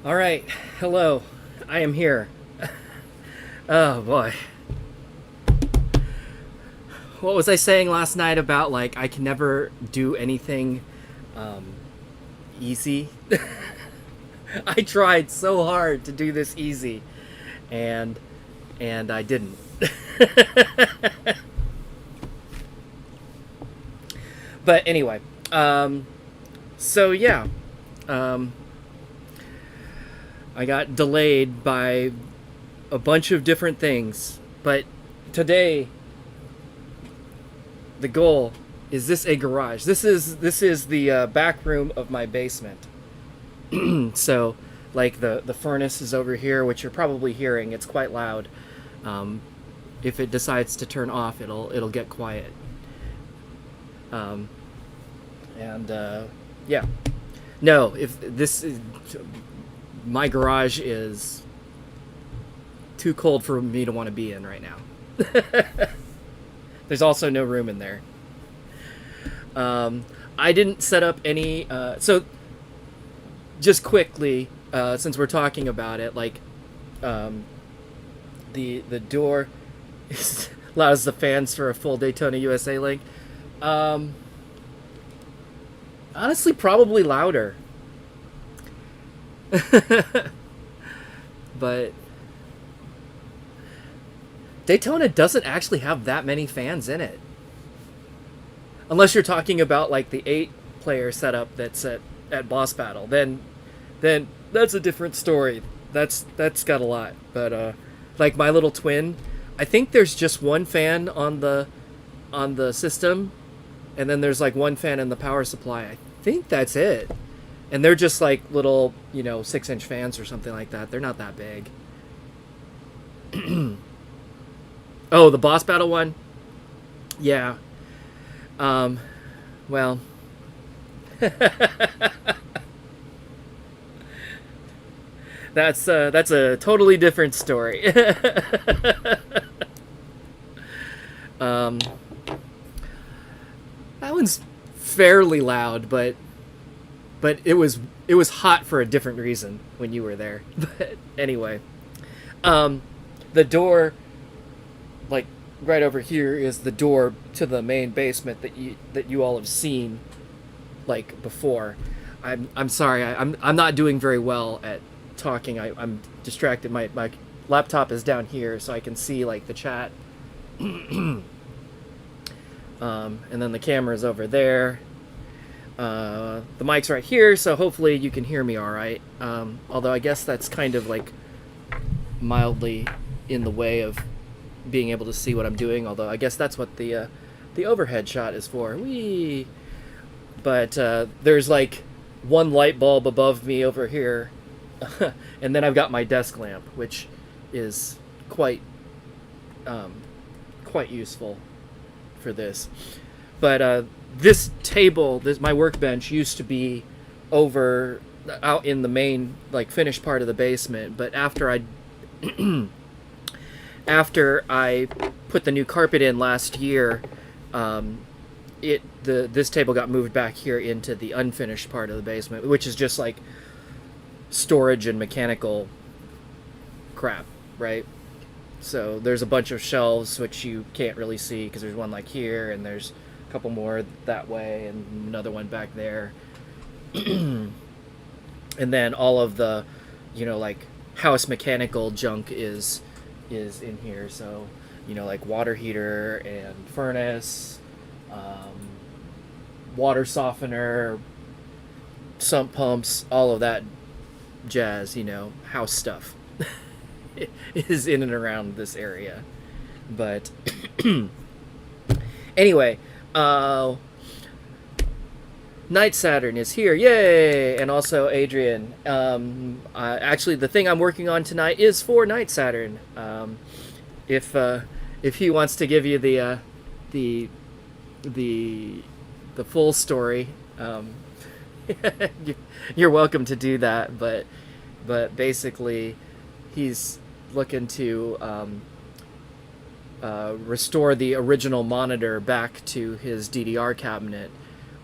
All right, hello. I am here. Oh boy. What was I saying last night about like I can never do anything um, easy? I tried so hard to do this easy, and I didn't. But anyway, so yeah, um, I got delayed by a bunch of different things, but today the goal is this a garage. This is the back room of my basement. So, like the furnace is over here, which you're probably hearing. It's quite loud. Um, if it decides to turn off, it'll get quiet. Um, and yeah, no, if this is, my garage is too cold for me to want to be in right now. There's also no room in there. I didn't set up any. So just quickly, since we're talking about it, like the door allows the fans for a full Daytona USA link. Honestly, probably louder. But Daytona doesn't actually have that many fans in it. Unless you're talking about like the 8-player setup that's at Boss Battle, then that's a different story. That's got a lot. But like my little twin, I think there's just one fan on the system, and then there's like one fan in the power supply. I think that's it. And they're just like little, 6-inch fans or something like that. They're not that big. Oh, the Boss Battle one? Yeah. Well. That's a totally different story. um, that one's fairly loud, but it was hot for a different reason when you were there. But anyway, the door, like right over here, is the door to the main basement that you all have seen, like before. I'm sorry, I'm not doing very well at talking. I'm distracted. My laptop is down here, so I can see like the chat. And then the camera's over there. The mic's right here, so hopefully you can hear me all right. Although I guess that's kind of like mildly in the way of being able to see what I'm doing. Although I guess that's what the overhead shot is for. Whee! But there's like one light bulb above me over here, and then I've got my desk lamp, which is quite useful for this. But this table, my workbench, used to be over out in the main like finished part of the basement. But after I put the new carpet in last year, this table got moved back here into the unfinished part of the basement, which is just like storage and mechanical crap, right? So there's a bunch of shelves which you can't really see because there's one like here, and there's a couple more that way, and another one back there. And then all of the, like house mechanical junk is in here. So, like water heater and furnace, water softener, sump pumps, all of that jazz, house stuff is in and around this area. But anyway, NightSATURN is here, yay! And also Adrian. Actually, the thing I'm working on tonight is for NightSATURN. If he wants to give you the full story, you're welcome to do that. But basically, he's looking to restore the original monitor back to his DDR cabinet,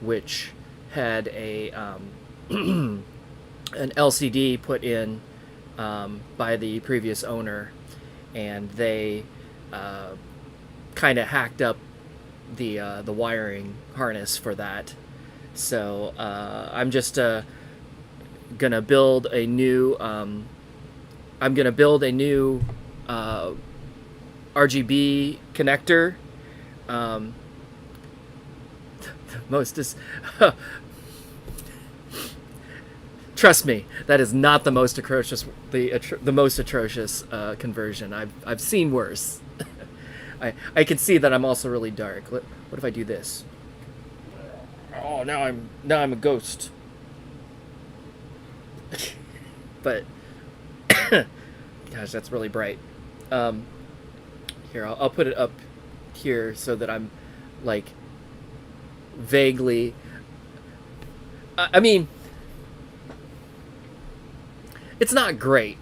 which had a an LCD put in by the previous owner, and they kind of hacked up the wiring harness for that. So I'm just gonna build a new. I'm gonna build a new RGB connector. Most is. Trust me, that is not the most atrocious. The most atrocious conversion. I've seen worse. I can see that I'm also really dark. What if I do this? Oh, now I'm a ghost. But gosh, that's really bright. Here, I'll put it up here so that I'm like vaguely. I mean, it's not great,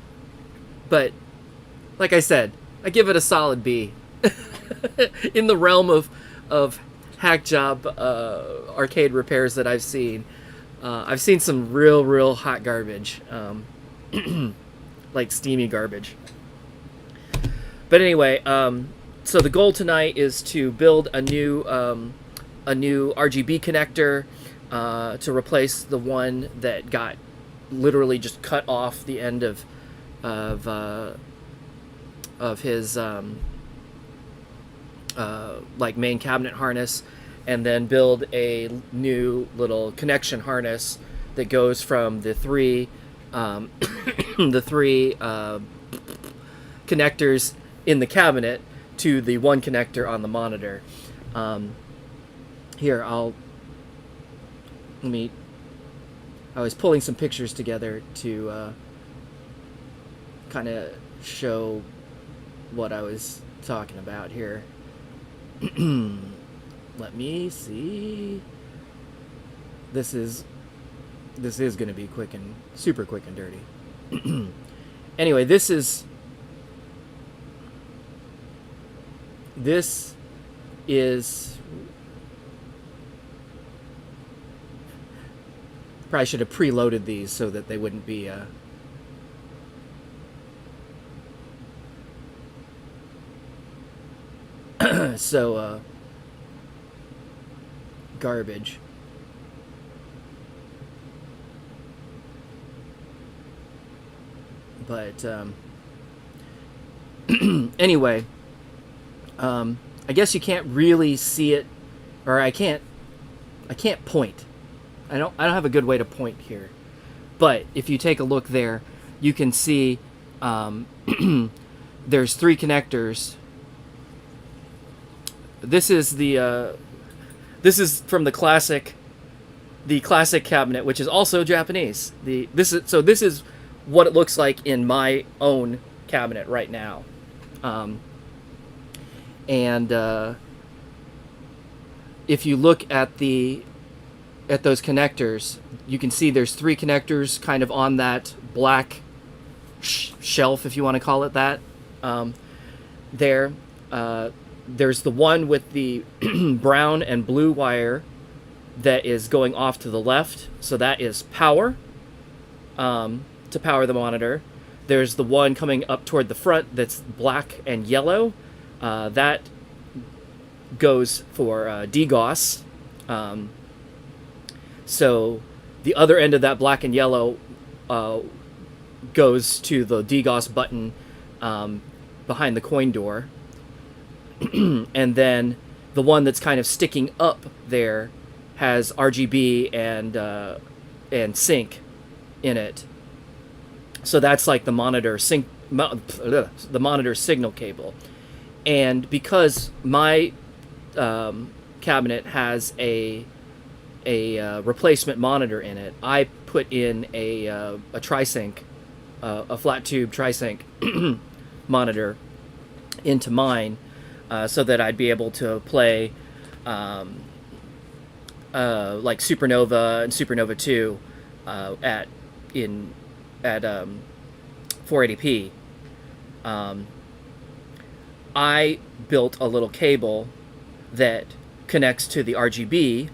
but like I said, I give it a solid B. In the realm of hack job arcade repairs that I've seen some real hot garbage, like steamy garbage. But anyway, so the goal tonight is to build a new RGB connector to replace the one that got literally just cut off the end of his like main cabinet harness, and then build a new little connection harness that goes from the three the three connectors in the cabinet to the one connector on the monitor. Here, I was pulling some pictures together to kind of show what I was talking about here. Let me see. This is going to be quick and super quick and dirty. Anyway, this is probably should have preloaded these so that they wouldn't be so garbage. But anyway, I guess you can't really see it, or I can't point. I don't have a good way to point here. But if you take a look there, you can see there's three connectors. This is from the classic cabinet, which is also Japanese. This is what it looks like in my own cabinet right now. And if you look at those connectors, you can see there's three connectors kind of on that black shelf, if you want to call it that. There's the one with the brown and blue wire that is going off to the left, so that is power, to power the monitor. There's the one coming up toward the front that's black and yellow. That goes for DGOS. So the other end of that black and yellow goes to the DGOS button behind the coin door. And then the one that's kind of sticking up there has RGB and sync in it. So that's like the monitor signal cable. And because my cabinet has a replacement monitor in it, I put in a tri-sync, a flat tube tri-sync monitor into mine, so that I'd be able to play like Supernova and Supernova 2 at 480p. I built a little cable that connects to the RGB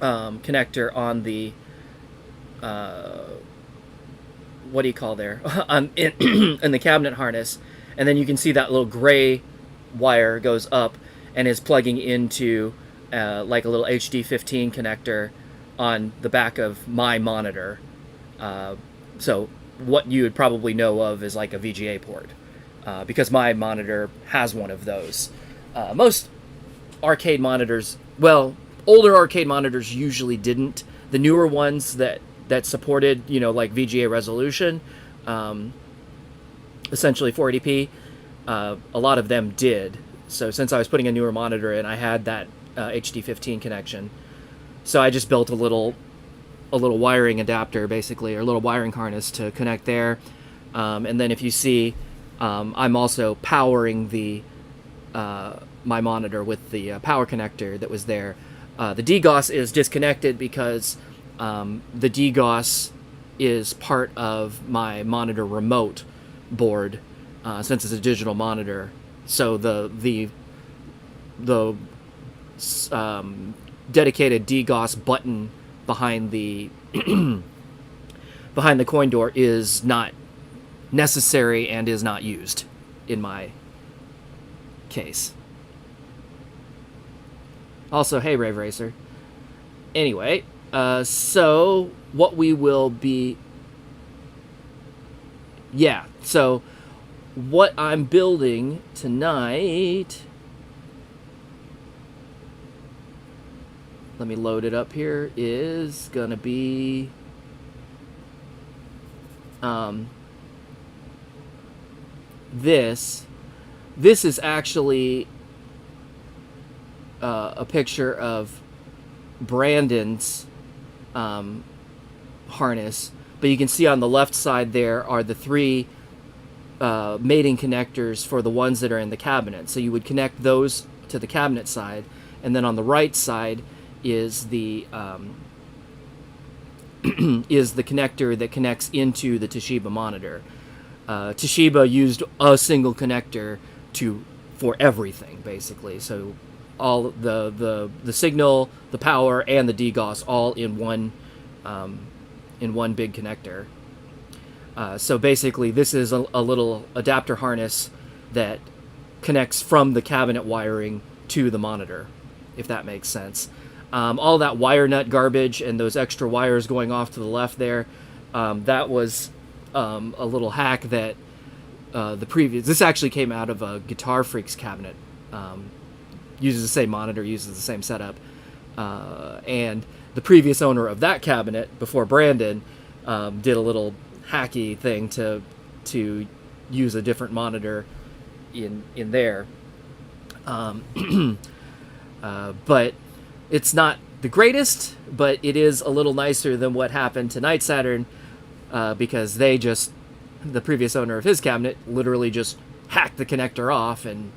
connector on the what do you call there in the cabinet harness, and then you can see that little gray wire goes up and is plugging into like a little HD15 connector on the back of my monitor. So what you would probably know of is like a VGA port, because my monitor has one of those. Most arcade monitors, well, older arcade monitors usually didn't. The newer ones that supported, like VGA resolution, essentially 480p, a lot of them did. So since I was putting a newer monitor in, I had that HD15 connection. So I just built a little wiring adapter, basically, or a little wiring harness to connect there. And then if you see, I'm also powering the my monitor with the power connector that was there. The DGOS is disconnected because the DGOS is part of my monitor remote board, since it's a digital monitor. So the dedicated DGOS button behind the behind the coin door is not necessary and is not used in my case. Also, hey, Rave Racer. Anyway, so what we will be... Yeah, so what I'm building tonight... Let me load it up here. Is gonna be... This is actually a picture of Brandon's harness, but you can see on the left side there are the three mating connectors for the ones that are in the cabinet. So you would connect those to the cabinet side, and then on the right side is the is the connector that connects into the Toshiba monitor. Toshiba used a single connector for everything, basically. So all the signal, the power, and the DGOS all in one big connector. So basically, this is a little adapter harness that connects from the cabinet wiring to the monitor, if that makes sense. All that wire nut garbage and those extra wires going off to the left there, that was a little hack that this actually came out of a Guitar Freaks cabinet. Uses the same monitor, uses the same setup, and the previous owner of that cabinet before Brandon did a little hacky thing to use a different monitor in there. But it's not the greatest, but it is a little nicer than what happened to NightSATURN, because the previous owner of his cabinet literally just hacked the connector off and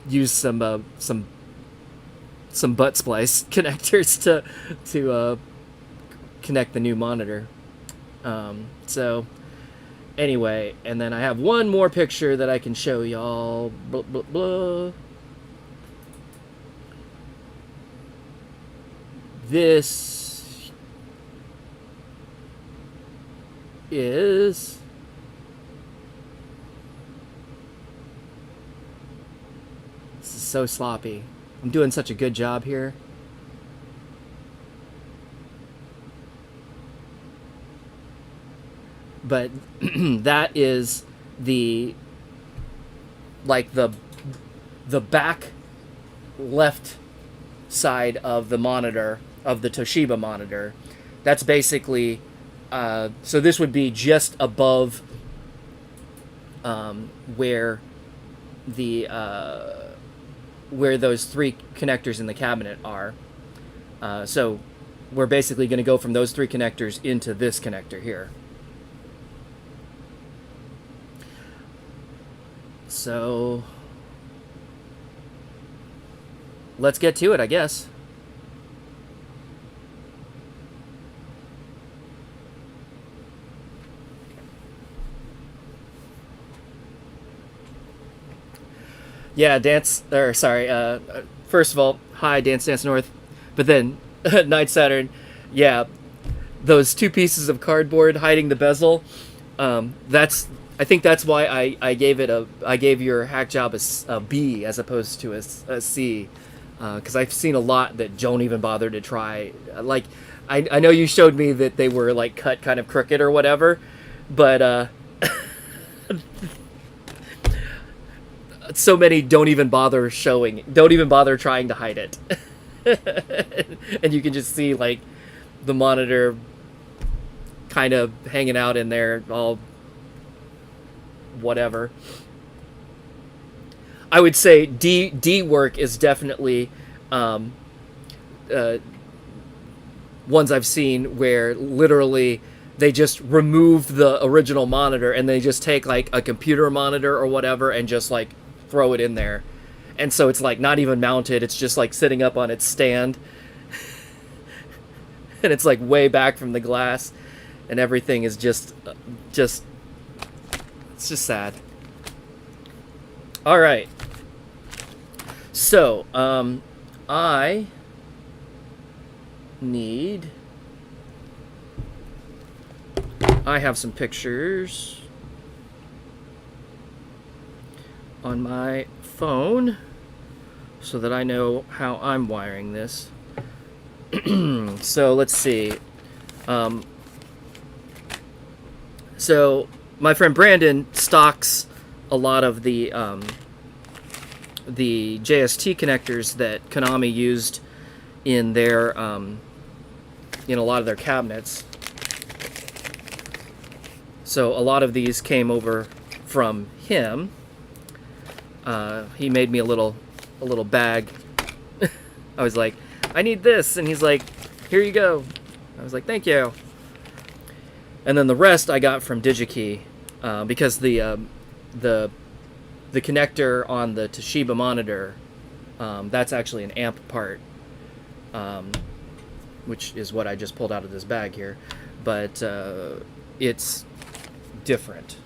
used some butt splice connectors to connect the new monitor. So anyway, and then I have one more picture that I can show y'all. Blah, blah, blah. This is so sloppy. I'm doing such a good job here. But that is the back left side of the monitor, of the Toshiba monitor. That's basically so this would be just above where those three connectors in the cabinet are. So we're basically going to go from those three connectors into this connector here. So let's get to it, I guess. Yeah, first of all, hi, Dance North. But then, NightSATURN, yeah, those two pieces of cardboard hiding the bezel. I think that's why I gave your hack job a B as opposed to a C, because I've seen a lot that don't even bother to try. Like, I know you showed me that they were like cut kind of crooked or whatever, but so many don't even bother trying to hide it. And you can just see like the monitor kind of hanging out in there, all whatever. I would say D work is definitely ones I've seen where literally they just remove the original monitor and they just take like a computer monitor or whatever and just like throw it in there. And so it's like not even mounted, it's just like sitting up on its stand. And it's like way back from the glass, and everything is just it's just sad. All right. So, I have some pictures on my phone so that I know how I'm wiring this. So let's see. So my friend Brandon stocks a lot of the JST connectors that Konami used in their in a lot of their cabinets. So a lot of these came over from him. He made me a little bag. I was like, I need this, and he's like, here you go. I was like, thank you. And then the rest I got from DigiKey, because the connector on the Toshiba monitor, that's actually an amp part, which is what I just pulled out of this bag here, but it's different,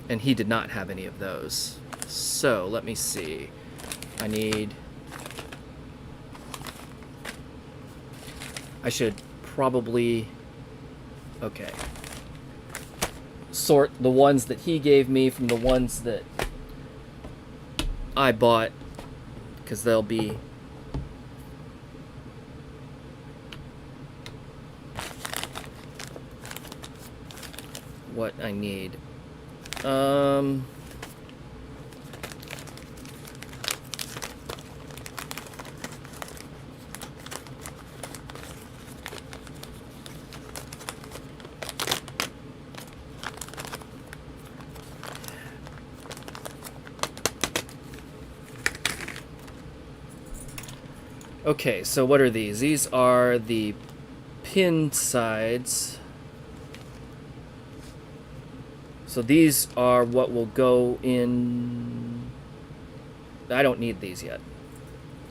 and he did not have any of those. So let me see. I should probably, okay, sort the ones that he gave me from the ones that I bought, because they'll be what I need. Okay, so what are these? These are the pin sides. So these are what will go in. I don't need these yet.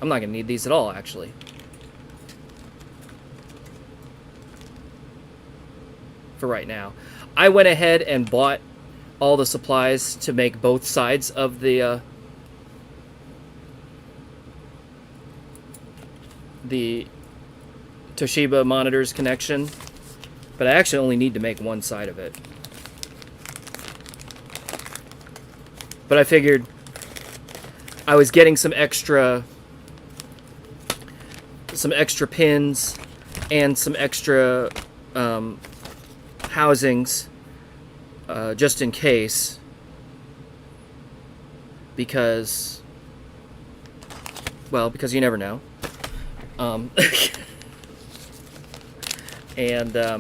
I'm not going to need these at all, actually. For right now. I went ahead and bought all the supplies to make both sides of the Toshiba monitor's connection, but I actually only need to make one side of it. But I figured I was getting some extra pins and some extra housings just in case, because you never know. And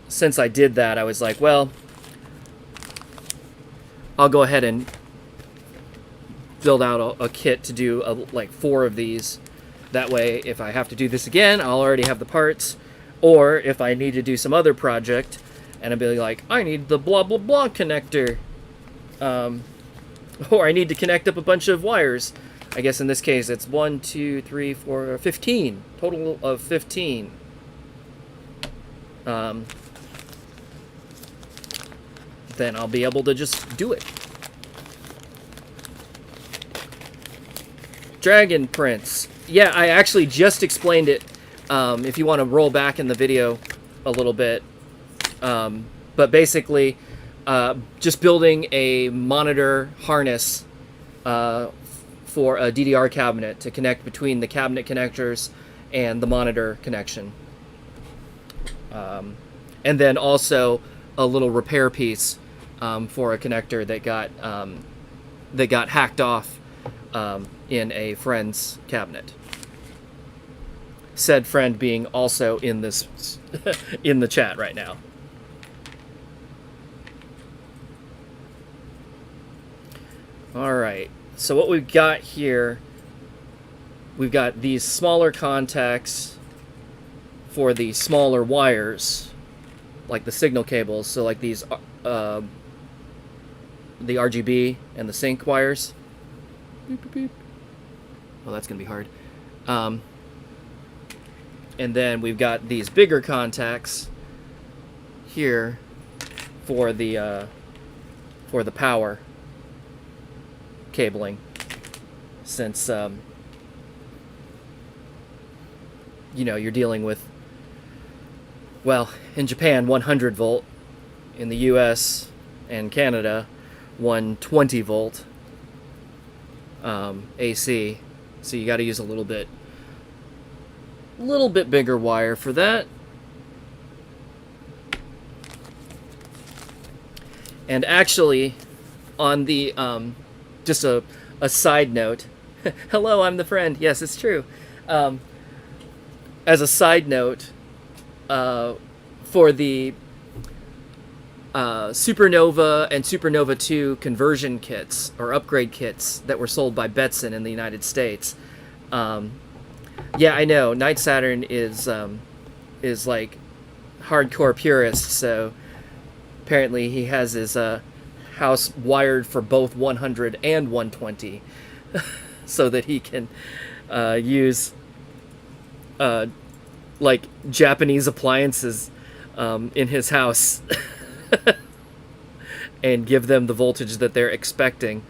since I did that, I was like, well, I'll go ahead and build out a kit to do like 4 of these. That way, if I have to do this again, I'll already have the parts. Or if I need to do some other project, and I'll be like, I need the blah blah blah connector. Or I need to connect up a bunch of wires. I guess in this case it's 1, 2, 3, 4, 15. Total of 15. Then I'll be able to just do it. Dragon Prince. Yeah, I actually just explained it. If you want to roll back in the video a little bit. But basically, just building a monitor harness for a DDR cabinet to connect between the cabinet connectors and the monitor connection. And then also a little repair piece for a connector that got hacked off in a friend's cabinet. Said friend being also in this in the chat right now. All right. So what we've got here, we've got these smaller contacts for the smaller wires, like the signal cables. So like these, the RGB and the sync wires. Beep, beep, beep. Well, that's gonna be hard. And then we've got these bigger contacts here for the power cabling, since you know, you're dealing with, well, in Japan 100 volt, in the US and Canada 120 volt AC, so you got to use a little bit bigger wire for that. And actually, on the just a side note, hello, I'm the friend. Yes, it's true. As a side note, for the Supernova and Supernova 2 conversion kits or upgrade kits that were sold by Betson in the United States, yeah, I know NightSATURN is like hardcore purist, so apparently he has his house wired for both 100 and 120 so that he can use like Japanese appliances in his house and give them the voltage that they're expecting,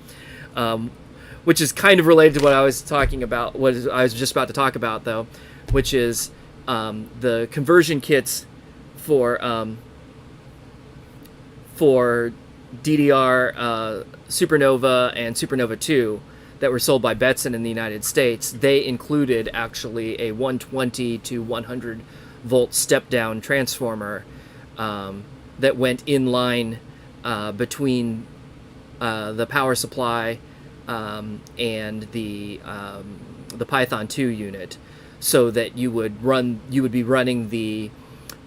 which is kind of related to what I was talking about, what I was just about to talk about, though, which is the conversion kits for DDR Supernova and Supernova 2 that were sold by Betson in the United States. They included actually a 120 to 100 volt step down transformer that went in line between the power supply and the Python 2 unit, so that you would be running the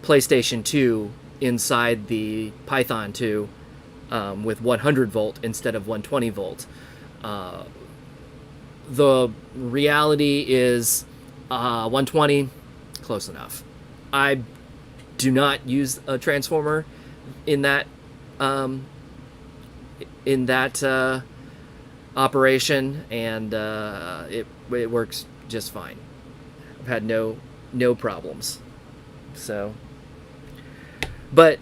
PlayStation 2 inside the Python 2 with 100 volt instead of 120 volt. The reality is 120, close enough. I do not use a transformer in that operation, and it works just fine. I've had no problems. So, but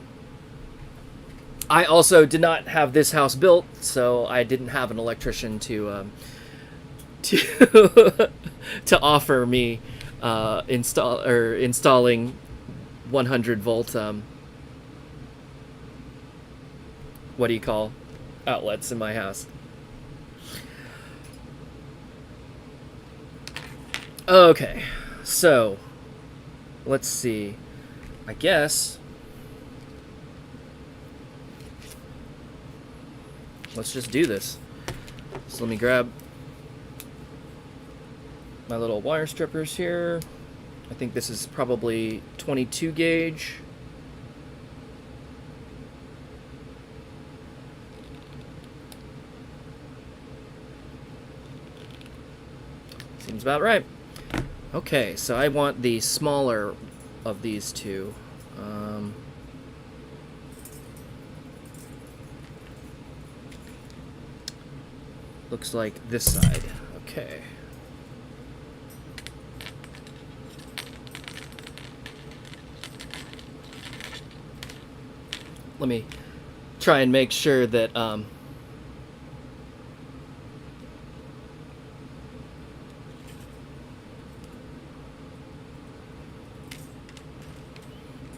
I also did not have this house built, so I didn't have an electrician to offer me installing 100 volt what do you call outlets in my house. Okay, so let's see. I guess let's just do this. So let me grab my little wire strippers here. I think this is probably 22 gauge. Seems about right. Okay, so I want the smaller of these two. Looks like this side. Okay. Let me try and make sure that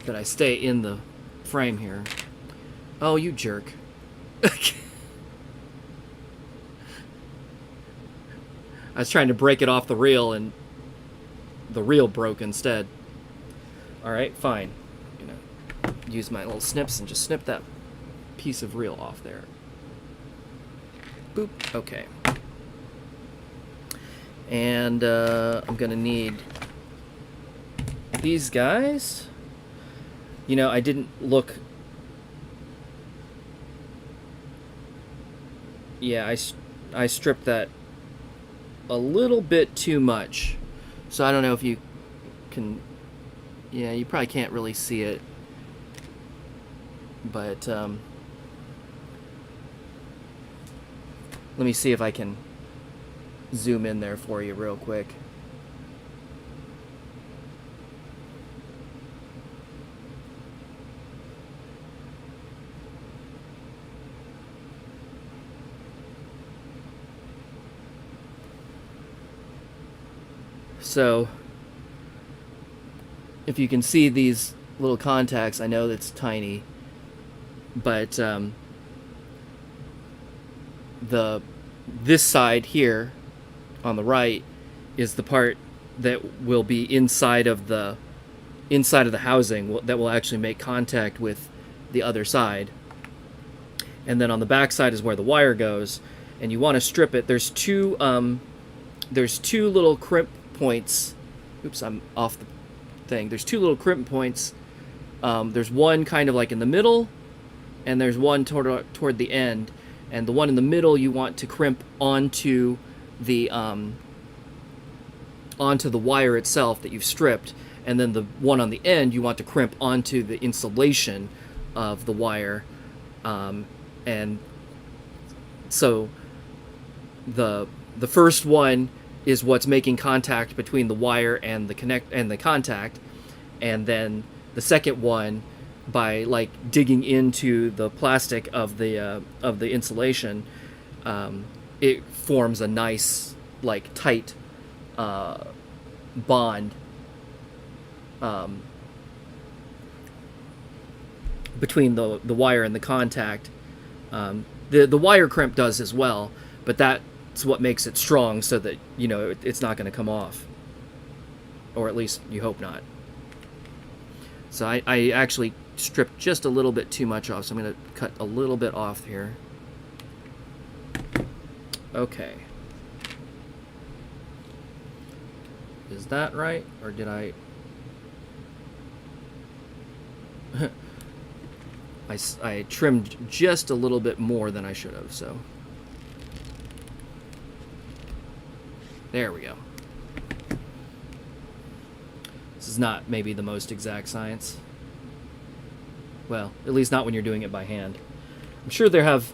that I stay in the frame here. Oh, you jerk. I was trying to break it off the reel, and the reel broke instead. Alright, fine. I'm gonna use my little snips and just snip that piece of reel off there. Boop. Okay. And I'm gonna need these guys. You know, I didn't look. Yeah, I stripped that a little bit too much. So I don't know if you can. Yeah, you probably can't really see it. But let me see if I can zoom in there for you real quick. So, if you can see these little contacts, I know that's tiny, but this side here on the right is the part that will be inside of the housing that will actually make contact with the other side, and then on the back side is where the wire goes, and you want to strip it. There's two little crimp points. Oops, I'm off the thing. There's two little crimp points. There's one kind of like in the middle, and there's one toward the end. And the one in the middle you want to crimp onto the wire itself that you've stripped, and then the one on the end you want to crimp onto the insulation of the wire, and so the first one is what's making contact between the wire and the contact, and then the second one, by like digging into the plastic of the insulation, it forms a nice like tight bond between the wire and the contact. The wire crimp does as well, but that's what makes it strong, so that you know it's not going to come off, or at least you hope not. So I actually stripped just a little bit too much off, so I'm going to cut a little bit off here. Okay. Is that right, or did I... I trimmed just a little bit more than I should have, so... There we go. This is not maybe the most exact science. Well, at least not when you're doing it by hand. I'm sure they have,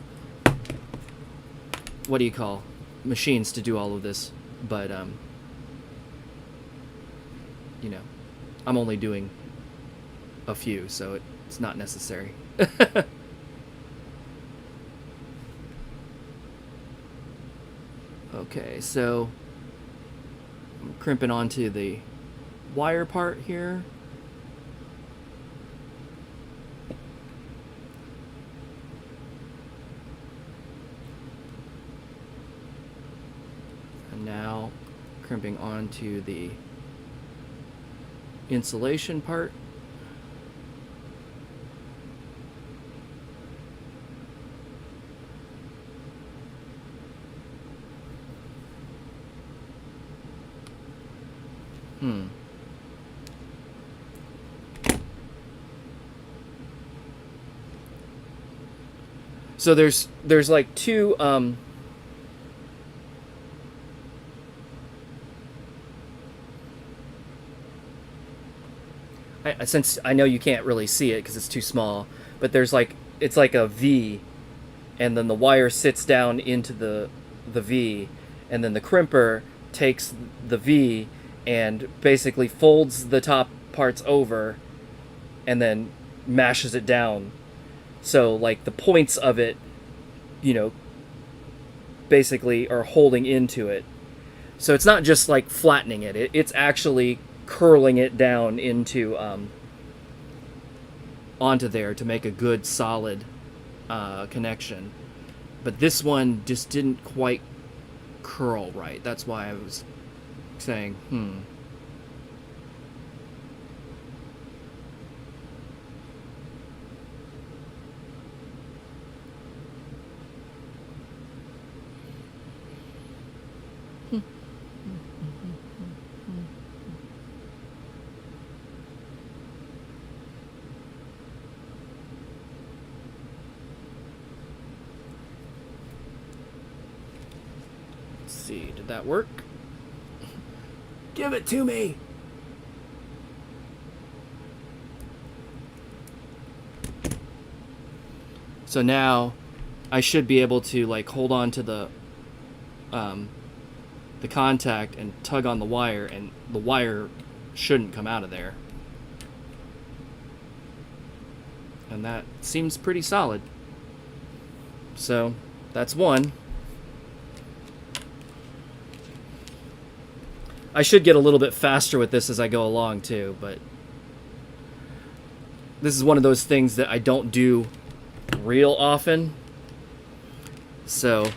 what do you call, machines to do all of this, but, you know, I'm only doing a few, so it's not necessary. Okay, so I'm crimping onto the wire part here. And now crimping onto the insulation part. So there's like two since I know you can't really see it because it's too small, but there's like, it's like a V, and then the wire sits down into the V, and then the crimper takes the V and basically folds the top parts over and then mashes it down. So like the points of it, you know, basically are holding into it. So it's not just like flattening it, it's actually curling it down into onto there to make a good solid connection. But this one just didn't quite curl right. That's why I was saying, Let's see, did that work? Give it to me! So now I should be able to like hold on to the contact and tug on the wire, and the wire shouldn't come out of there. And that seems pretty solid. So that's one. I should get a little bit faster with this as I go along too, but this is one of those things that I don't do real often. So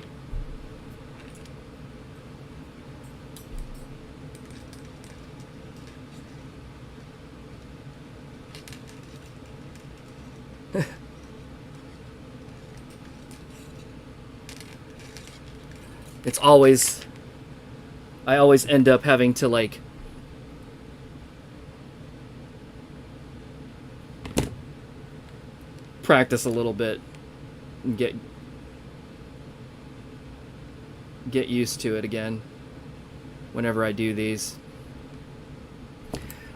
it's always, I always end up having to like practice a little bit and get used to it again whenever I do these.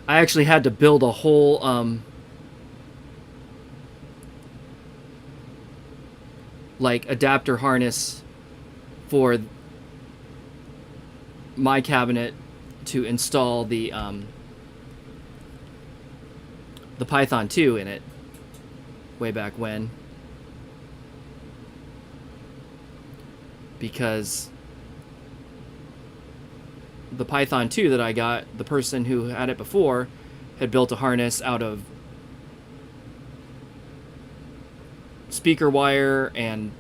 I actually had to build a whole like adapter harness for my cabinet to install the Python 2 in it way back when, because the Python 2 that I got, the person who had it before had built a harness out of speaker wire and,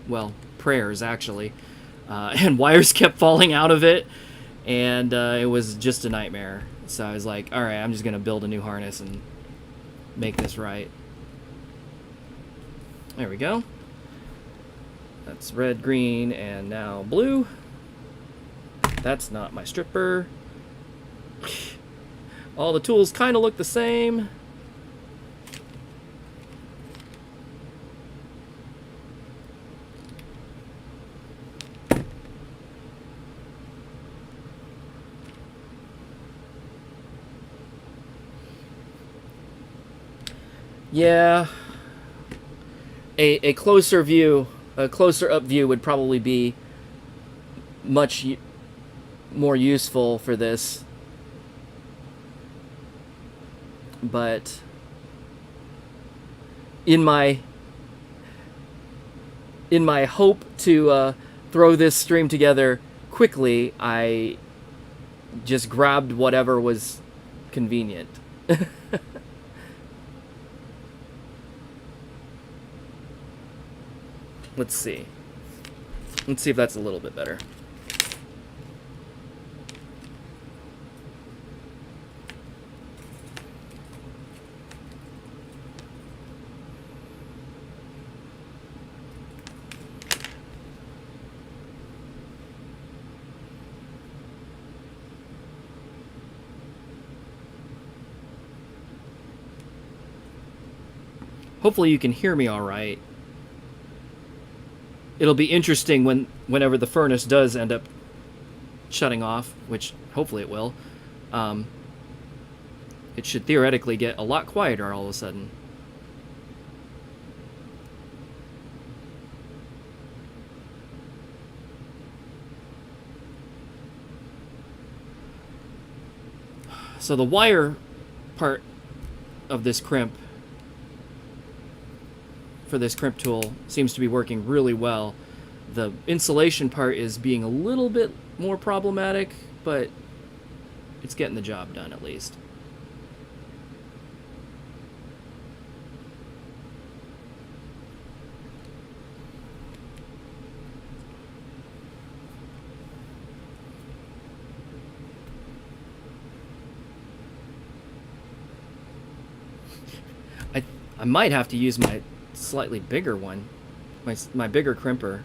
well, prayers actually, and wires kept falling out of it, and it was just a nightmare. So I was like, alright, I'm just gonna build a new harness and make this right. There we go. That's red, green, and now blue. That's not my stripper. All the tools kind of look the same. Yeah, a closer view, a closer up view would probably be much more useful for this. But in my hope to throw this stream together quickly, I just grabbed whatever was convenient. Let's see. Let's see if that's a little bit better. Hopefully you can hear me all right. It'll be interesting whenever the furnace does end up shutting off, which hopefully it will. It should theoretically get a lot quieter all of a sudden. So the wire part of this crimp, for this crimp tool, seems to be working really well. The insulation part is being a little bit more problematic, but it's getting the job done at least. I might have to use my slightly bigger one, my bigger crimper.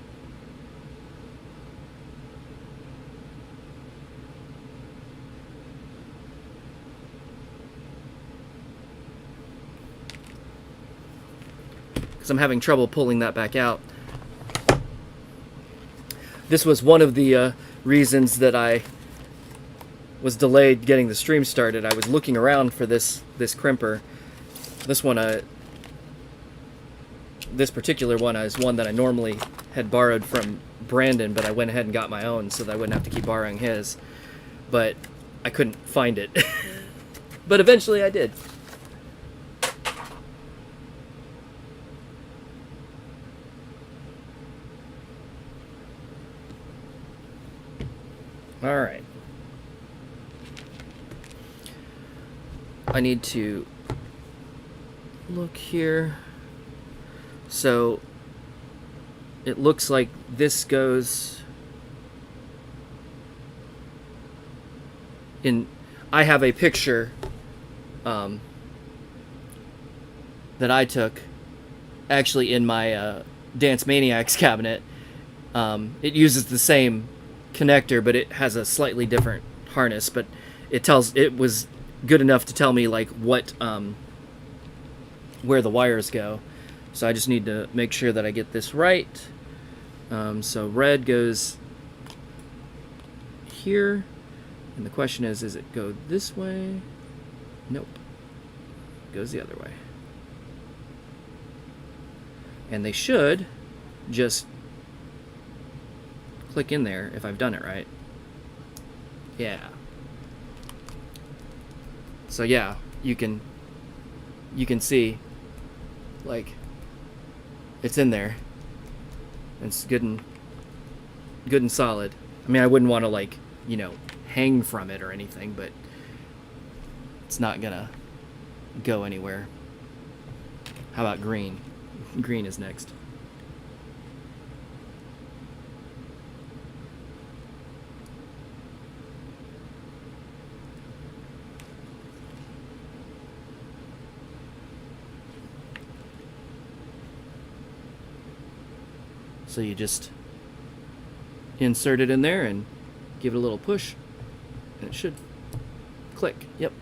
Because I'm having trouble pulling that back out. This was one of the reasons that I was delayed getting the stream started. I was looking around for this crimper. This one, this particular one is one that I normally had borrowed from Brandon, but I went ahead and got my own so that I wouldn't have to keep borrowing his. But I couldn't find it. But eventually I did. All right. I need to look here. So it looks like this goes in. I have a picture that I took actually in my Dance Maniacs cabinet. It uses the same connector, but it has a slightly different harness, but it was good enough to tell me like what where the wires go. So I just need to make sure that I get this right. So red goes here, and the question is it go this way? Nope, it goes the other way. And they should just click in there if I've done it right. Yeah. So yeah, you can see like it's in there. It's good and solid. I mean, I wouldn't want to like, hang from it or anything, but it's not gonna go anywhere. How about green? Green is next. So you just insert it in there and give it a little push, and it should click. Yep.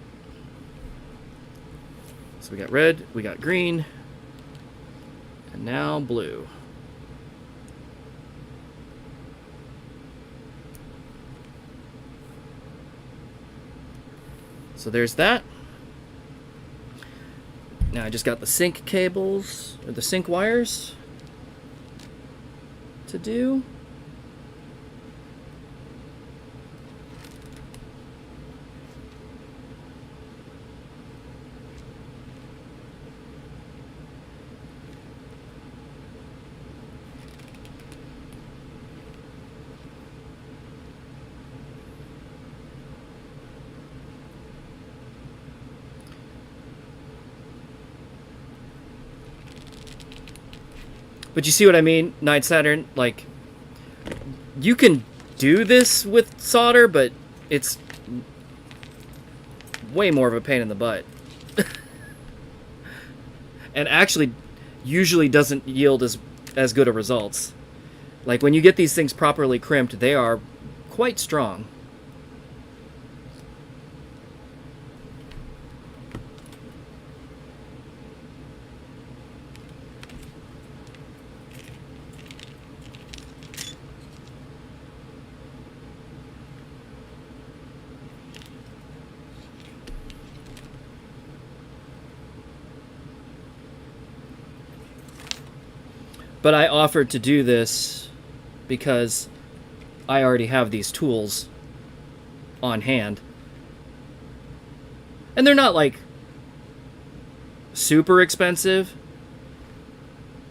So we got red, we got green, and now blue. So there's that. Now I just got the sync cables, or the sync wires to do. But you see what I mean, NightSATURN? Like, you can do this with solder, but it's way more of a pain in the butt. And actually, usually doesn't yield as good of results. Like, when you get these things properly crimped, they are quite strong. But I offered to do this because I already have these tools on hand. And they're not like super expensive,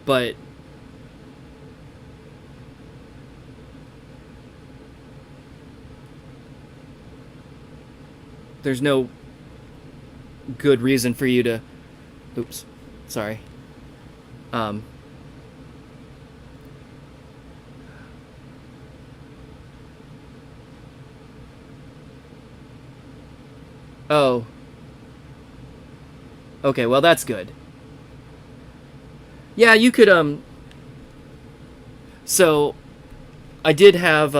but there's no good reason for you to, oops, sorry. Oh. Okay, well that's good. Yeah, you could so I did have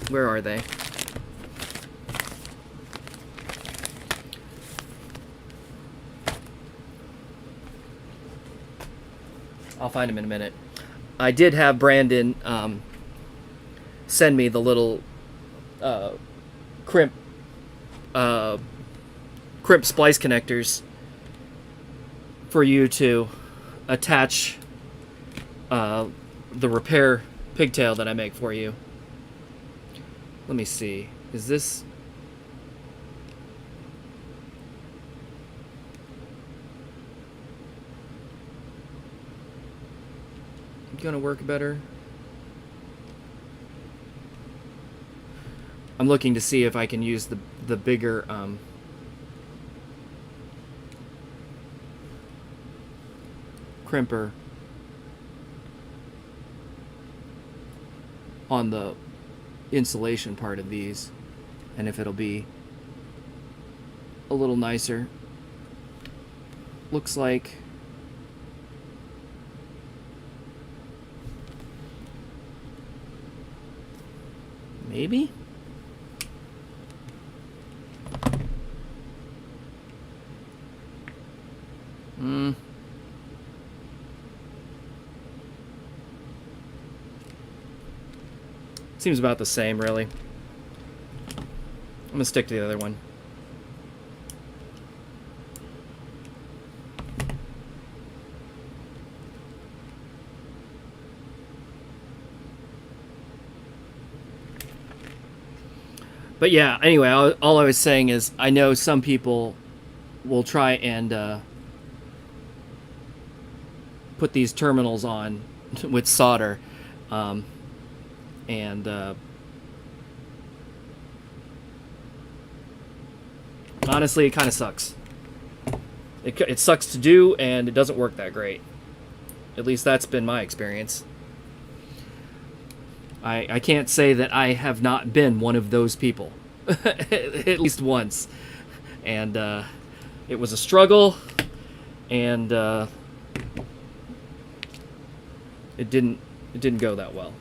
where are they? I'll find them in a minute. I did have Brandon send me the little crimp crimp splice connectors for you to attach the repair pigtail that I make for you. Let me see. Is this... gonna work better? I'm looking to see if I can use the bigger crimper on the insulation part of these, and if it'll be a little nicer. Looks like maybe. Seems about the same, really. I'm gonna stick to the other one. But yeah, anyway, all I was saying is I know some people will try and put these terminals on with solder, and honestly, it kind of sucks. It sucks to do, and it doesn't work that great. At least that's been my experience. I can't say that I have not been one of those people. At least once. And it was a struggle, and it didn't go that well.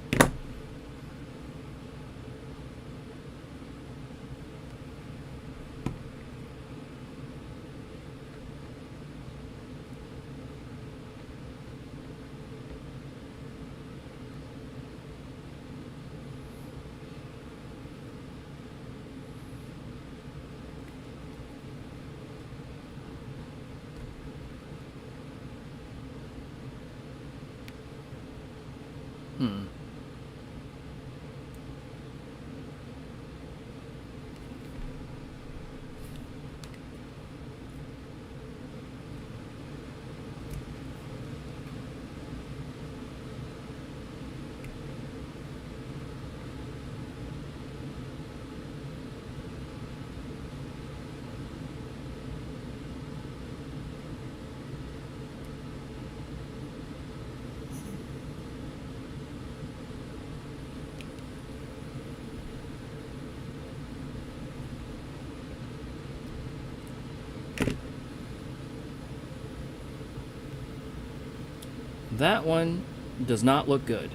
That one does not look good.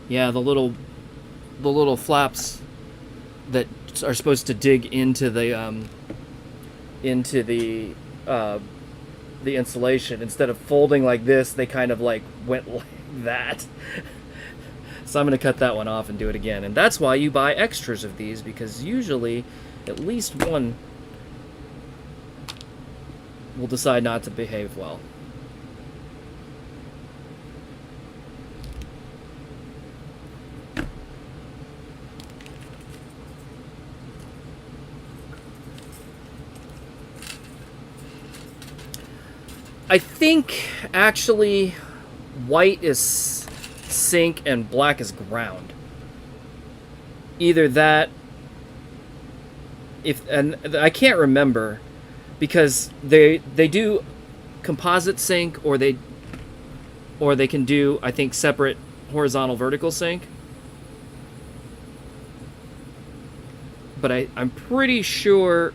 Yeah, the little flaps that are supposed to dig into the insulation, instead of folding like this, they kind of like went like that. So I'm going to cut that one off and do it again. And that's why you buy extras of these, because usually at least one will decide not to behave well. I think, actually, white is sink and black is ground. Either that, and I can't remember, because they do composite sink, or they can do, I think, separate horizontal vertical sink. But I'm pretty sure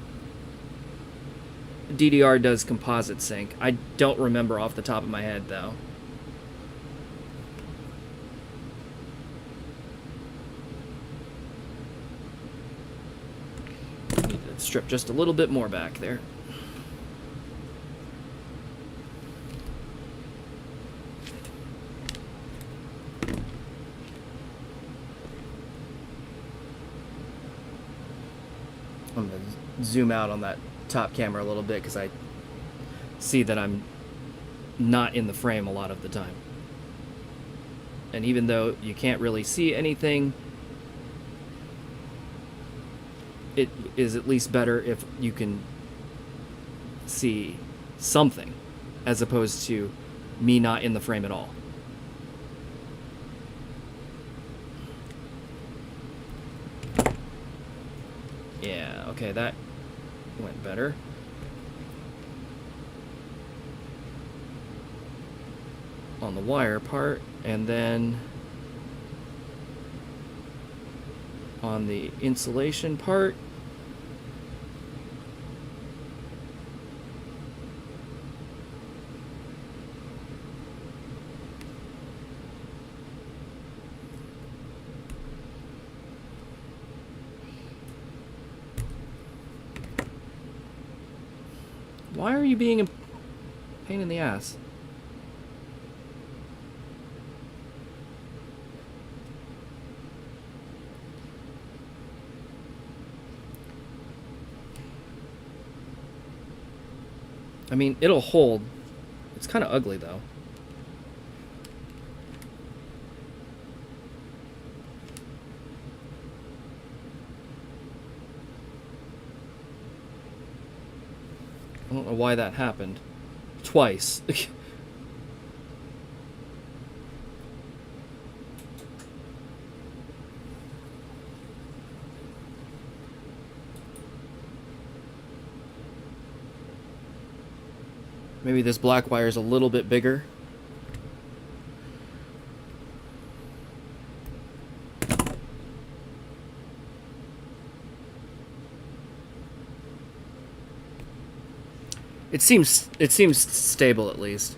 DDR does composite sync. I don't remember off the top of my head, though. Need to strip just a little bit more back there. I'm going to zoom out on that top camera a little bit because I see that I'm not in the frame a lot of the time. And even though you can't really see anything, it is at least better if you can see something as opposed to me not in the frame at all. Yeah, okay, that went better. On the wire part, and then on the insulation part, why are you being a pain in the ass? I mean, it'll hold. It's kind of ugly, though. I don't know why that happened. Twice. Maybe this black wire is a little bit bigger. It seems stable at least.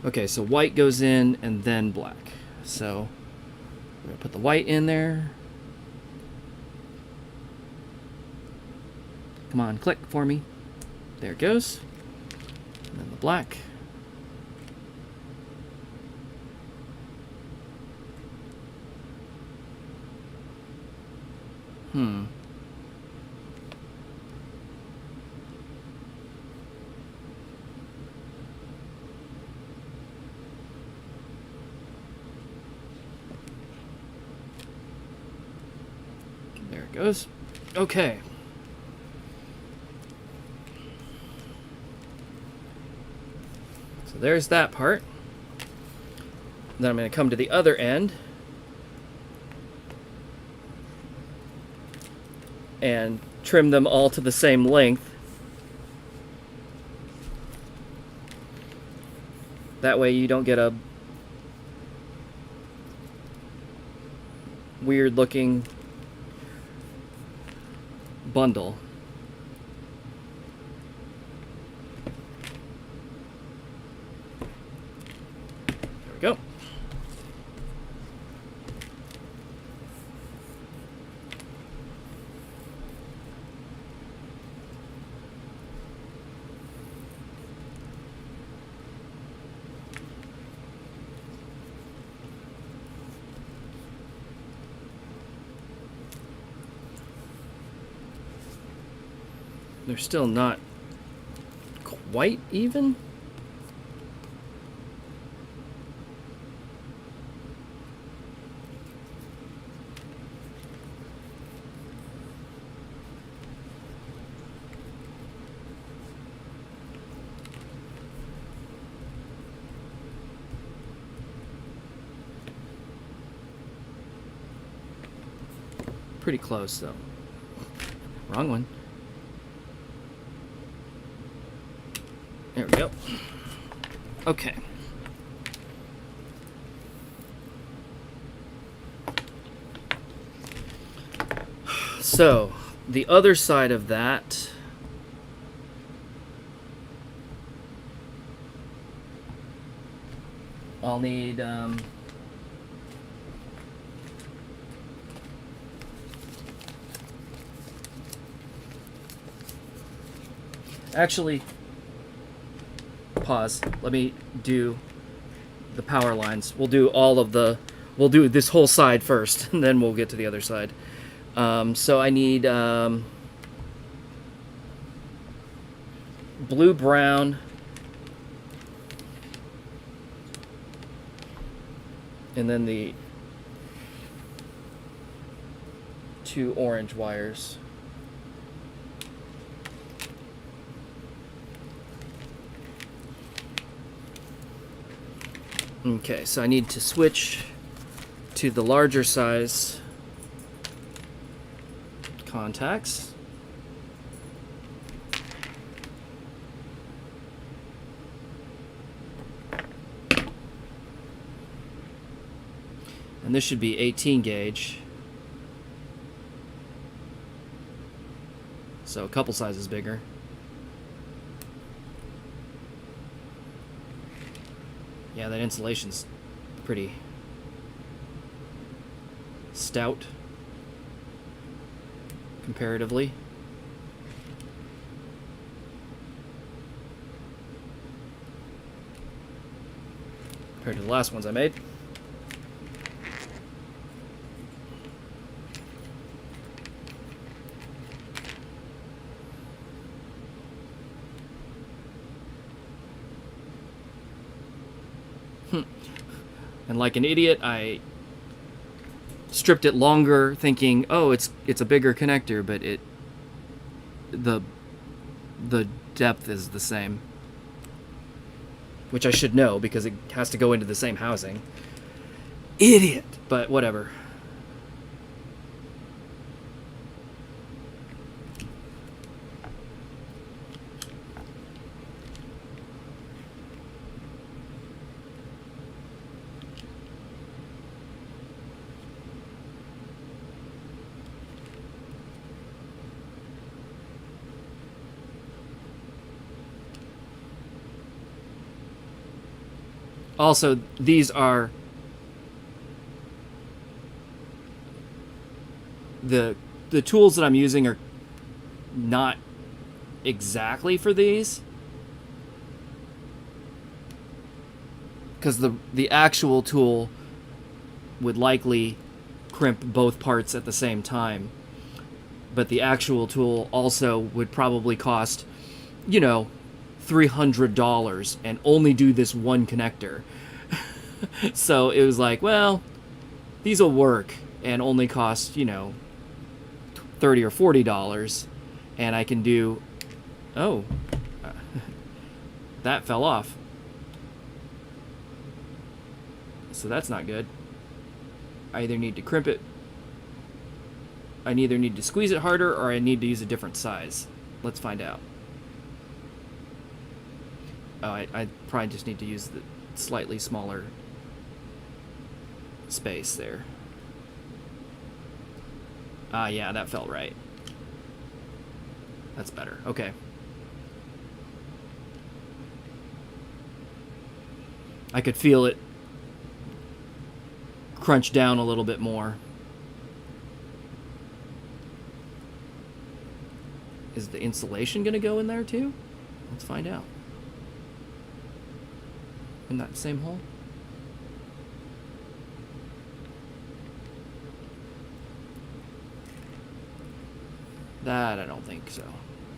Okay, so white goes in and then black. So we're gonna put the white in there. Come on, click for me. There it goes. And then the black. There it goes. Okay. So there's that part. Then I'm going to come to the other end and trim them all to the same length. That way you don't get a weird looking bundle. There we go. They're still not quite even. Pretty close though. Wrong one. There we go. Okay. So, the other side of that... I'll need... Actually, pause. Let me do the power lines. We'll do all of the... We'll do this whole side first, and then we'll get to the other side. So I need blue, brown, and then the 2 orange wires. Okay, so I need to switch to the larger size contacts. And this should be 18 gauge. So a couple sizes bigger. Yeah, that insulation's pretty stout comparatively. Compared to the last ones I made. And like an idiot, I stripped it longer, thinking, "Oh, it's a bigger connector," but the depth is the same, which I should know because it has to go into the same housing. Idiot, but whatever. Also, these are the tools that I'm using are not exactly for these, because the actual tool would likely crimp both parts at the same time, but the actual tool also would probably cost, you know, $300 and only do this one connector. So it was like, well, these will work and only cost, you know, $30 or $40, and I can do... Oh, that fell off. So that's not good. I either need to crimp it, I either need to squeeze it harder, or I need to use a different size. Let's find out. Oh, I probably just need to use the slightly smaller space there. Ah, yeah, that felt right. That's better. Okay. I could feel it crunch down a little bit more. Is the insulation going to go in there too? Let's find out. In that same hole? That I don't think so.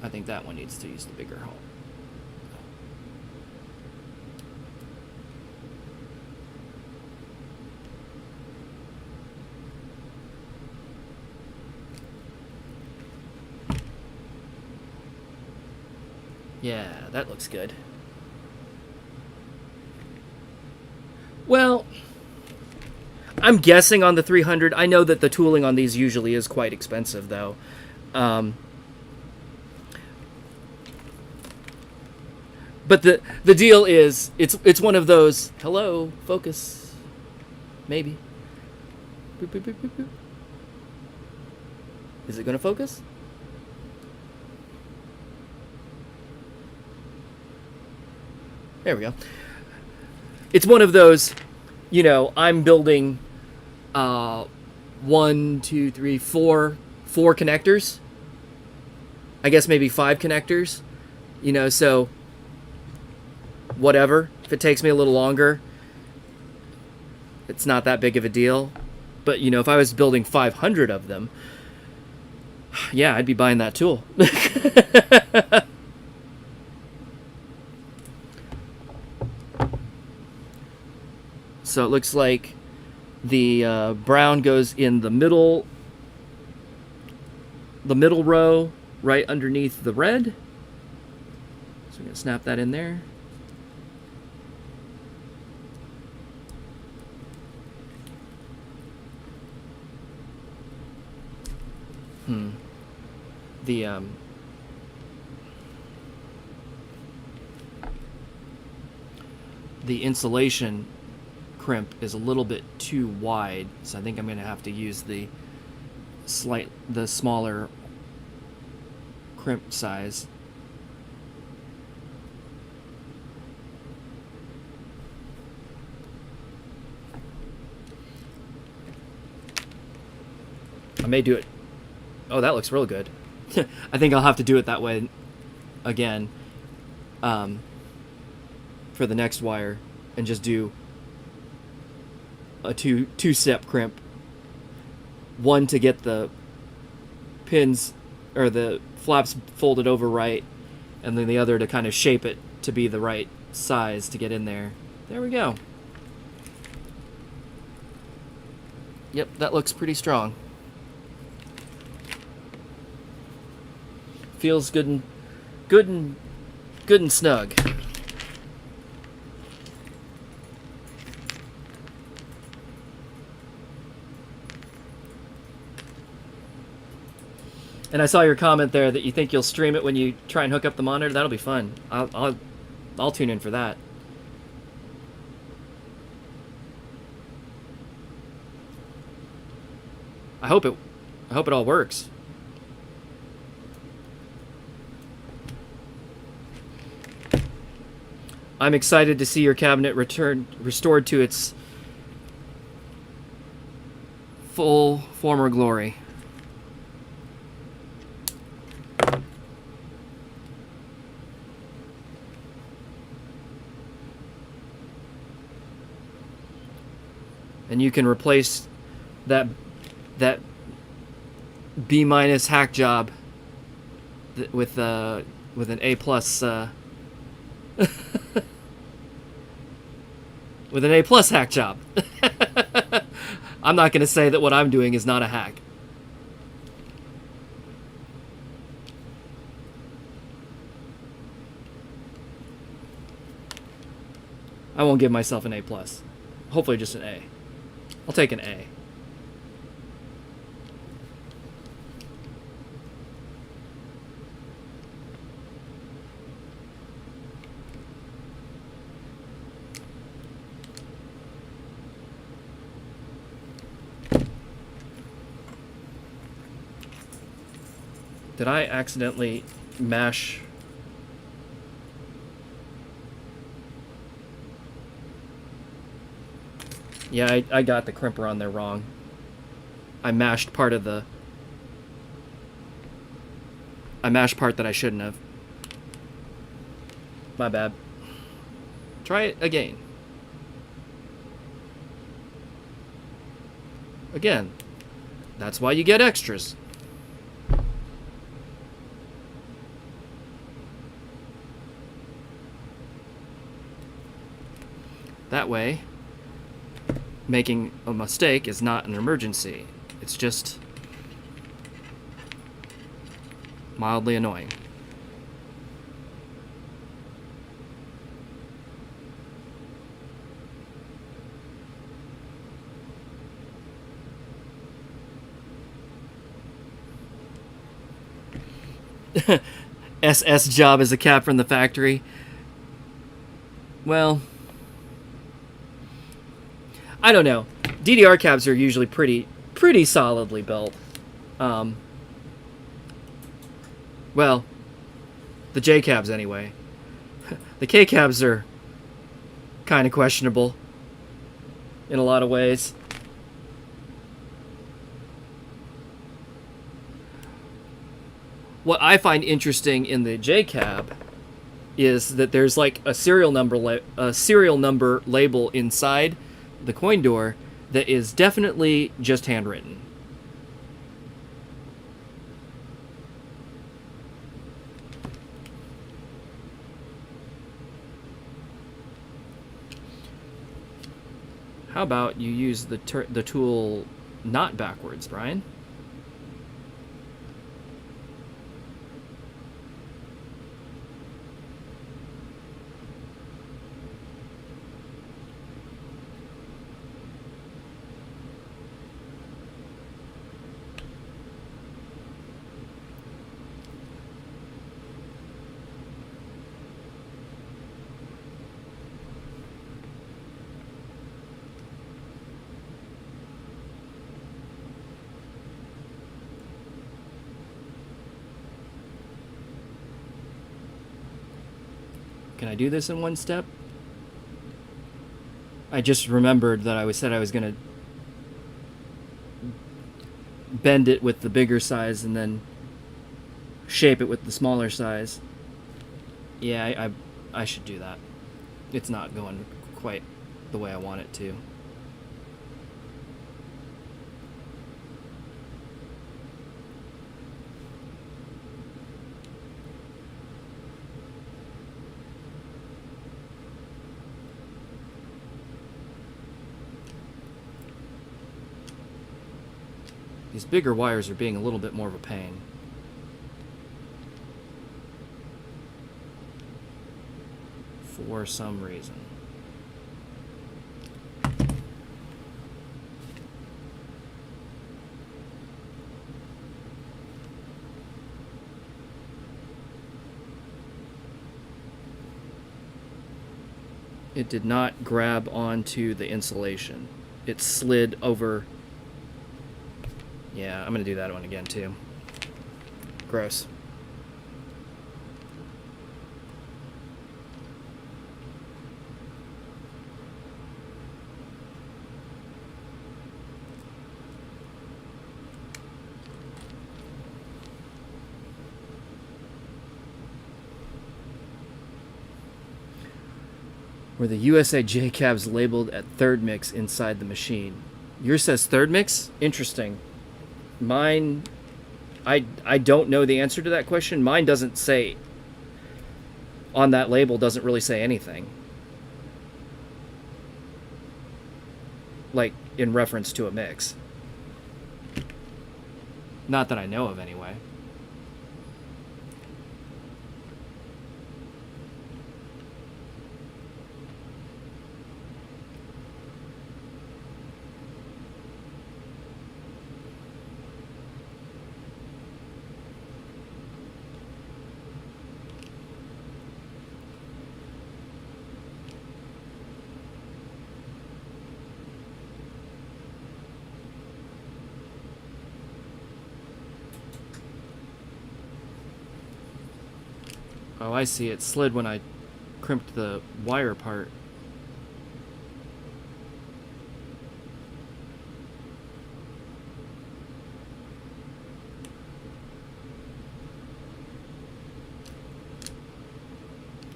I think that one needs to use the bigger hole. Yeah, that looks good. Well, I'm guessing on the 300. I know that the tooling on these usually is quite expensive, though. But the deal is, it's one of those, hello, focus, maybe. Boop, boop, boop, boop, boop. Is it going to focus? There we go. It's one of those, you know, I'm building 1, 2, 3, 4 connectors. I guess maybe 5 connectors. You know, so whatever. If it takes me a little longer, it's not that big of a deal. But, you know, if I was building 500 of them, yeah, I'd be buying that tool. So it looks like the brown goes in the middle row right underneath the red. So we're going to snap that in there. The insulation crimp is a little bit too wide, so I think I'm going to have to use the smaller crimp size. I may do it. Oh, that looks real good. I think I'll have to do it that way again for the next wire, and just do a two-step crimp. One to get the pins or the flaps folded over right, and then the other to kind of shape it to be the right size to get in there. There we go. Yep, that looks pretty strong. Feels good and snug. And I saw your comment there that you think you'll stream it when you try and hook up the monitor. That'll be fun. I'll tune in for that. I hope it all works. I'm excited to see your cabinet restored to its full former glory. And you can replace that B- hack job with an A+. With an A+ hack job. I'm not going to say that what I'm doing is not a hack. I won't give myself an A+. Hopefully just an A. I'll take an A. Did I accidentally mash? Yeah, I got the crimper on there wrong. I mashed part that I shouldn't have. My bad. Try it again. Again. That's why you get extras. That way, making a mistake is not an emergency. It's just mildly annoying. SS job as a cap from the factory. Well, I don't know. DDR cabs are usually pretty solidly built. Well, the J cabs anyway. The K cabs are kind of questionable in a lot of ways. What I find interesting in the J cab is that there's like a serial number label inside the coin door that is definitely just handwritten. How about you use the tool not backwards, Brian? Can I do this in one step? I just remembered that I said I was going to bend it with the bigger size and then shape it with the smaller size. Yeah, I should do that. It's not going quite the way I want it to. These bigger wires are being a little bit more of a pain. For some reason. It did not grab onto the insulation. It slid over. Yeah, I'm going to do that one again, too. Gross. Were the USA J cabs labeled at third mix inside the machine? Yours says third mix? Interesting. Mine, I don't know the answer to that question. Mine doesn't say, on that label, doesn't really say anything. Like, in reference to a mix. Not that I know of, anyway. Oh, I see. It slid when I crimped the wire part.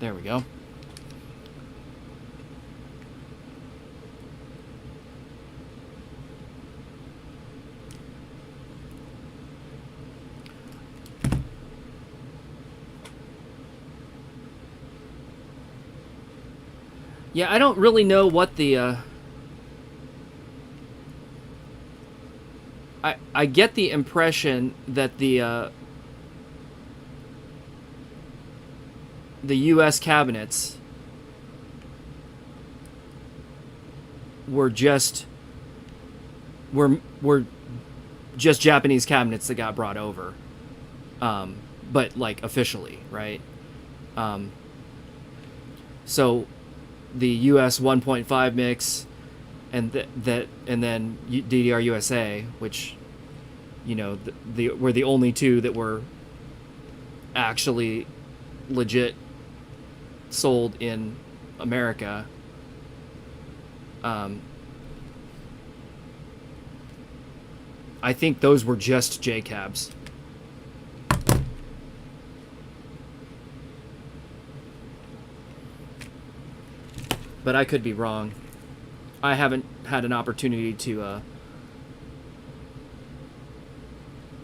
There we go. Yeah, I don't really know what the, I get the impression that the U.S. cabinets were just Japanese cabinets that got brought over, but like officially, right? So the US 1.5 mix and and then DDR USA, which, you know, were the only two that were actually legit sold in America. I think those were just J cabs. But I could be wrong. I haven't had an opportunity to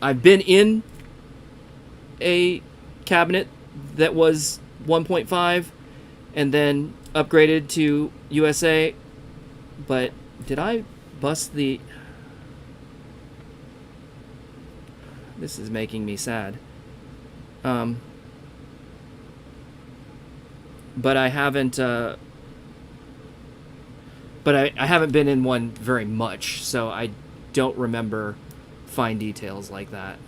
I've been in a cabinet that was 1.5 and then upgraded to USA, but did I bust the... This is making me sad. But I haven't I haven't been in one very much, so I don't remember fine details like that.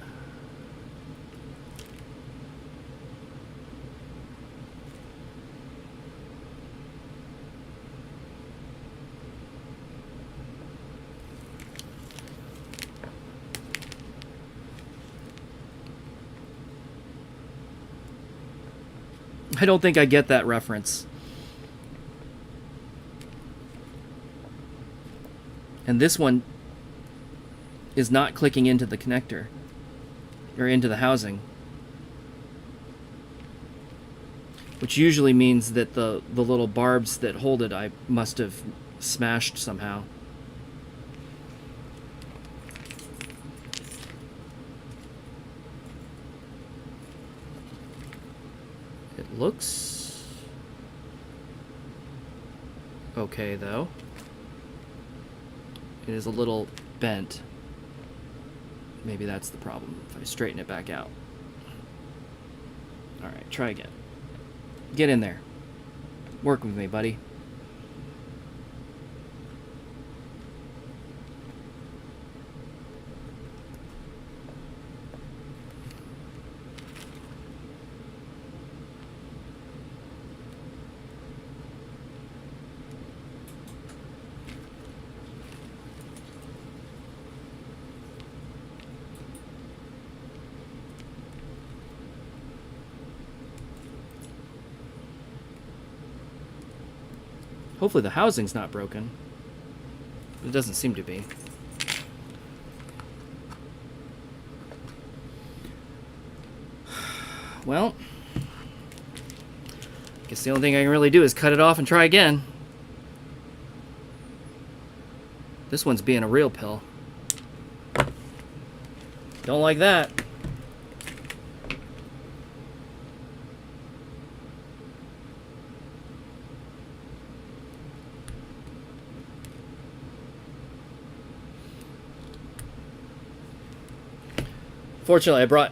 I don't think I get that reference. And this one is not clicking into the connector or into the housing, which usually means that the little barbs that hold it I must have smashed somehow. It looks okay though. It is a little bent. Maybe that's the problem, if I straighten it back out. Alright, try again. Get in there. Work with me, buddy. Hopefully the housing's not broken. It doesn't seem to be. Well, I guess the only thing I can really do is cut it off and try again. This one's being a real pill. Don't like that. Fortunately,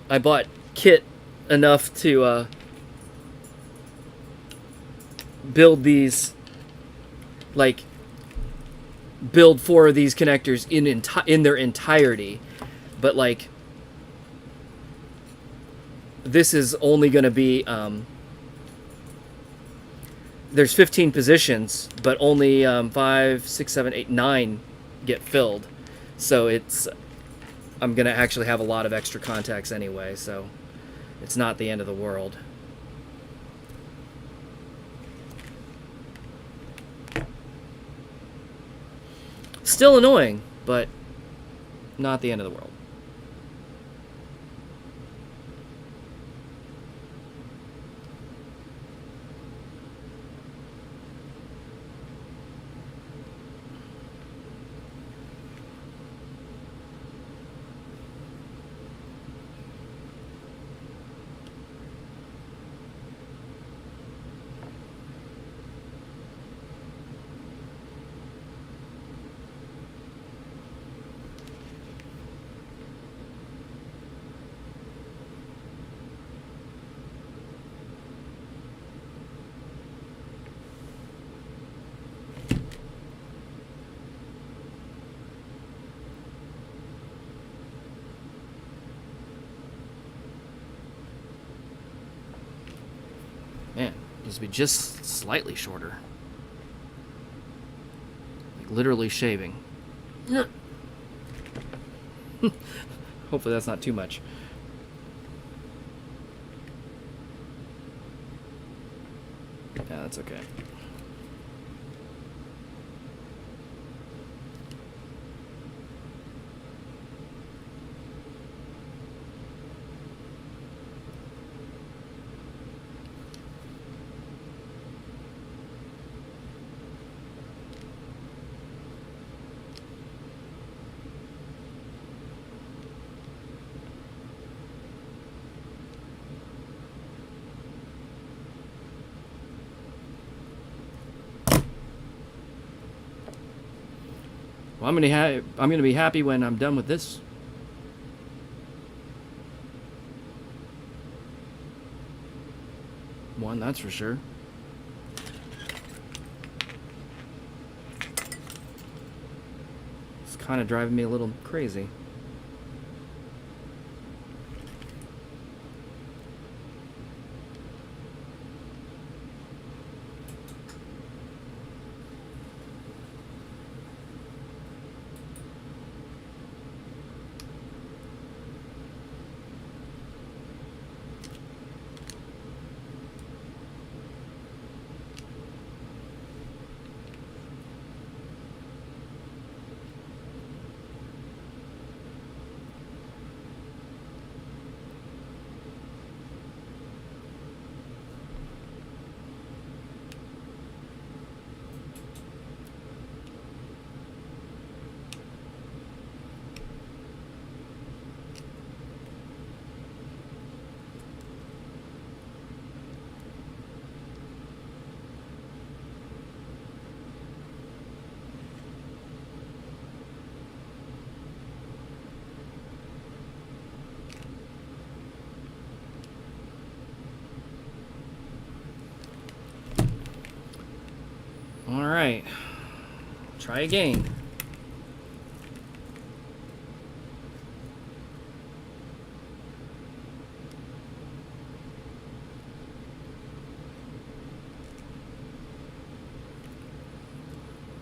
I bought kit enough to build these, like, build 4 of these connectors in their entirety, but like this is only going to be there's 15 positions, but only 5, 6, 7, 8, 9 get filled, so I'm going to actually have a lot of extra contacts anyway, so it's not the end of the world. Still annoying, but not the end of the world. Man, it needs to be just slightly shorter. Like literally shaving. Hopefully that's not too much. Yeah, that's okay. Well, I'm gonna be happy when I'm done with this. One, that's for sure. It's kind of driving me a little crazy. All right, try again.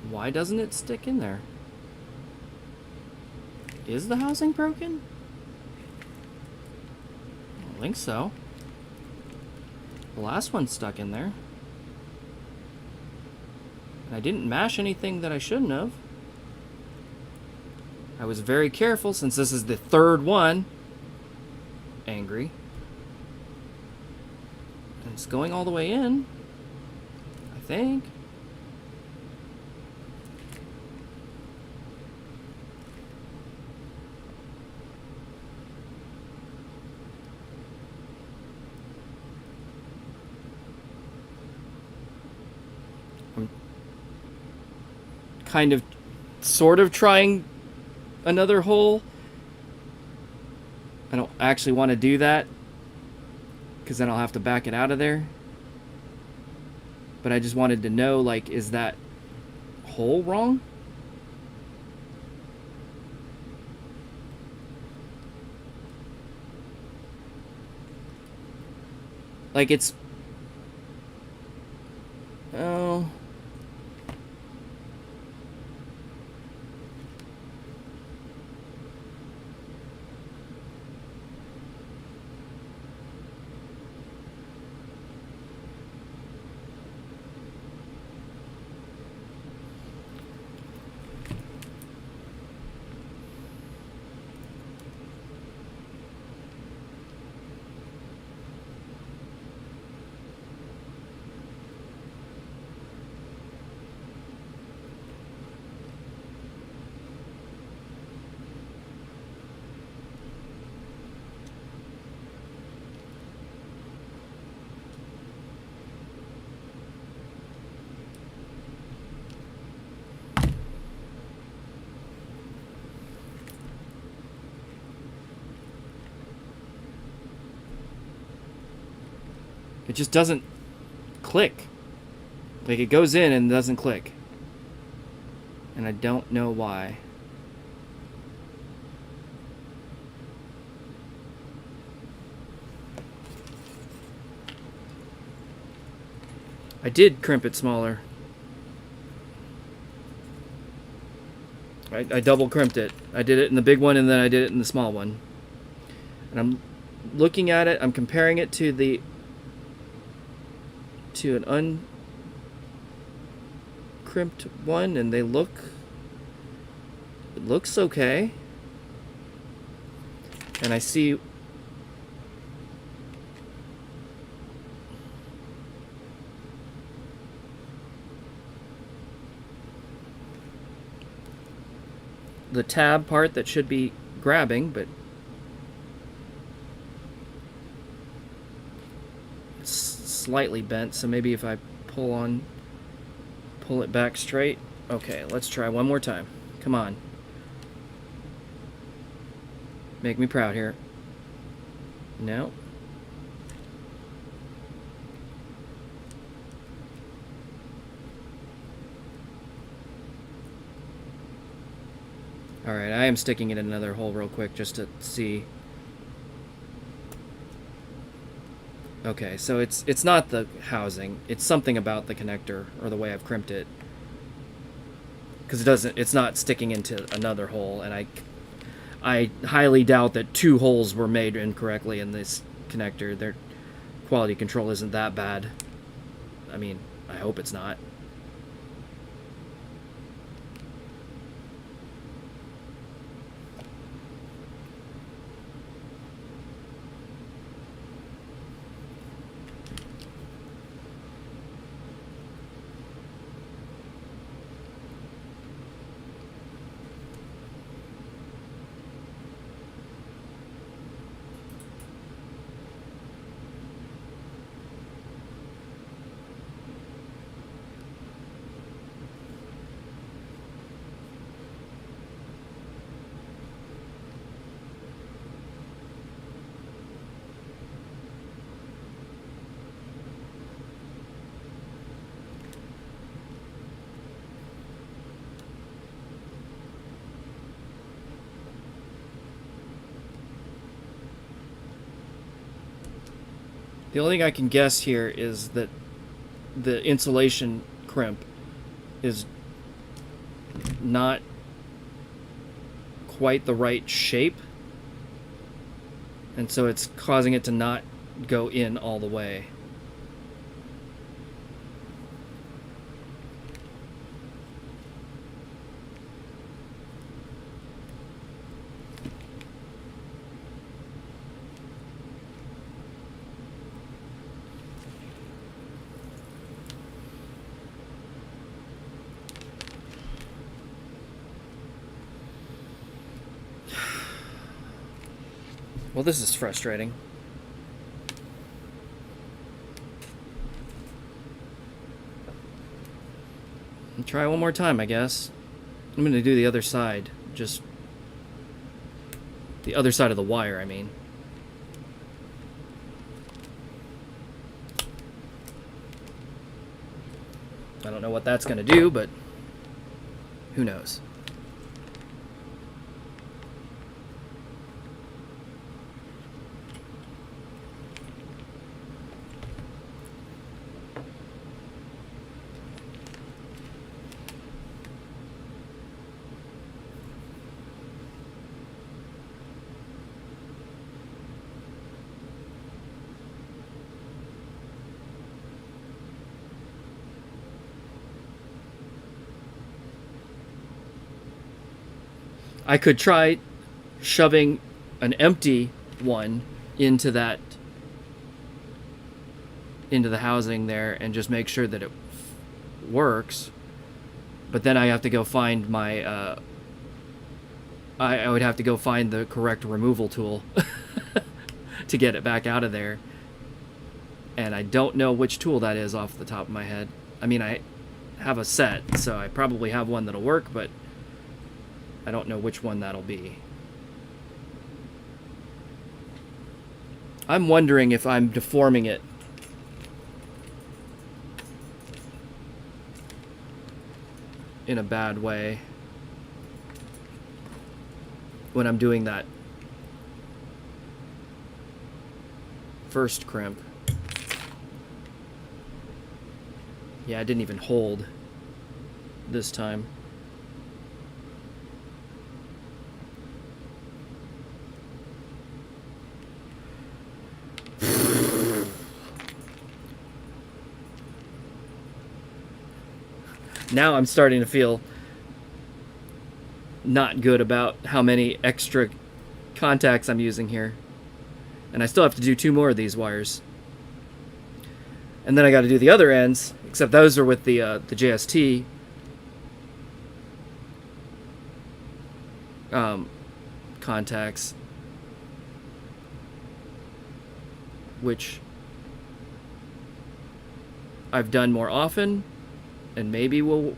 Why doesn't it stick in there? Is the housing broken? I don't think so. The last one stuck in there. I didn't mash anything that I shouldn't have. I was very careful since this is the third one. Angry. And it's going all the way in, I think. Kind of sort of trying another hole. I don't actually want to do that because then I'll have to back it out of there. But I just wanted to know, like, is that hole wrong? Like, it's... Oh... It just doesn't click. Like, it goes in and doesn't click. And I don't know why. I did crimp it smaller. I double crimped it. I did it in the big one and then I did it in the small one. And I'm looking at it, I'm comparing it to an crimped one, and it looks okay. And I see the tab part that should be grabbing, but it's slightly bent, so maybe if I pull it back straight. Okay, let's try one more time. Come on. Make me proud here. No. Alright, I am sticking it in another hole real quick just to see. Okay, so it's not the housing. It's something about the connector or the way I've crimped it. Because it's not sticking into another hole, and I highly doubt that 2 holes were made incorrectly in this connector. Their quality control isn't that bad. I mean, I hope it's not. The only thing I can guess here is that the insulation crimp is not quite the right shape, and so it's causing it to not go in all the way. Well, this is frustrating. I'll try one more time, I guess. I'm going to do the other side. Just the other side of the wire, I mean. I don't know what that's going to do, but who knows. I could try shoving an empty one into the housing there and just make sure that it works. But then I have to go find my I would have to go find the correct removal tool to get it back out of there. And I don't know which tool that is off the top of my head. I mean, I have a set, so I probably have one that'll work, but I don't know which one that'll be. I'm wondering if I'm deforming it in a bad way when I'm doing that first crimp. Yeah, I didn't even hold this time. Now I'm starting to feel not good about how many extra contacts I'm using here. And I still have to do 2 more of these wires. And then I got to do the other ends, except those are with the JST contacts, which I've done more often and maybe will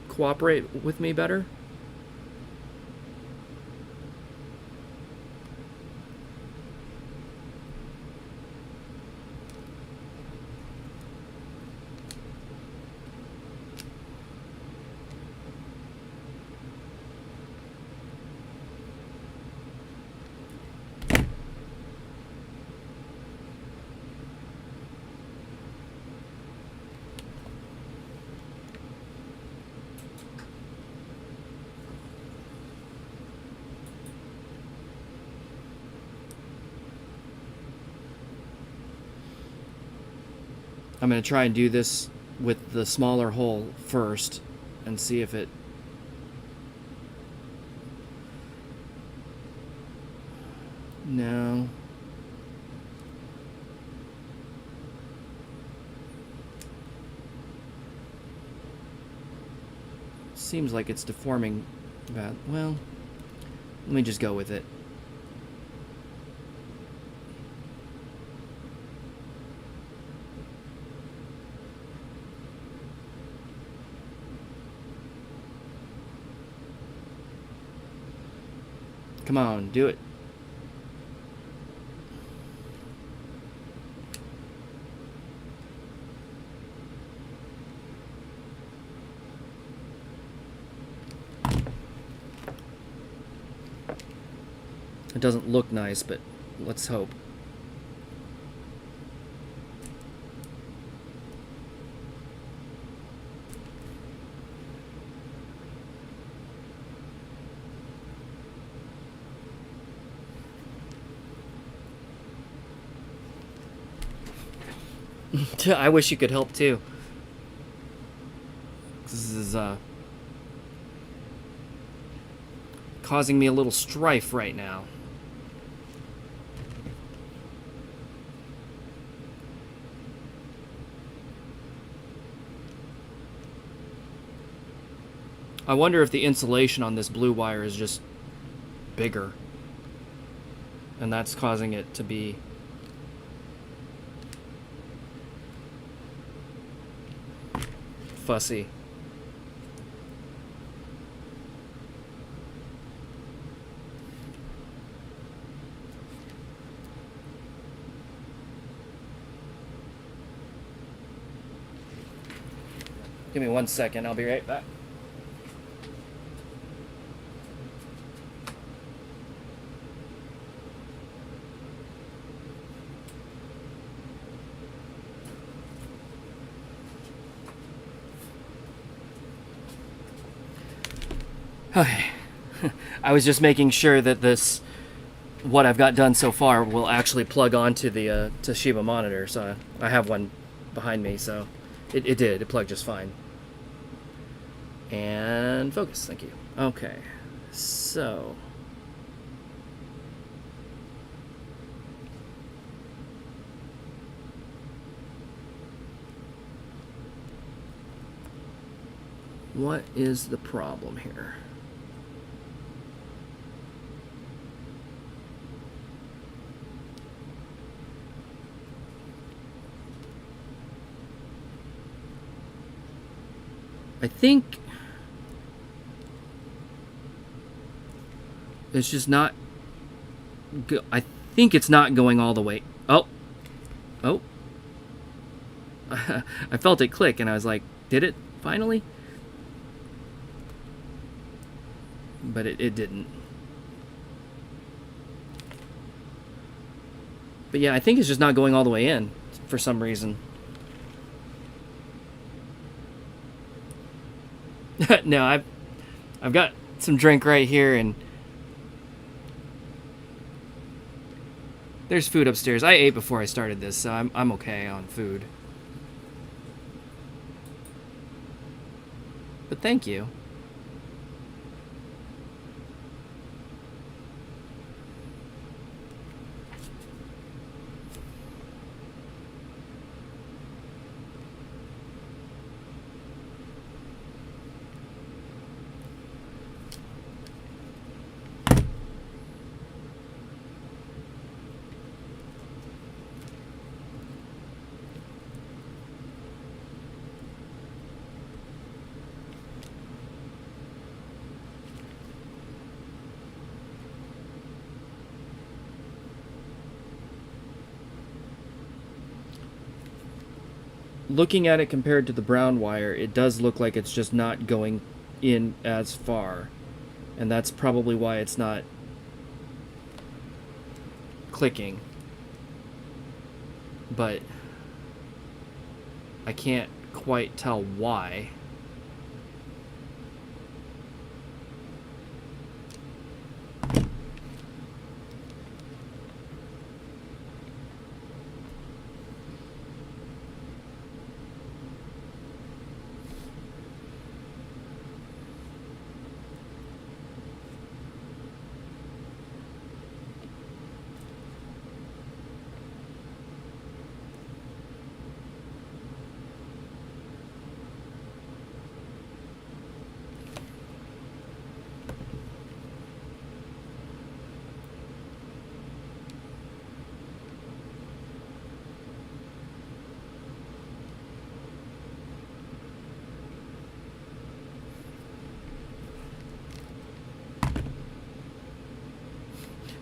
cooperate with me better. I'm going to try and do this with the smaller hole first and see if it... No. Seems like it's deforming about... Well, let me just go with it. Come on, do it. It doesn't look nice, but let's hope. I wish you could help too. This is causing me a little strife right now. I wonder if the insulation on this blue wire is just bigger, and that's causing it to be fussy. Give me 1 second, I'll be right back. Okay. I was just making sure that this, what I've got done so far, will actually plug onto the Toshiba monitor. So I have one behind me, so it did. It plugged just fine. And focus, thank you. Okay, so what is the problem here? I think it's just not... I think it's not going all the way... Oh! Oh! I felt it click and I was like, did it finally? But it didn't. But yeah, I think it's just not going all the way in for some reason. No, I've got some drink right here, and there's food upstairs. I ate before I started this, so I'm okay on food. But thank you. Looking at it compared to the brown wire, it does look like it's just not going in as far. And that's probably why it's not clicking. But I can't quite tell why.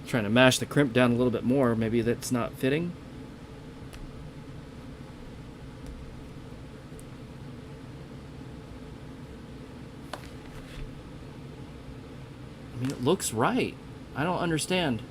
Trying to mash the crimp down a little bit more. Maybe that's not fitting. I mean, it looks right. I don't understand.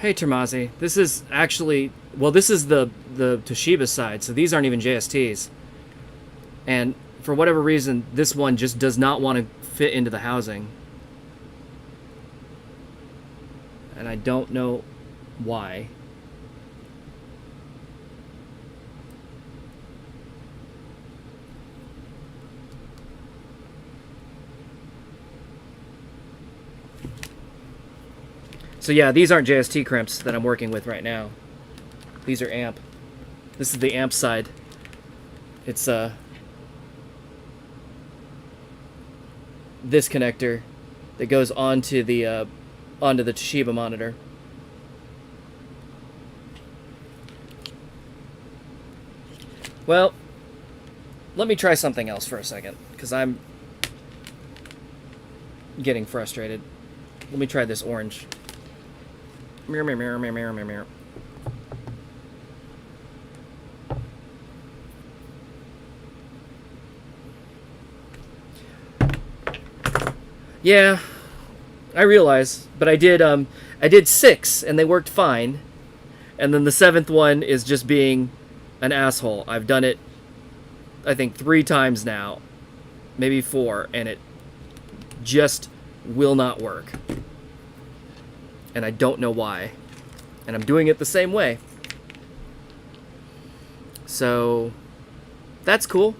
Hey Termazi, this is actually, well, this is the Toshiba side, so these aren't even JSTs. And for whatever reason, this one just does not want to fit into the housing. And I don't know why. So yeah, these aren't JST crimps that I'm working with right now. These are amp. This is the amp side. It's this connector that goes onto the Toshiba monitor. Well, let me try something else for a second, because I'm getting frustrated. Let me try this orange. Mirror, mirror, mirror, mirror, mirror, mirror. Yeah, I realize, but I did 6 and they worked fine, and then the 7th one is just being an asshole. I've done it, I think 3 times now, maybe 4, and it just will not work. And I don't know why. And I'm doing it the same way. So, that's cool.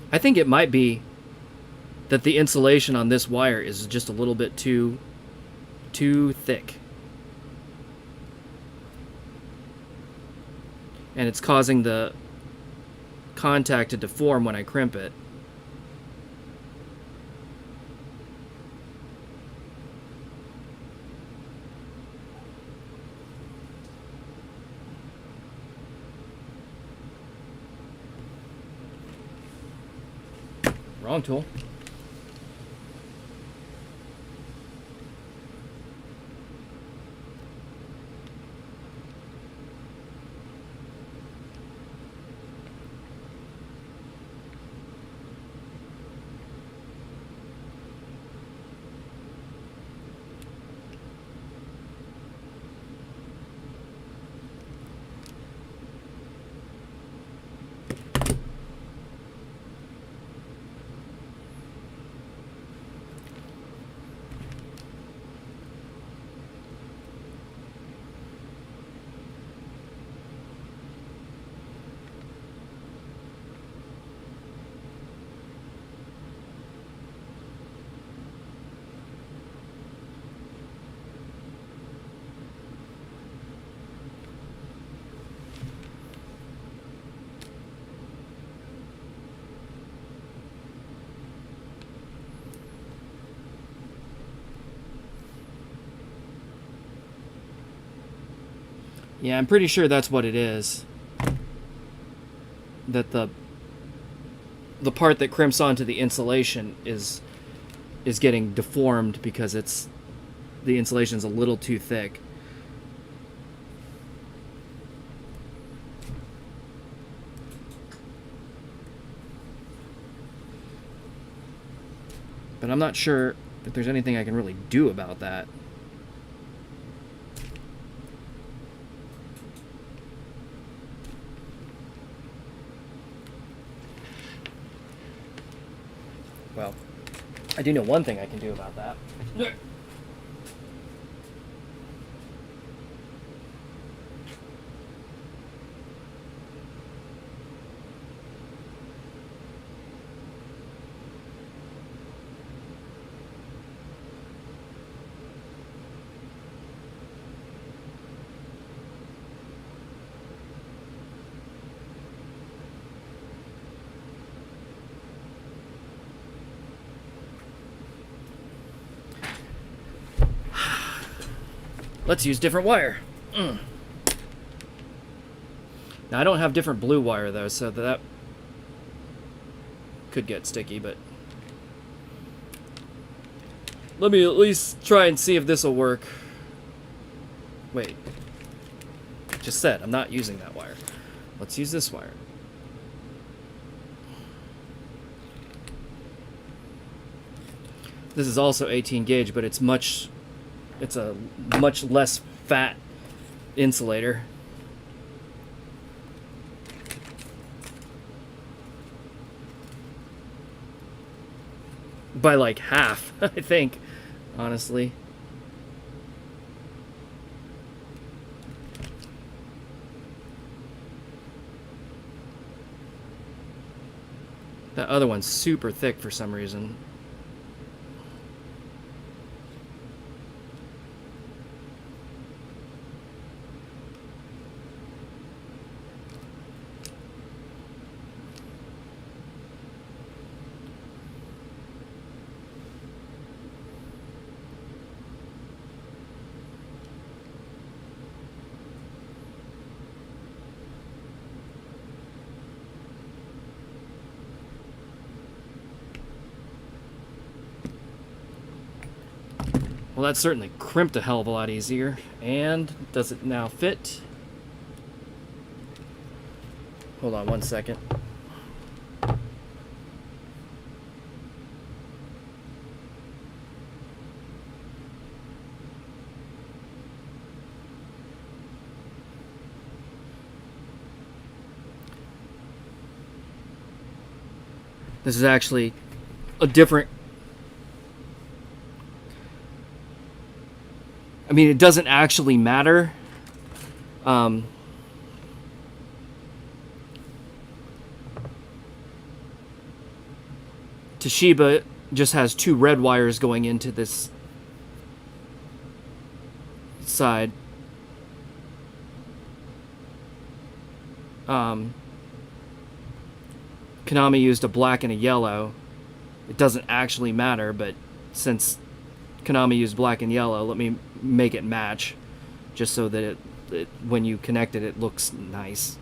I think it might be that the insulation on this wire is just a little bit too thick. And it's causing the contact to deform when I crimp it. Wrong tool. Yeah, I'm pretty sure that's what it is. That the part that crimps onto the insulation is getting deformed because the insulation's a little too thick. But I'm not sure if there's anything I can really do about that. Well, I do know one thing I can do about that. Let's use different wire. Now, I don't have different blue wire, though, so that could get sticky, but let me at least try and see if this will work. Wait. Just said, I'm not using that wire. Let's use this wire. This is also 18 gauge, but it's a much less fat insulator. By like half, I think, honestly. That other one's super thick for some reason. Well, that certainly crimped a hell of a lot easier. And does it now fit? Hold on one second. This is actually a different... I mean, it doesn't actually matter. Toshiba just has 2 red wires going into this side. Konami used a black and a yellow. It doesn't actually matter, but since Konami used black and yellow, let me make it match, just so that it when you connect it, it looks nice.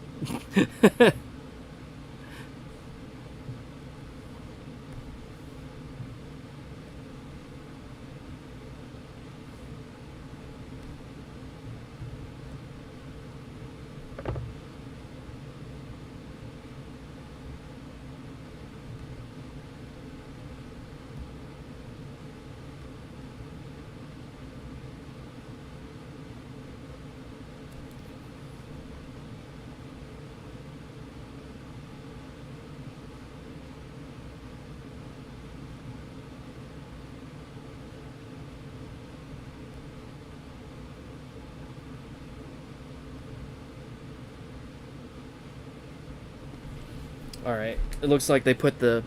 Alright, it looks like they put the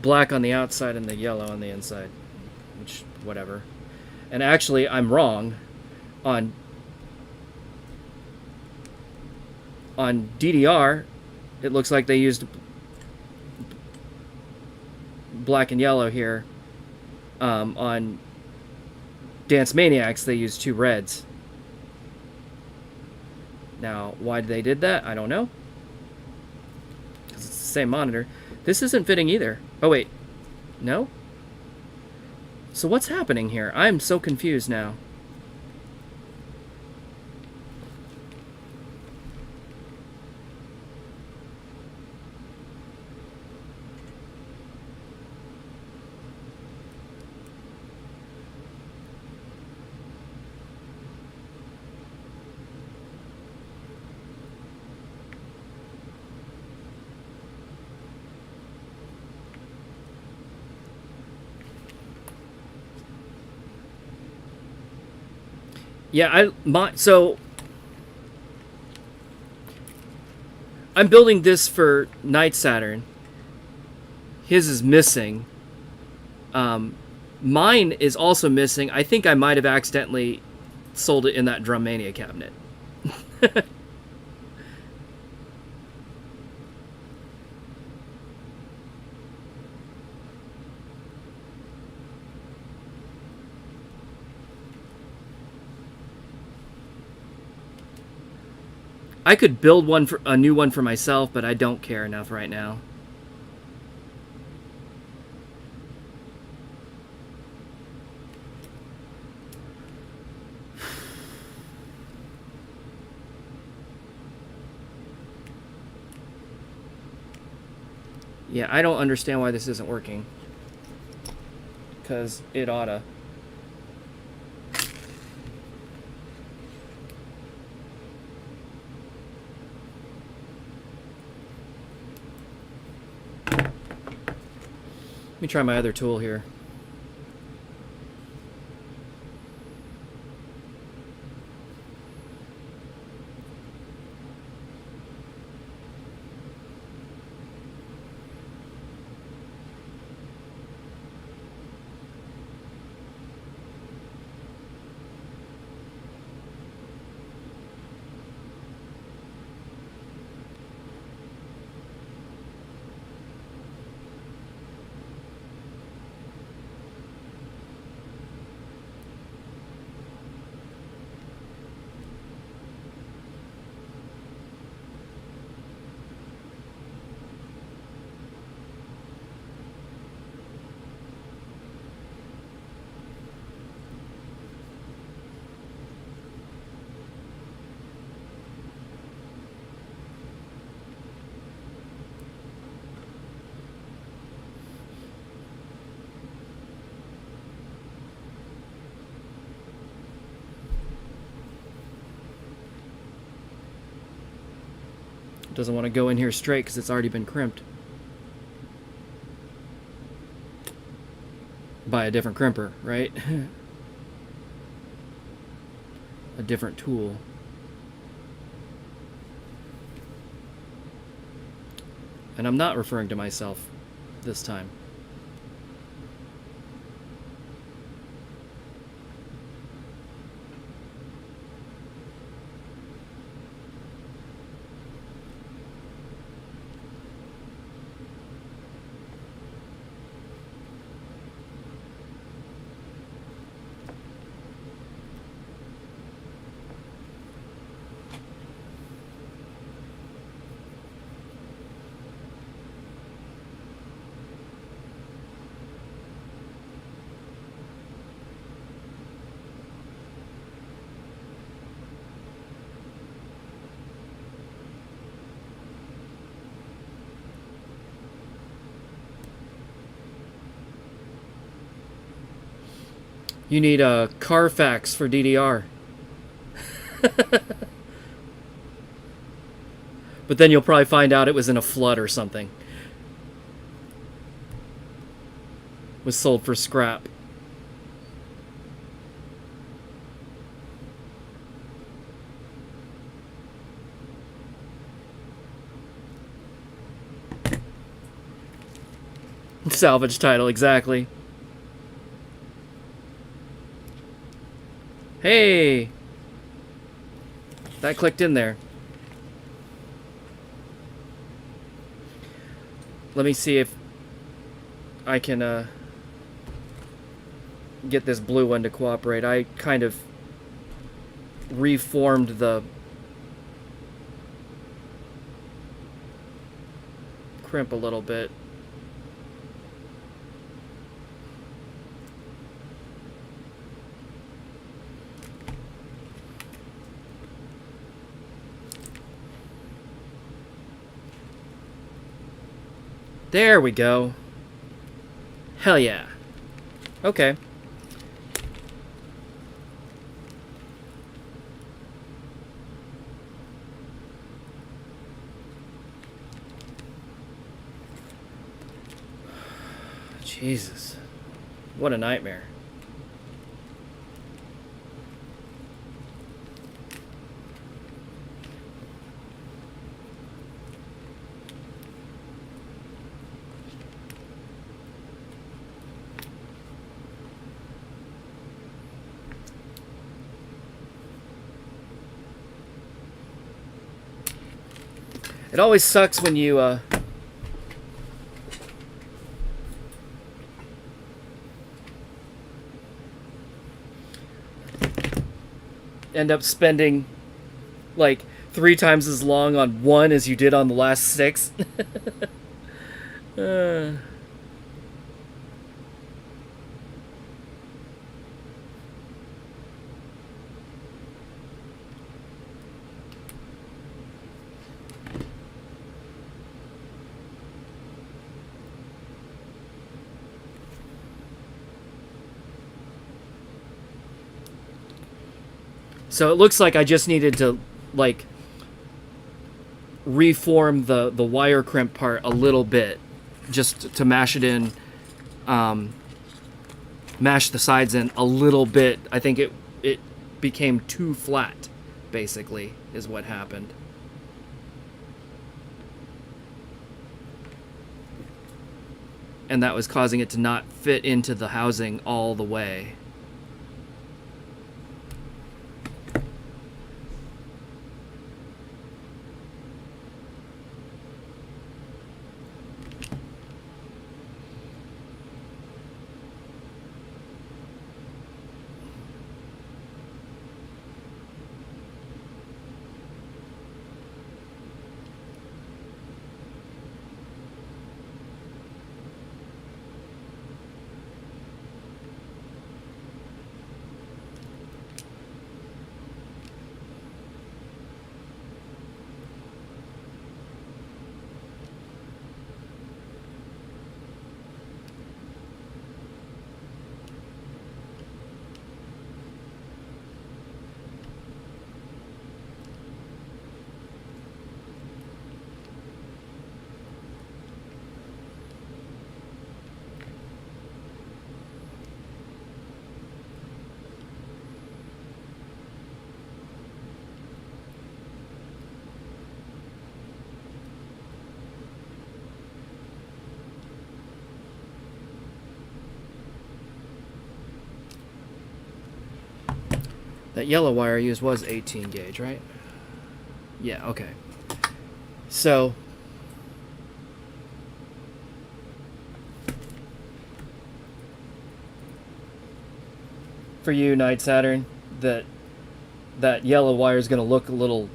black on the outside and the yellow on the inside. Which, whatever. And actually, I'm wrong. On DDR, it looks like they used black and yellow here. On Dance Maniacs, they used 2 reds. Now, why they did that, I don't know. Because it's the same monitor. This isn't fitting either. Oh, wait. No? So what's happening here? I'm so confused now. Yeah, so I'm building this for NightSATURN. His is missing. Mine is also missing. I think I might have accidentally sold it in that Drum Mania cabinet. I could build a new one for myself, but I don't care enough right now. Yeah, I don't understand why this isn't working. Because it oughta. Let me try my other tool here. Doesn't want to go in here straight because it's already been crimped by a different crimper, right? A different tool. And I'm not referring to myself this time. You need a Carfax for DDR. But then you'll probably find out it was in a flood or something. Was sold for scrap. Salvage title, exactly. Hey! That clicked in there. Let me see if I can get this blue one to cooperate. I kind of reformed the crimp a little bit. There we go. Hell yeah. Okay. Jesus. What a nightmare. It always sucks when you end up spending like 3 times as long on one as you did on the last 6. So it looks like I just needed to, like, reform the wire crimp part a little bit, just to mash it in, mash the sides in a little bit. I think it became too flat, basically, is what happened. And that was causing it to not fit into the housing all the way. That yellow wire I used was 18 gauge, right? Yeah, okay. So for you, NightSATURN, that yellow wire is going to look a little,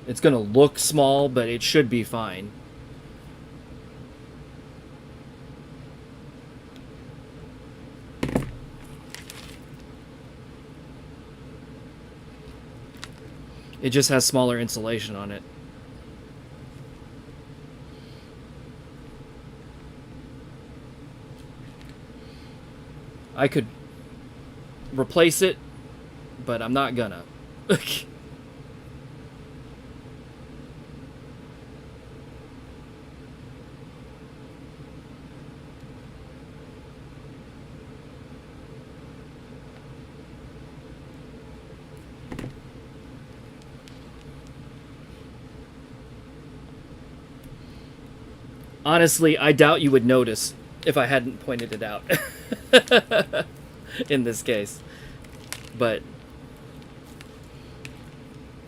it's going to look small, but it should be fine. It just has smaller insulation on it. replace it, but I'm not gonna. Honestly, I doubt you would notice if I hadn't pointed it out in this case. But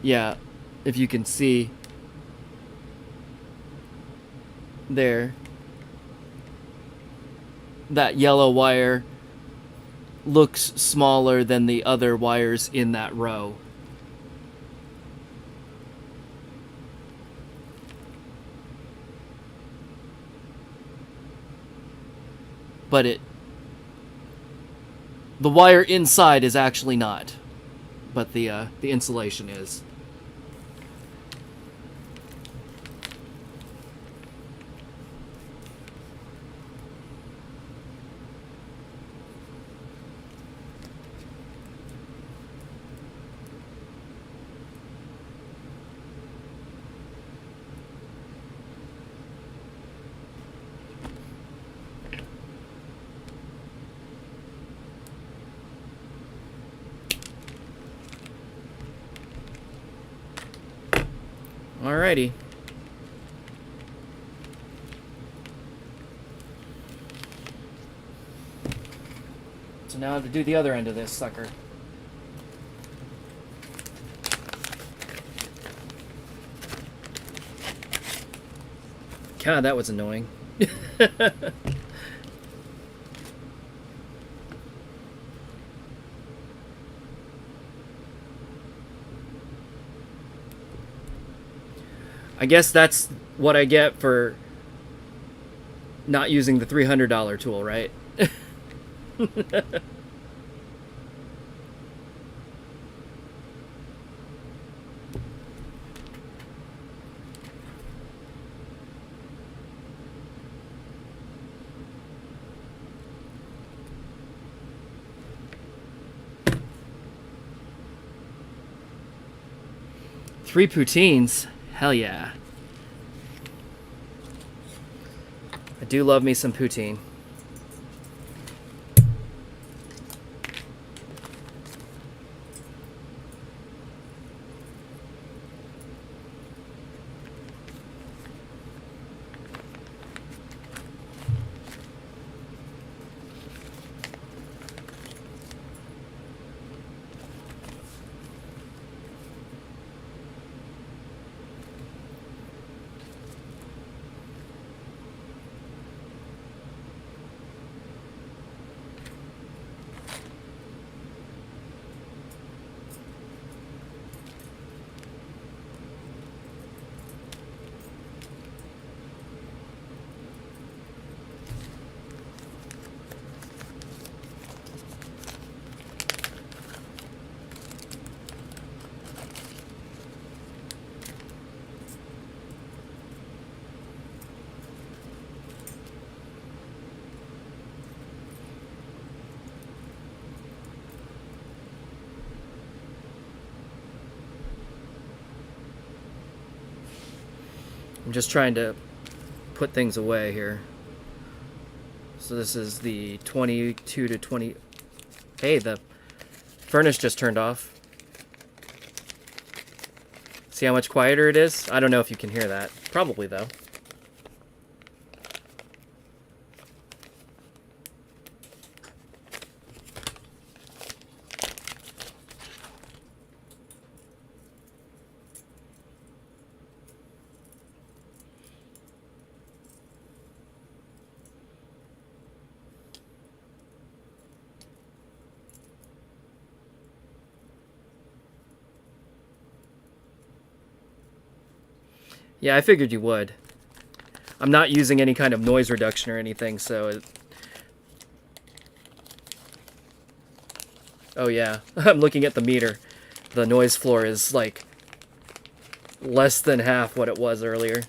yeah, if you can see there, that yellow wire looks smaller than the other wires in that row. But the wire inside is actually not, but the insulation is. Alrighty. So now I have to do the other end of this sucker. God, that was annoying. I guess that's what I get for not using the $300 tool, right? Three poutines? Hell yeah. I do love me some poutine. I'm just trying to put things away here. So this is the 22 to 20. Hey, the furnace just turned off. See how much quieter it is? I don't know if you can hear that. Probably, though. Yeah, I figured you would. I'm not using any kind of noise reduction or anything, so... Oh yeah, I'm looking at the meter. The noise floor is, like, less than half what it was earlier.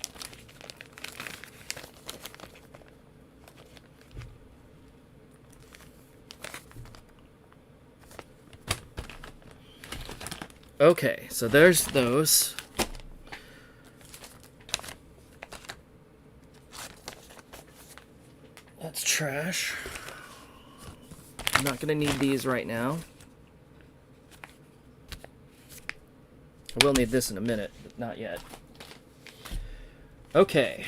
Okay, so there's those. That's trash. I'm not gonna need these right now. I will need this in a minute, but not yet. Okay.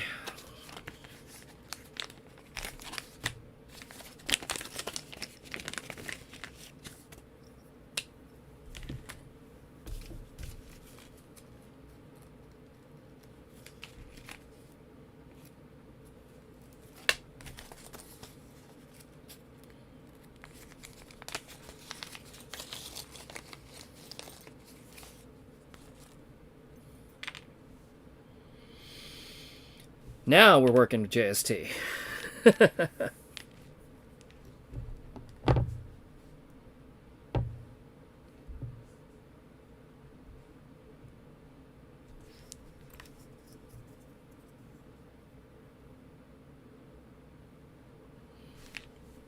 Now we're working with JST.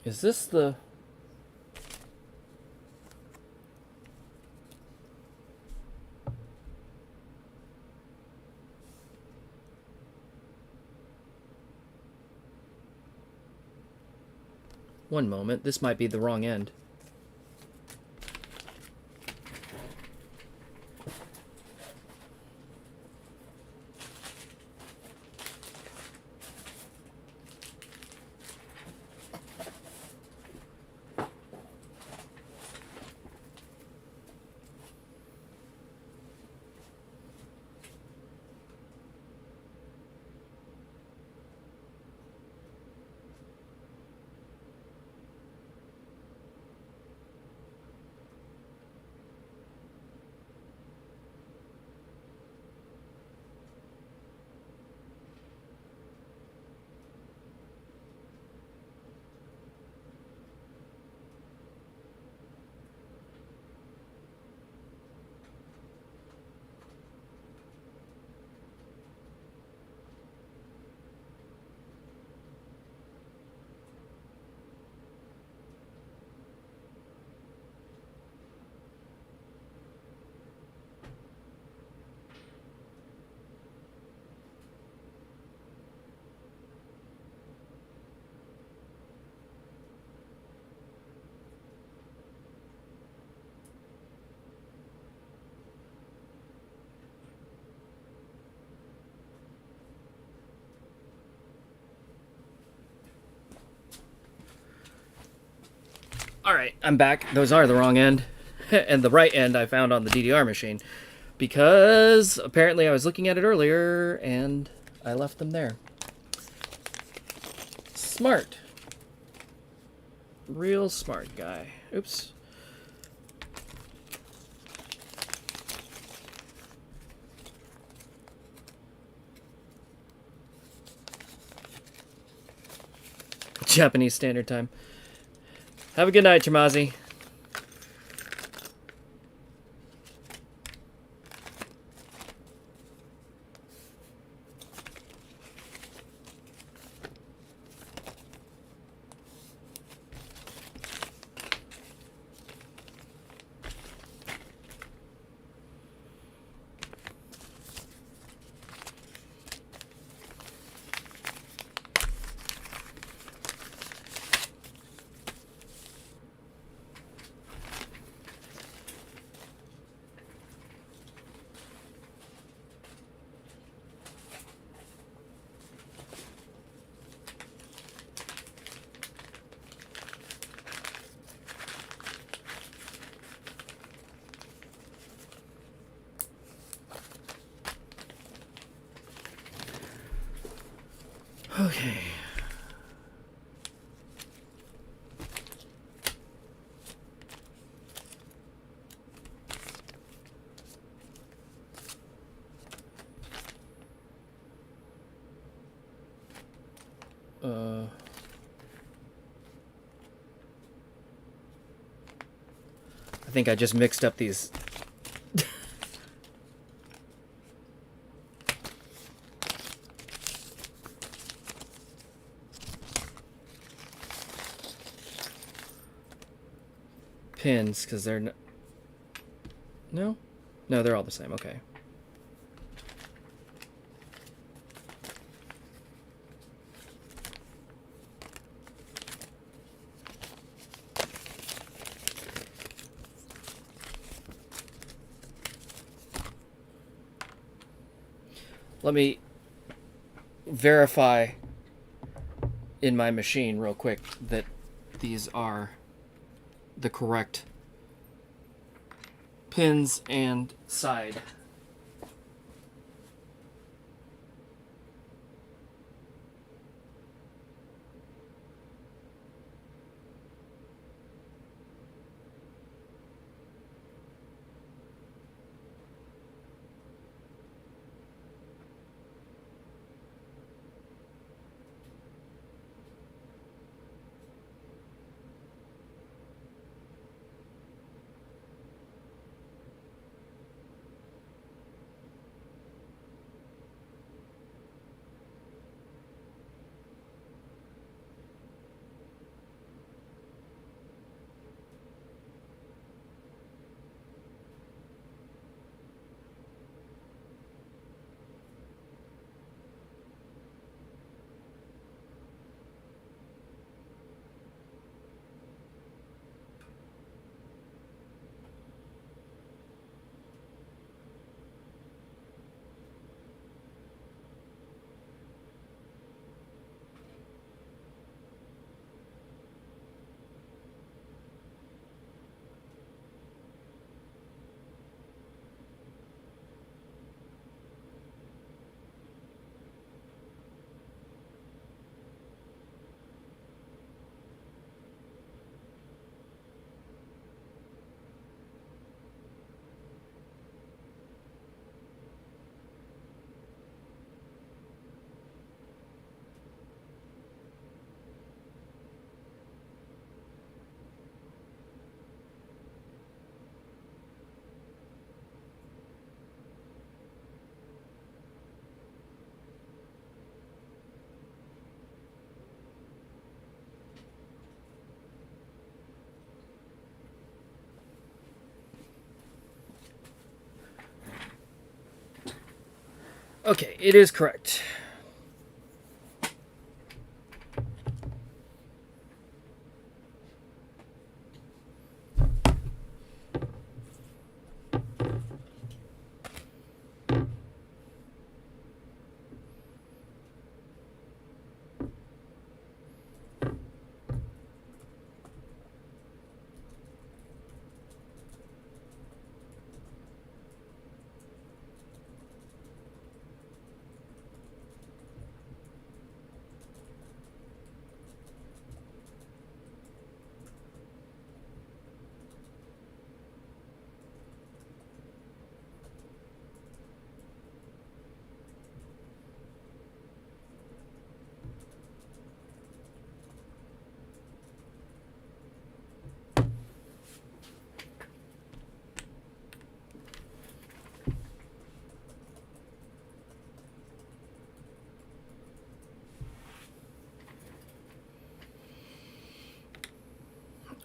Is this the... One moment, this might be the wrong end. Alright, I'm back. Those are the wrong end. And the right end I found on the DDR machine. Because apparently I was looking at it earlier and I left them there. Smart. Real smart guy. Oops. Japanese Standard Time. Have a good night, Chamazi. Okay. I think I just mixed up these. Pins, because they're no. No, they're all the same. Okay. Let me verify in my machine real quick that these are the correct pins and side. Okay, it is correct.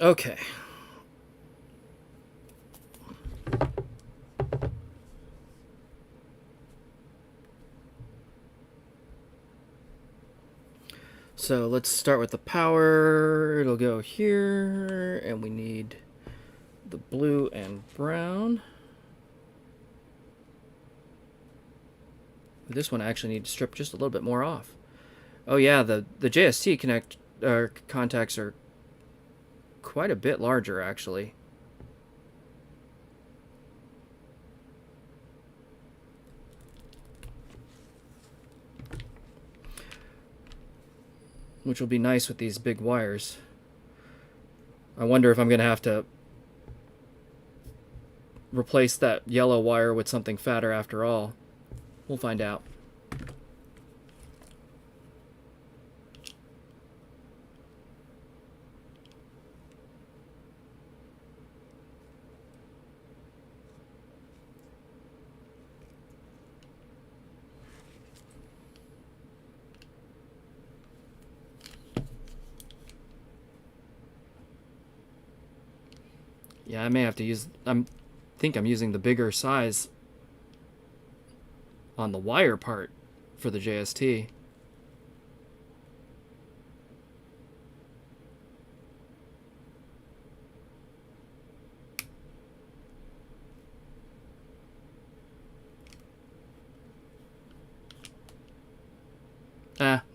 Okay. So let's start with the power. It'll go here, and we need the blue and brown. This one I actually need to strip just a little bit more off. Oh yeah, the JST contacts are quite a bit larger actually. Which will be nice with these big wires. I wonder if I'm going to have to replace that yellow wire with something fatter after all. We'll find out. Yeah, I may have to use... I'm think I'm using the bigger size on the wire part for the JST.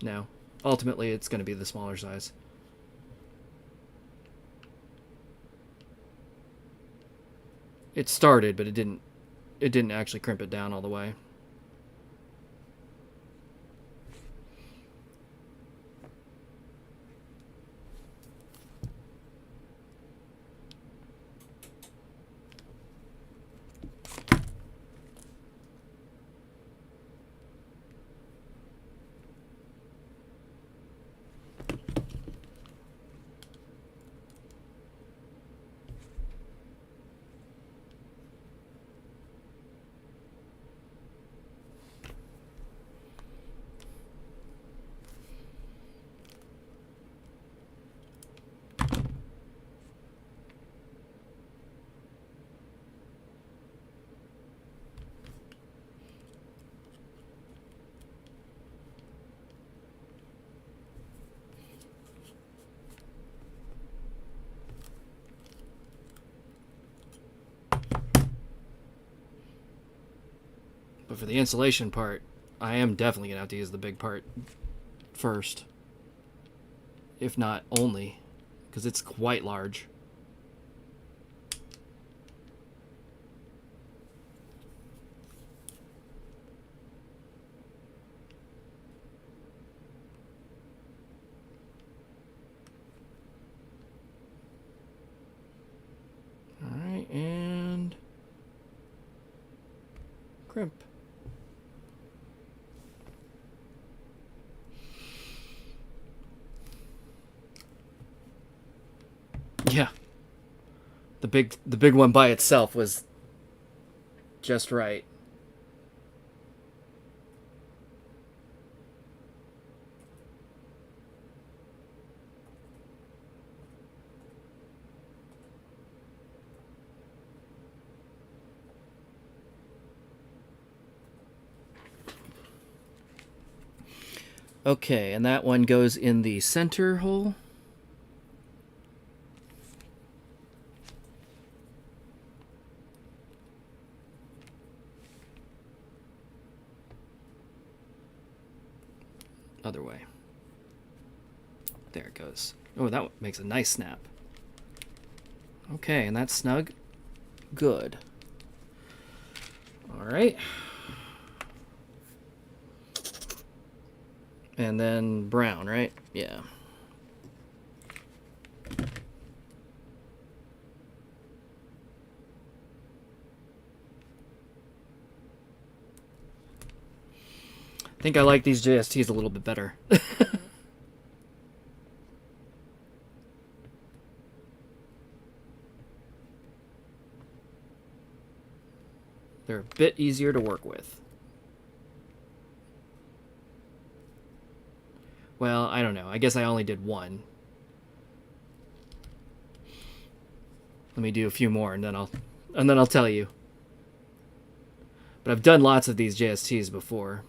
No. Ultimately, it's going to be the smaller size. It started, but it didn't actually crimp it down all the way. But for the insulation part, I am definitely going to have to use the big part first. If not only, because it's quite large. Alright, and crimp. Yeah. The big one by itself was just right. Okay, and that one goes in the center hole. Other way. There it goes. Oh, that makes a nice snap. Okay, and that's snug. Good. All right. And then brown, right? Yeah. I think I like these JSTs a little bit better. They're a bit easier to work with. Well, I don't know. I guess I only did one. Let me do a few more and then I'll tell you. But I've done lots of these JSTs before.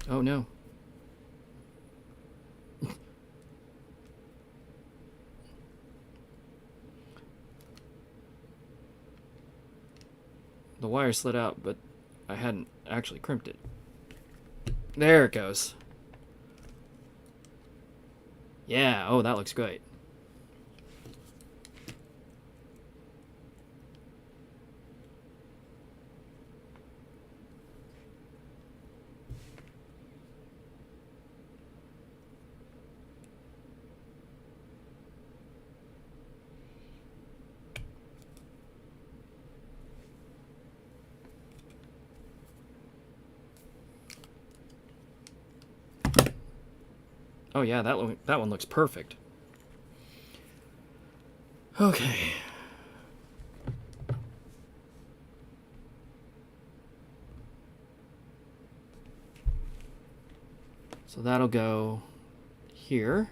Oh no. The wire slid out, but I hadn't actually crimped it. There it goes. Yeah, oh, that looks great. Oh yeah, that one looks perfect. Okay. So that'll go here.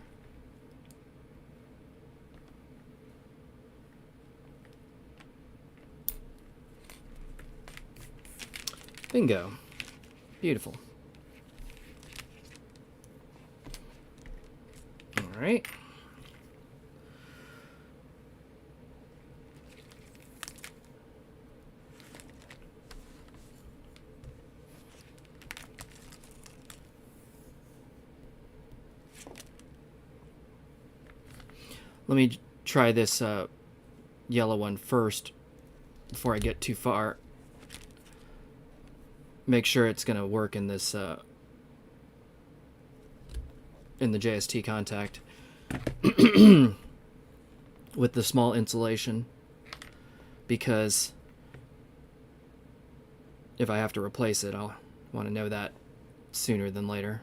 Bingo. Beautiful. All right. Let me try this yellow one first before I get too far. Make sure it's going to work in this in the JST contact with the small insulation, because if I have to replace it, I'll want to know that sooner than later.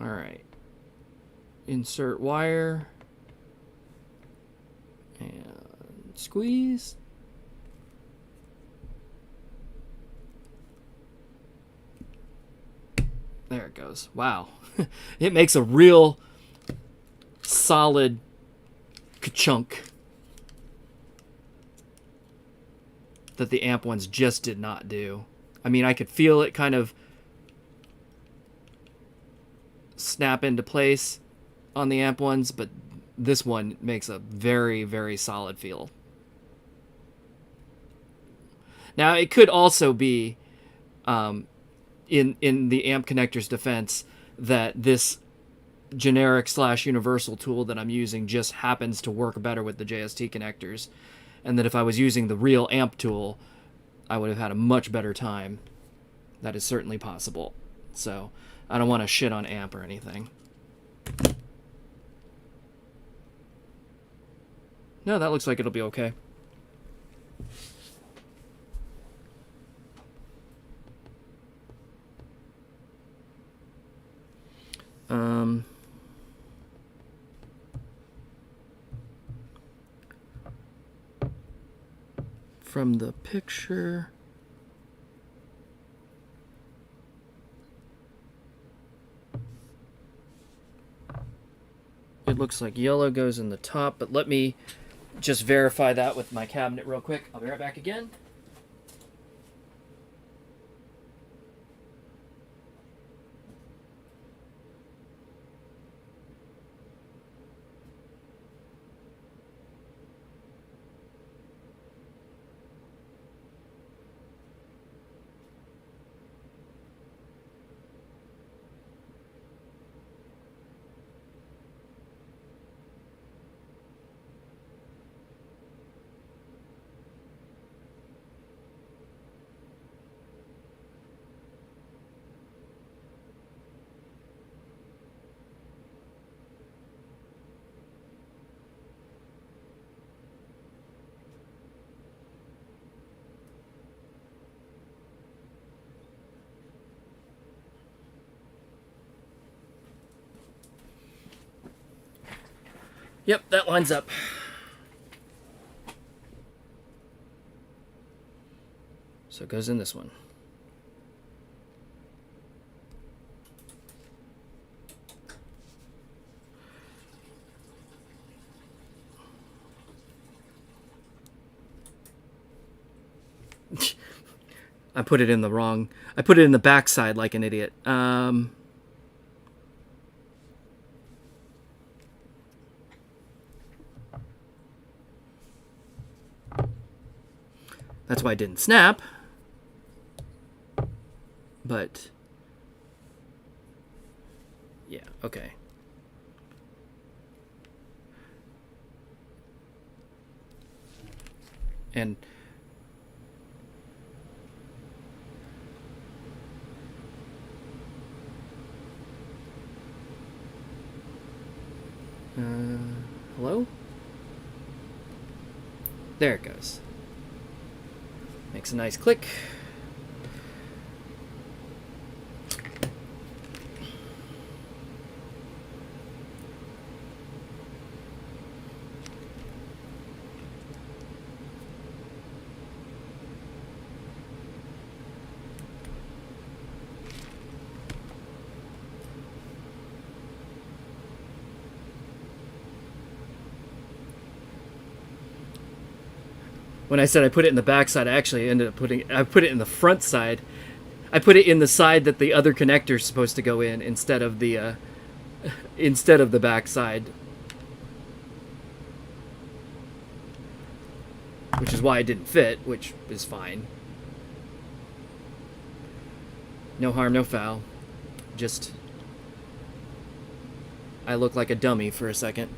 All right. Insert wire and squeeze. There it goes. Wow. It makes a real solid ka-chunk that the amp ones just did not do. I mean, I could feel it kind of snap into place on the amp ones, but this one makes a very, very solid feel. Now, it could also be, in the amp connector's defense, that this generic / universal tool that I'm using just happens to work better with the JST connectors, and that if I was using the real amp tool, I would have had a much better time. That is certainly possible. So I don't want to shit on amp or anything. No, that looks like it'll be okay. From the picture, it looks like yellow goes in the top, but let me just verify that with my cabinet real quick. I'll be right back again. Yep, that lines up. So it goes in this one. I put it in the wrong... I put it in the backside like an idiot. That's why it didn't snap. But... yeah, okay. And Hello? There it goes. Makes a nice click. When I said I put it in the back side, I actually ended up I put it in the front side. I put it in the side that the other connector is supposed to go in instead of the back side. Which is why it didn't fit, which is fine. No harm, no foul. Just I look like a dummy for a second.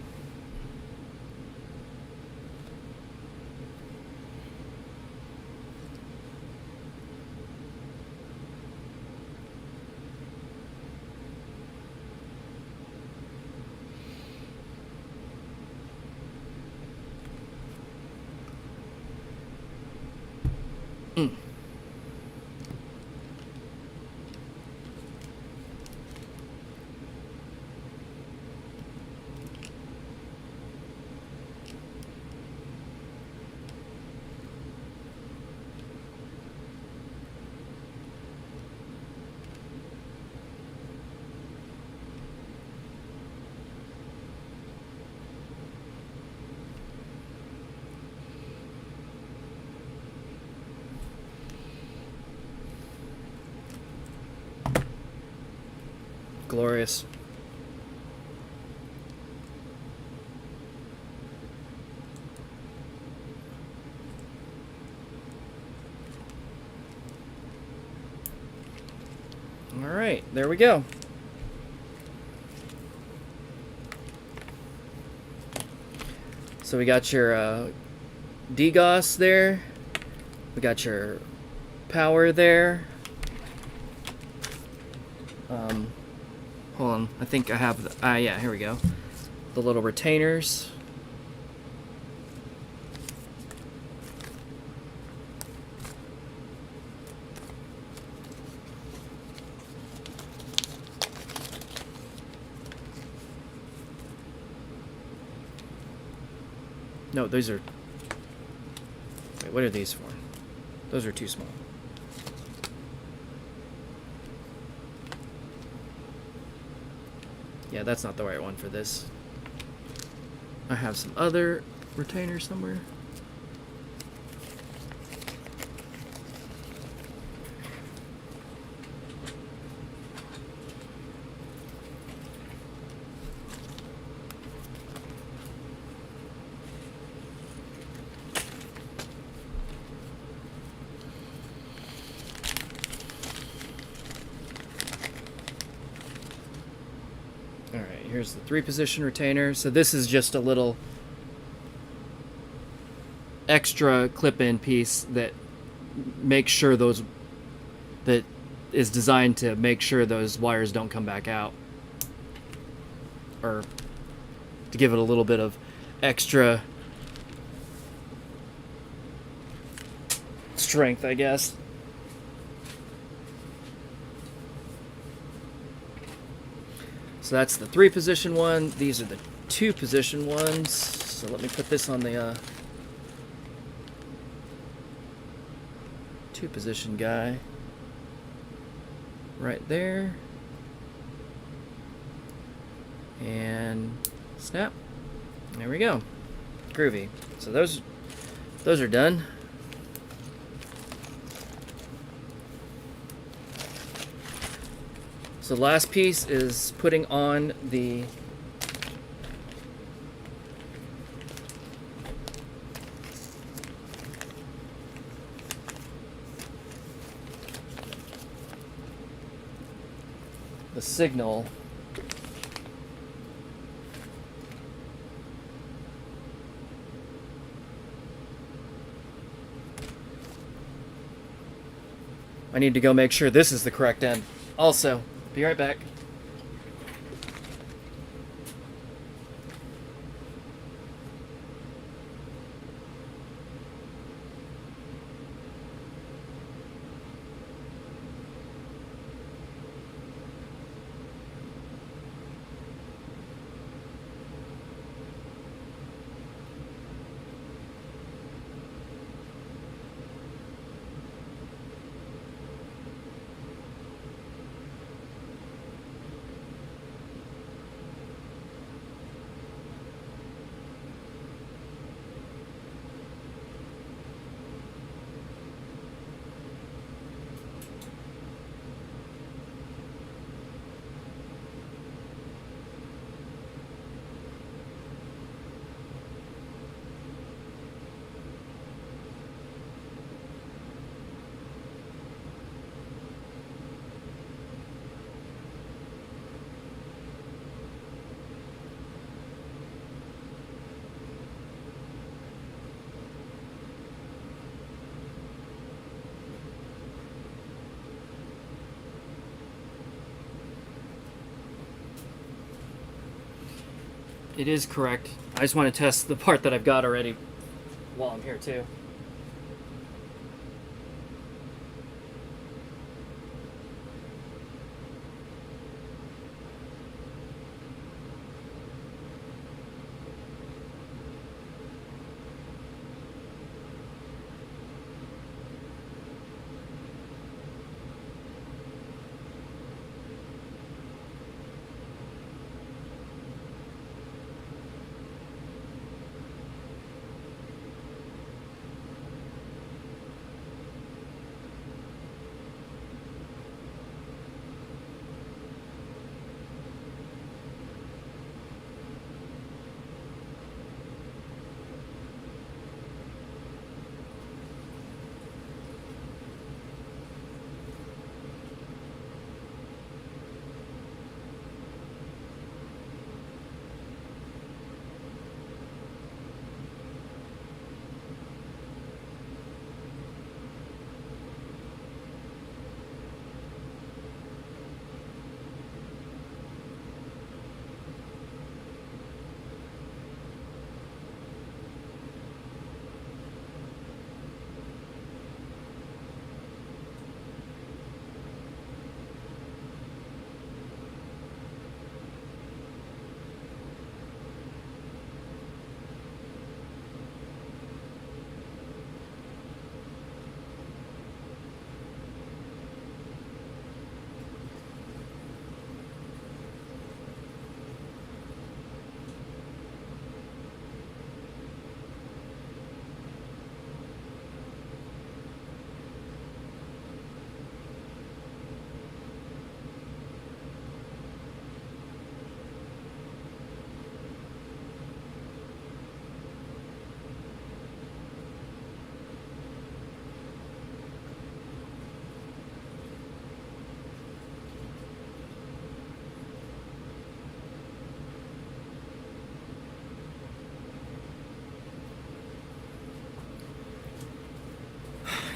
Glorious. All right, there we go. So we got your DGOS there. We got your power there. Hold on, I think I have the, yeah, here we go. The little retainers. No, those are, wait, what are these for? Those are too small. Yeah, that's not the right one for this. I have some other retainers somewhere. Here's the 3-position retainer. So this is just a little extra clip-in piece that makes sure those, that is designed to make sure those wires don't come back out, or to give it a little bit of extra strength, I guess. So that's the 3-position one. These are the 2-position ones. So let me put this on the 2-position guy right there. And snap. There we go. Groovy. So those are done. So the last piece is putting on the signal. I need to go make sure this is the correct end. Also, be right back. It is correct. I just want to test the part that I've got already while I'm here too.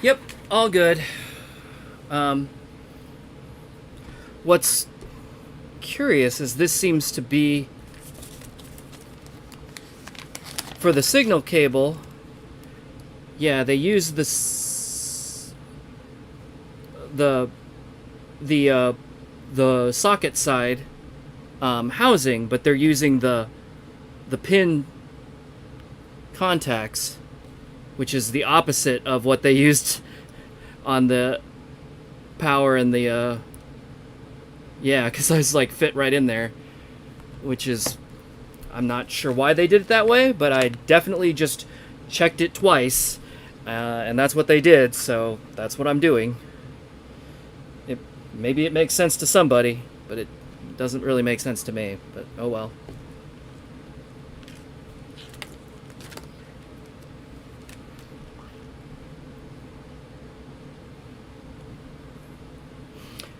Yep, all good. What's curious is this seems to be for the signal cable. Yeah, they use the socket side housing, but they're using the pin contacts, which is the opposite of what they used on the power and the yeah, because I was like fit right in there, which is, I'm not sure why they did it that way, but I definitely just checked it twice, and that's what they did, so that's what I'm doing. Maybe it makes sense to somebody, but it doesn't really make sense to me, but oh well.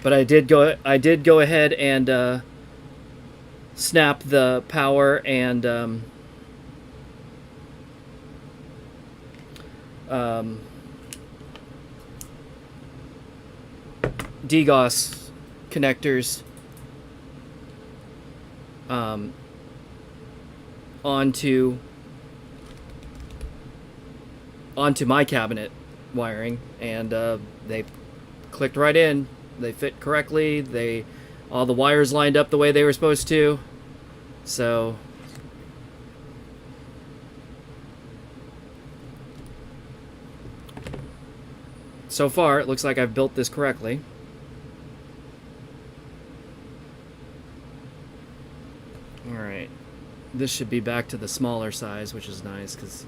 But I did go ahead and snap the power and DGOS connectors onto my cabinet wiring, and they clicked right in. They fit correctly. All the wires lined up the way they were supposed to. So far it looks like I've built this correctly. All right. This should be back to the smaller size, which is nice because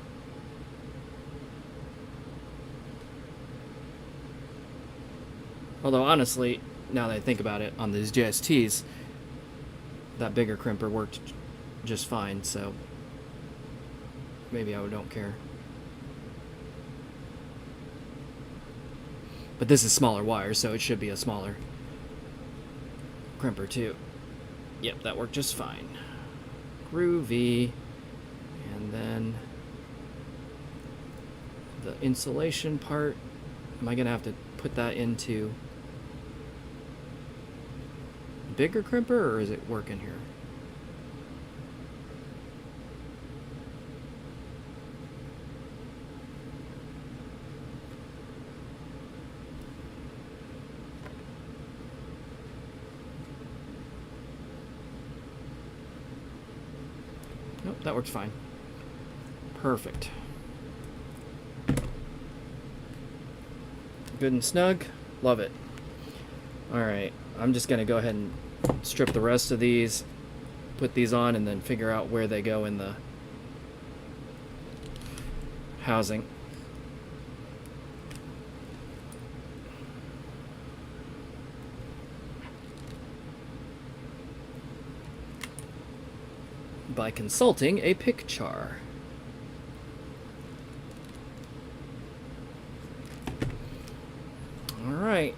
although, honestly, now that I think about it, on these JSTs, that bigger crimper worked just fine, so maybe I don't care. But this is smaller wire, so it should be a smaller crimper, too. Yep, that worked just fine. Groovy. And then the insulation part, am I going to have to put that into bigger crimper, or is it working here? Nope, that works fine. Perfect. Good and snug. Love it. Alright, I'm just going to go ahead and strip the rest of these, put these on, and then figure out where they go in the housing. By consulting a picture. All right.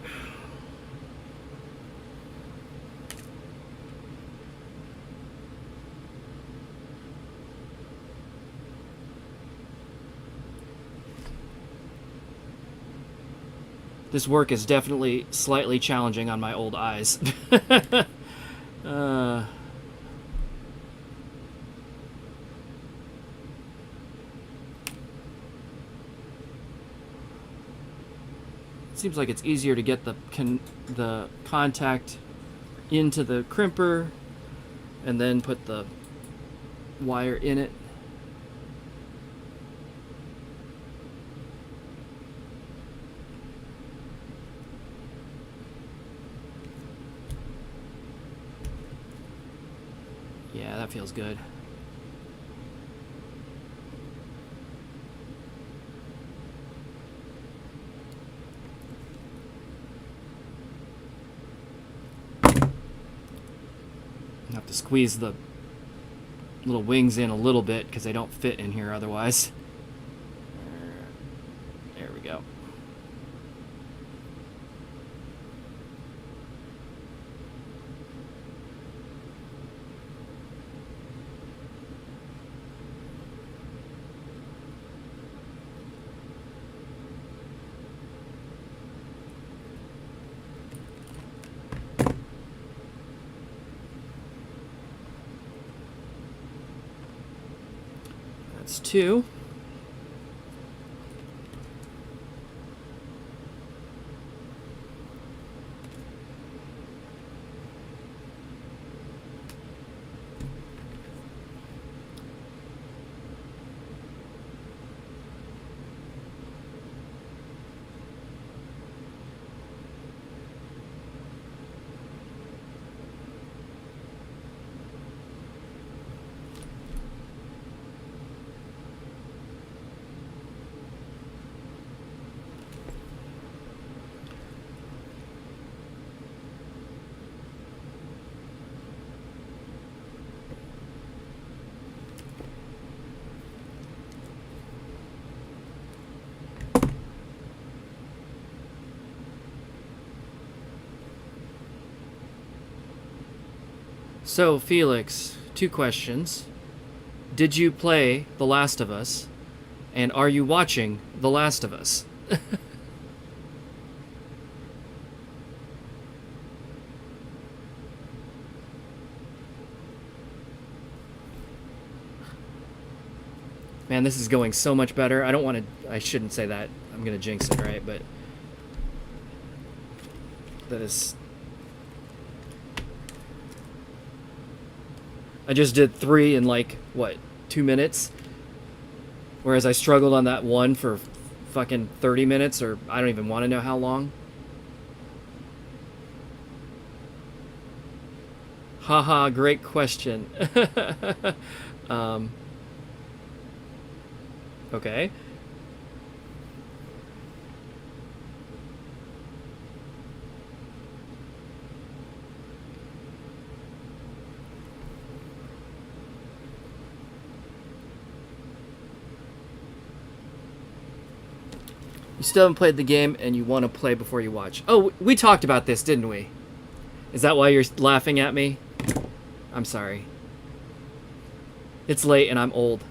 This work is definitely slightly challenging on my old eyes. Seems like it's easier to get the contact into the crimper and then put the wire in it. Yeah, that feels good. Have to squeeze the little wings in a little bit because they don't fit in here otherwise. There we go. That's 2. So, Felix, 2 questions. Did you play The Last of Us? And are you watching The Last of Us? Man, this is going so much better. I don't want to... I shouldn't say that. I'm going to jinx it, right? But... that is... I just did 3 in, like, what, 2 minutes? Whereas I struggled on that one for fucking 30 minutes, or I don't even want to know how long. Haha, great question. Okay. You still haven't played the game and you want to play before you watch. Oh, we talked about this, didn't we? Is that why you're laughing at me? I'm sorry. It's late and I'm old.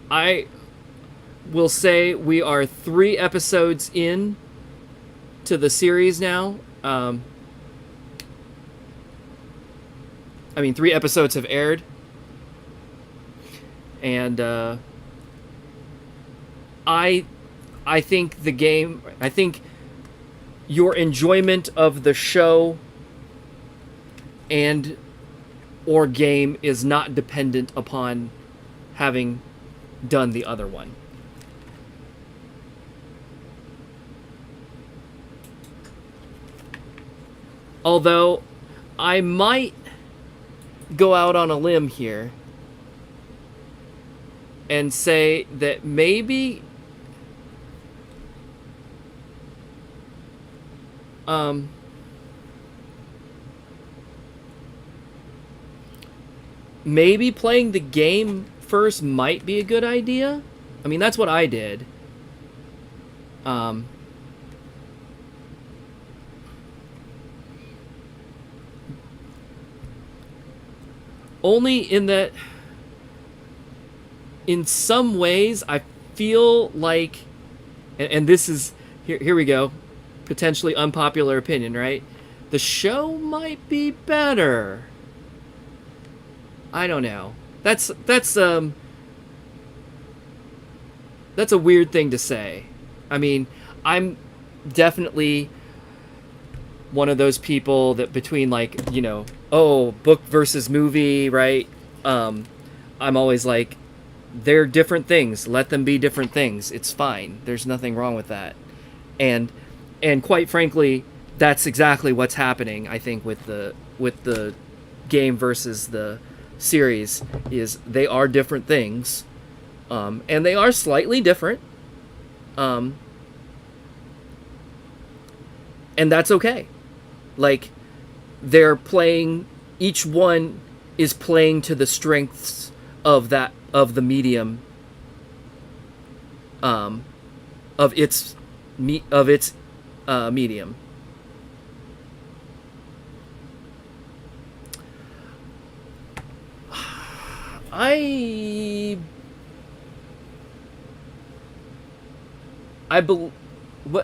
I will say we are 3 episodes in to the series now. I mean, 3 episodes have aired. And I think the game, I think your enjoyment of the show and or game is not dependent upon having done the other one. Although I might go out on a limb here and say that maybe maybe playing the game first might be a good idea. I mean, that's what I did. Only in that, in some ways, I feel like, and this is, here we go, potentially unpopular opinion, right? The show might be better. I don't know. That's a weird thing to say. I mean, I'm definitely one of those people that between, like, you know, oh, book versus movie, right? I'm always like, they're different things. Let them be different things. It's fine. There's nothing wrong with that. And quite frankly, that's exactly what's happening, I think, with the game versus the series. Is they are different things, and they are slightly different, and that's okay. Like, they're playing, each one is playing to the strengths of the medium, of its medium.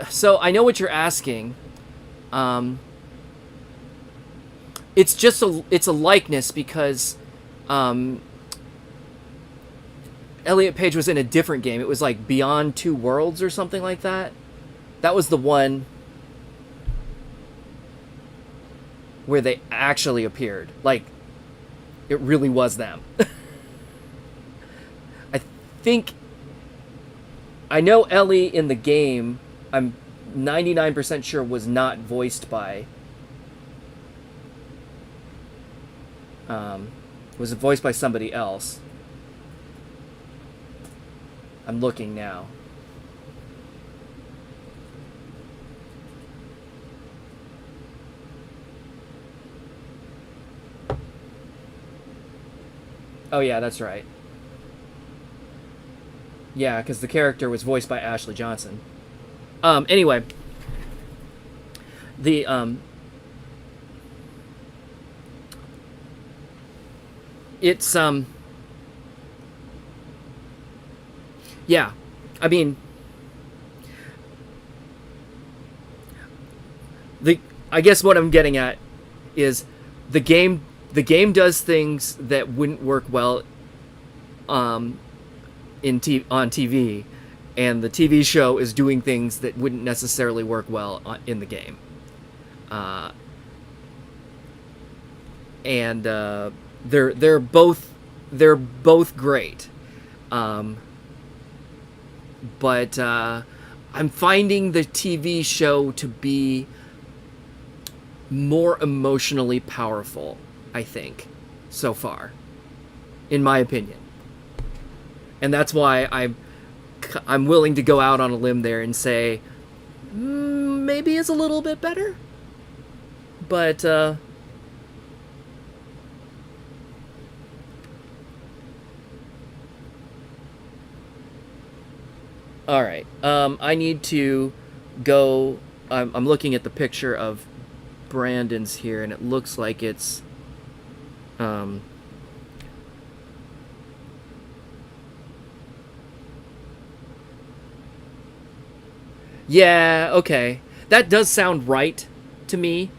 So I know what you're asking. It's just it's a likeness because Elliot Page was in a different game. It was like Beyond Two Worlds or something like that. That was the one where they actually appeared. Like, it really was them. I know Ellie in the game, I'm 99% sure, was not voiced by... was voiced by somebody else. I'm looking now. Oh yeah, that's right. Yeah, because the character was voiced by Ashley Johnson. Anyway, the it's yeah, I mean, I guess what I'm getting at is the game does things that wouldn't work well on TV, and the TV show is doing things that wouldn't necessarily work well in the game. And they're both great. But I'm finding the TV show to be more emotionally powerful, I think, so far, in my opinion. And that's why I'm willing to go out on a limb there and say maybe it's a little bit better. But all right. I need to go. I'm looking at the picture of Brandon's here, and it looks like it's yeah, okay. That does sound right to me.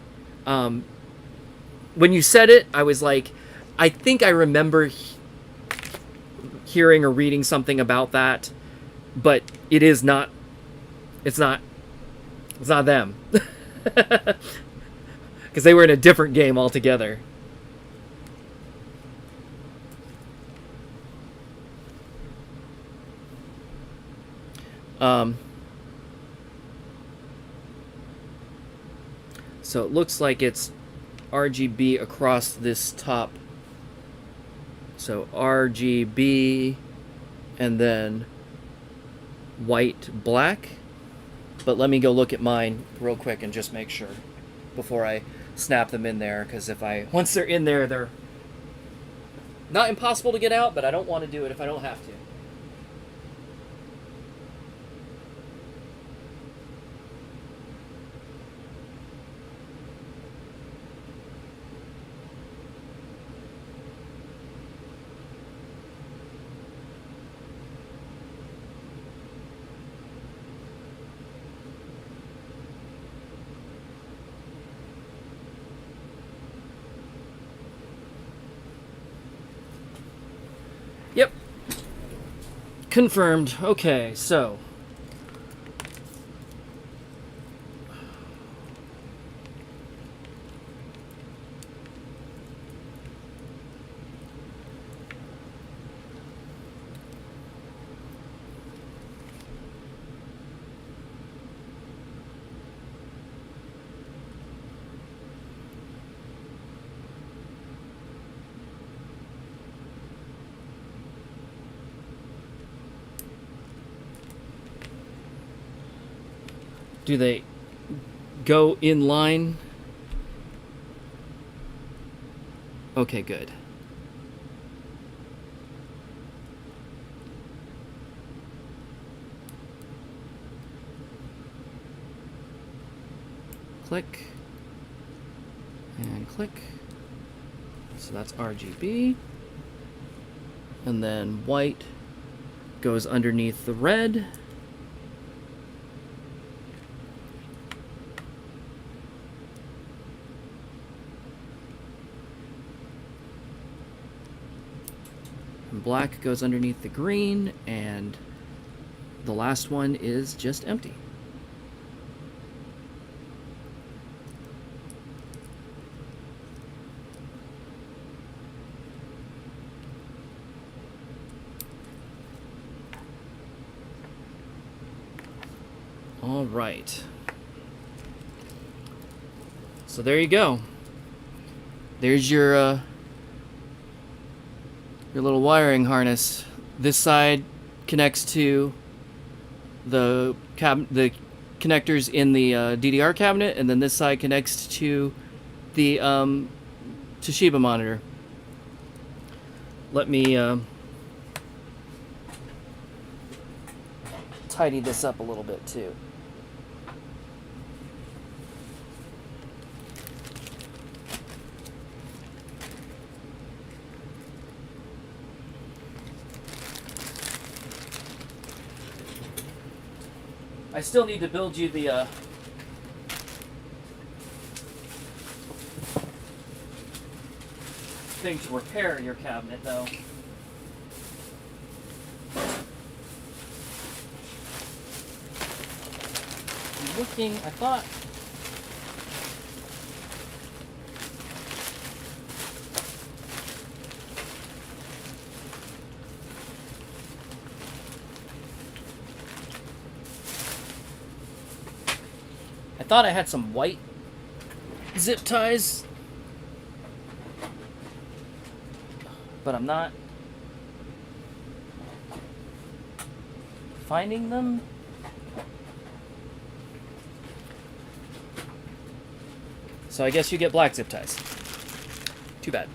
When you said it, I was like, I think I remember hearing or reading something about that, but it is not. It's not them. Because they were in a different game altogether. So it looks like it's RGB across this top. So RGB and then white, black. But let me go look at mine real quick and just make sure before I snap them in there, because once they're in there, they're not impossible to get out, but I don't want to do it if I don't have to. Yep. Confirmed. Okay, so do they go in line? Okay, good. Click and click. So that's RGB. And then white goes underneath the red. And black goes underneath the green, and the last one is just empty. All right. So there you go. There's your little wiring harness. This side connects to the connectors in the DDR cabinet, and then this side connects to the Toshiba monitor. Let me tidy this up a little bit too. I still need to build you the thing to repair your cabinet, though. I'm looking, I thought... I had some white zip ties, but I'm not finding them. So I guess you get black zip ties. Too bad.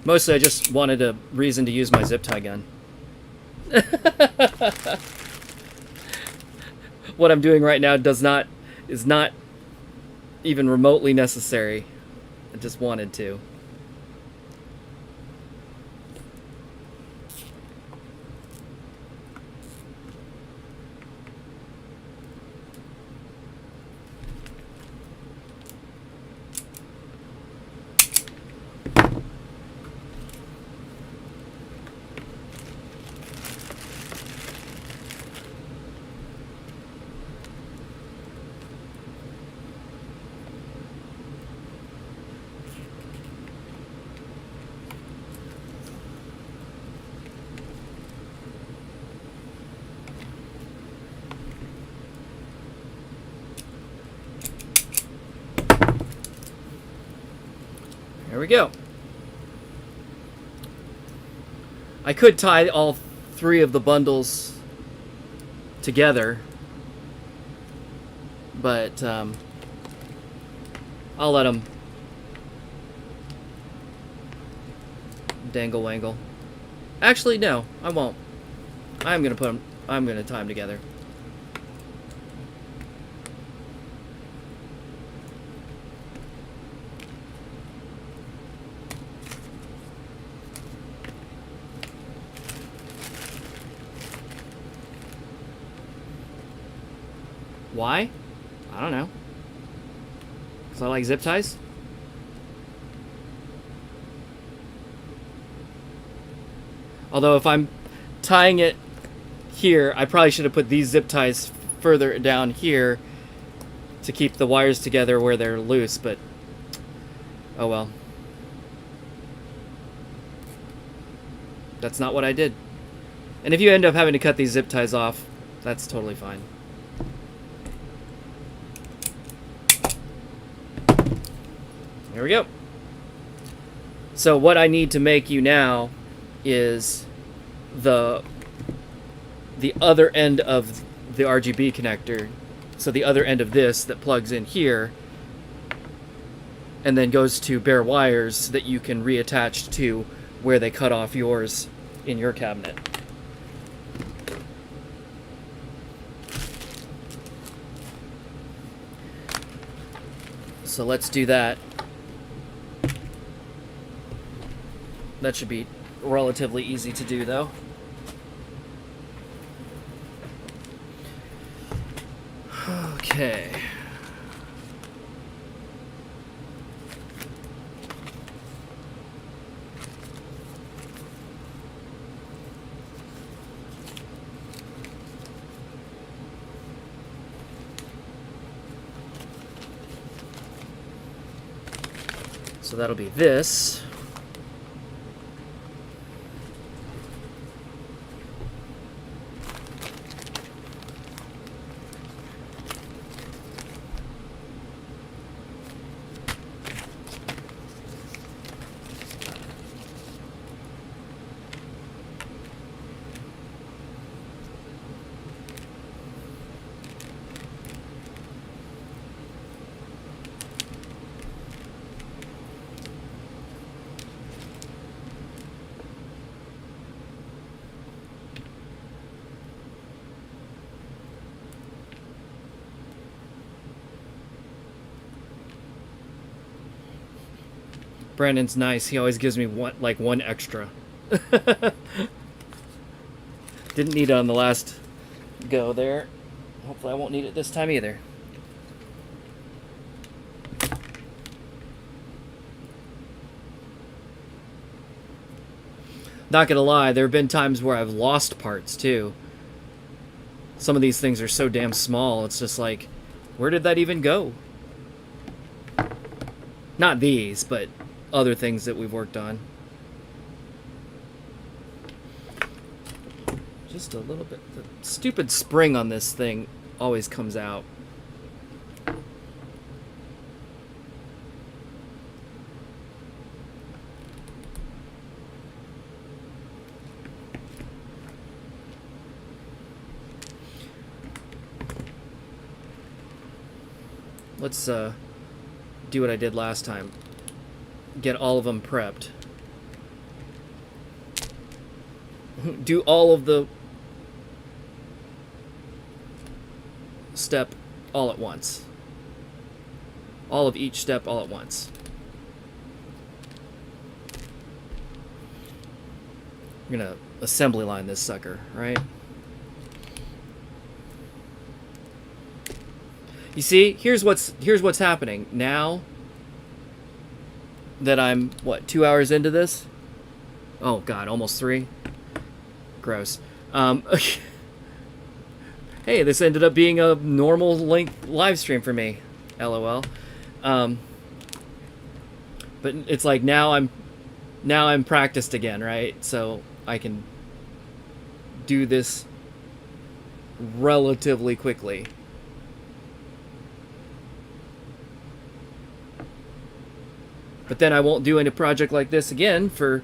Mostly I just wanted a reason to use my zip tie gun. What I'm doing right now is not even remotely necessary. I just wanted to. we go. I could tie all 3 of the bundles together, but I'll let them dangle wangle. Actually, no, I won't. I'm gonna tie them together. Why? I don't know. Because I like zip ties? Although if I'm tying it here, I probably should have put these zip ties further down here to keep the wires together where they're loose, but oh well. That's not what I did. And if you end up having to cut these zip ties off, that's totally fine. There we go. So what I need to make you now is the other end of the RGB connector. So the other end of this that plugs in here and then goes to bare wires that you can reattach to where they cut off yours in your cabinet. So let's do that. That should be relatively easy to do, though. Okay. So that'll be this. Brandon's nice. He always gives me one extra. Didn't need it on the last go there. Hopefully I won't need it this time either. Not gonna lie, there have been times where I've lost parts too. Some of these things are so damn small, it's just like, where did that even go? Not these, but other things that we've worked on. Just a little bit. The stupid spring on this thing always comes out. Let's do what I did last time. Get all of them prepped. Do all of the step all at once. All of each step all at once. I'm gonna assembly line this sucker, right? You see, here's what's happening now that I'm, what, 2 hours into this? Oh god, almost 3. Gross. Hey, this ended up being a normal length live stream for me. LOL. But it's like now I'm practiced again, right? So I can do this relatively quickly. But then I won't do any project like this again for,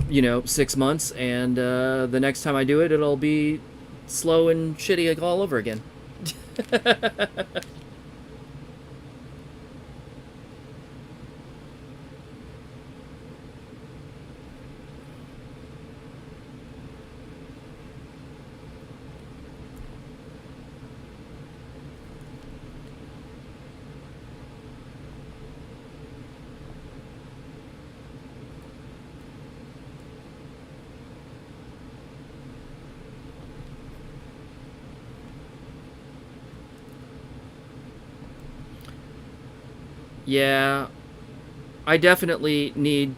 6 months, and the next time I do it, it'll be slow and shitty all over again. Yeah, I definitely need...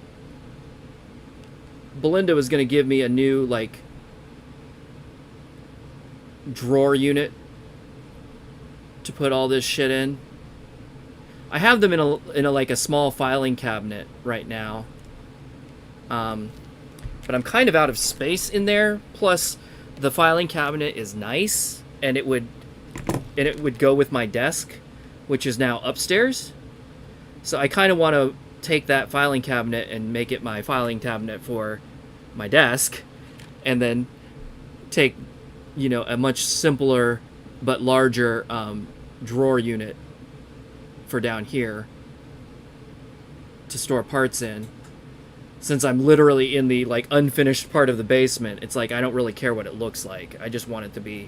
Belinda was going to give me a new, like, drawer unit to put all this shit in. I have them in a like a small filing cabinet right now. But I'm kind of out of space in there. Plus, the filing cabinet is nice, and it would go with my desk, which is now upstairs. So I kind of want to take that filing cabinet and make it my filing cabinet for my desk, and then take, a much simpler but larger drawer unit for down here to store parts in. Since I'm literally in the like unfinished part of the basement, it's like I don't really care what it looks like. I just want it to be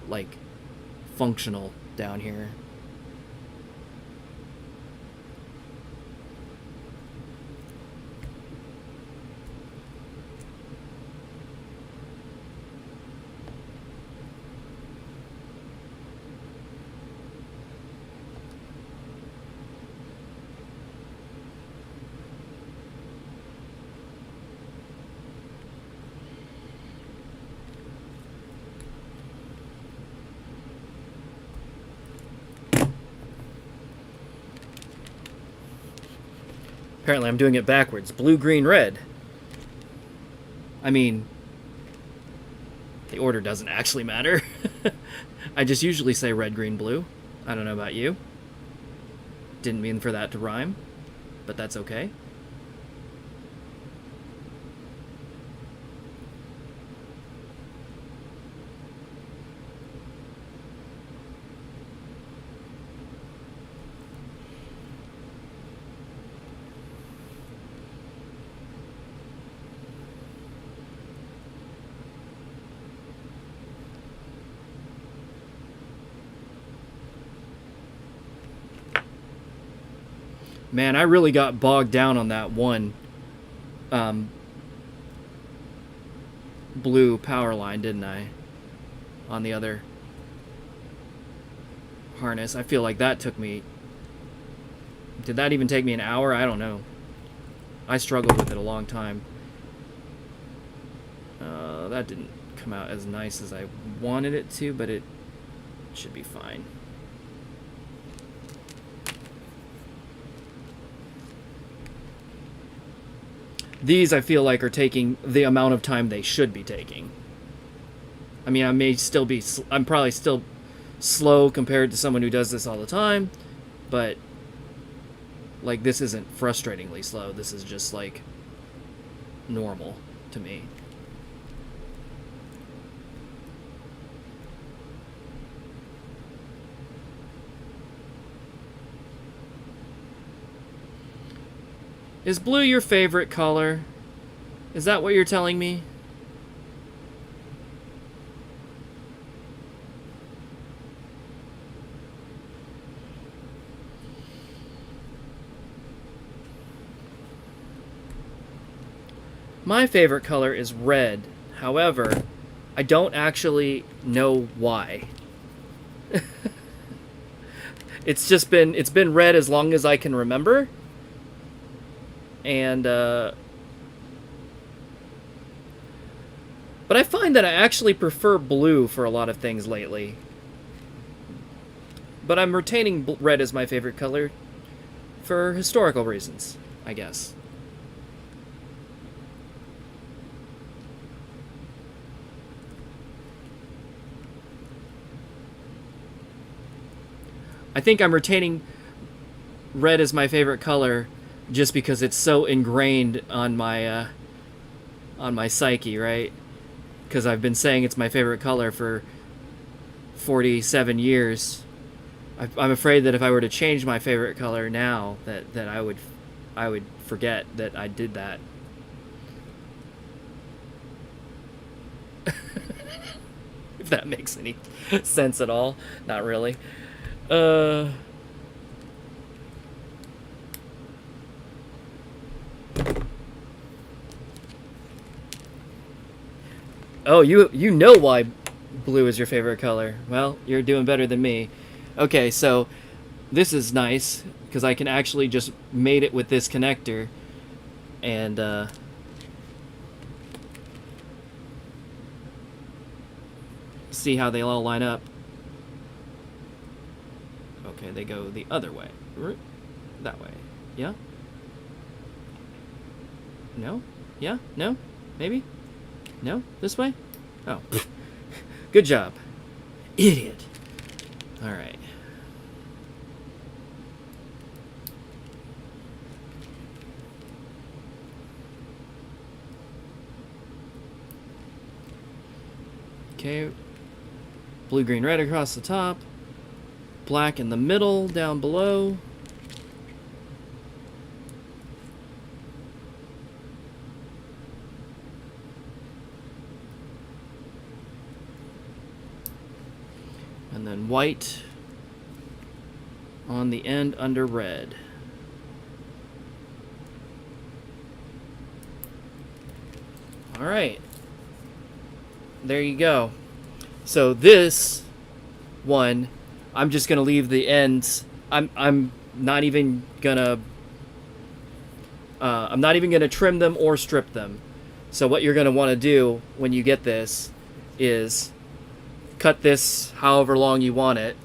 like functional down here. Apparently I'm doing it backwards. Blue, green, red. I mean, the order doesn't actually matter. I just usually say red, green, blue. I don't know about you. Didn't mean for that to rhyme, but that's okay. Man, I really got bogged down on that one blue power line, didn't I? On the other harness. I feel like that took me... Did that even take me an hour? I don't know. I struggled with it a long time. That didn't come out as nice as I wanted it to, but it should be fine. These, I feel like, are taking the amount of time they should be taking. I mean, I may still be... I'm probably still slow compared to someone who does this all the time, but, like, this isn't frustratingly slow. This is just, like, normal to me. Is blue your favorite color? Is that what you're telling me? My favorite color is red. However, I don't actually know why. It's been red as long as I can remember. And, but I find that I actually prefer blue for a lot of things lately. But I'm retaining red as my favorite color for historical reasons, I guess. I think I'm retaining red as my favorite color just because it's so ingrained on my psyche, right? Because I've been saying it's my favorite color for 47 years. I'm afraid that if I were to change my favorite color now, that I would forget that I did that. If that makes any sense at all. Not really. Oh, you know why blue is your favorite color. Well, you're doing better than me. Okay, so this is nice because I can actually just mate it with this connector and see how they all line up. Okay, they go the other way. That way. Yeah? No? Yeah? No? Maybe? No? This way? Oh. Good job. Idiot. Alright. Okay. Blue, green, red across the top. Black in the middle, down below. And then white on the end under red. All right. There you go. So this one, I'm just gonna leave the ends. I'm not even gonna trim them or strip them. So what you're gonna want to do when you get this is cut this however long you want it.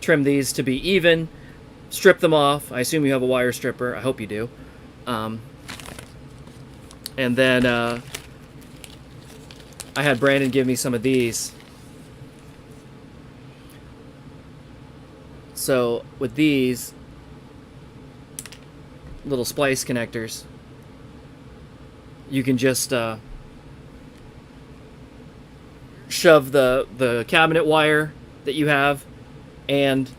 Trim these to be even. Strip them off. I assume you have a wire stripper. I hope you do. And then I had Brandon give me some of these. So with these little splice connectors, you can just shove the cabinet wire that you have and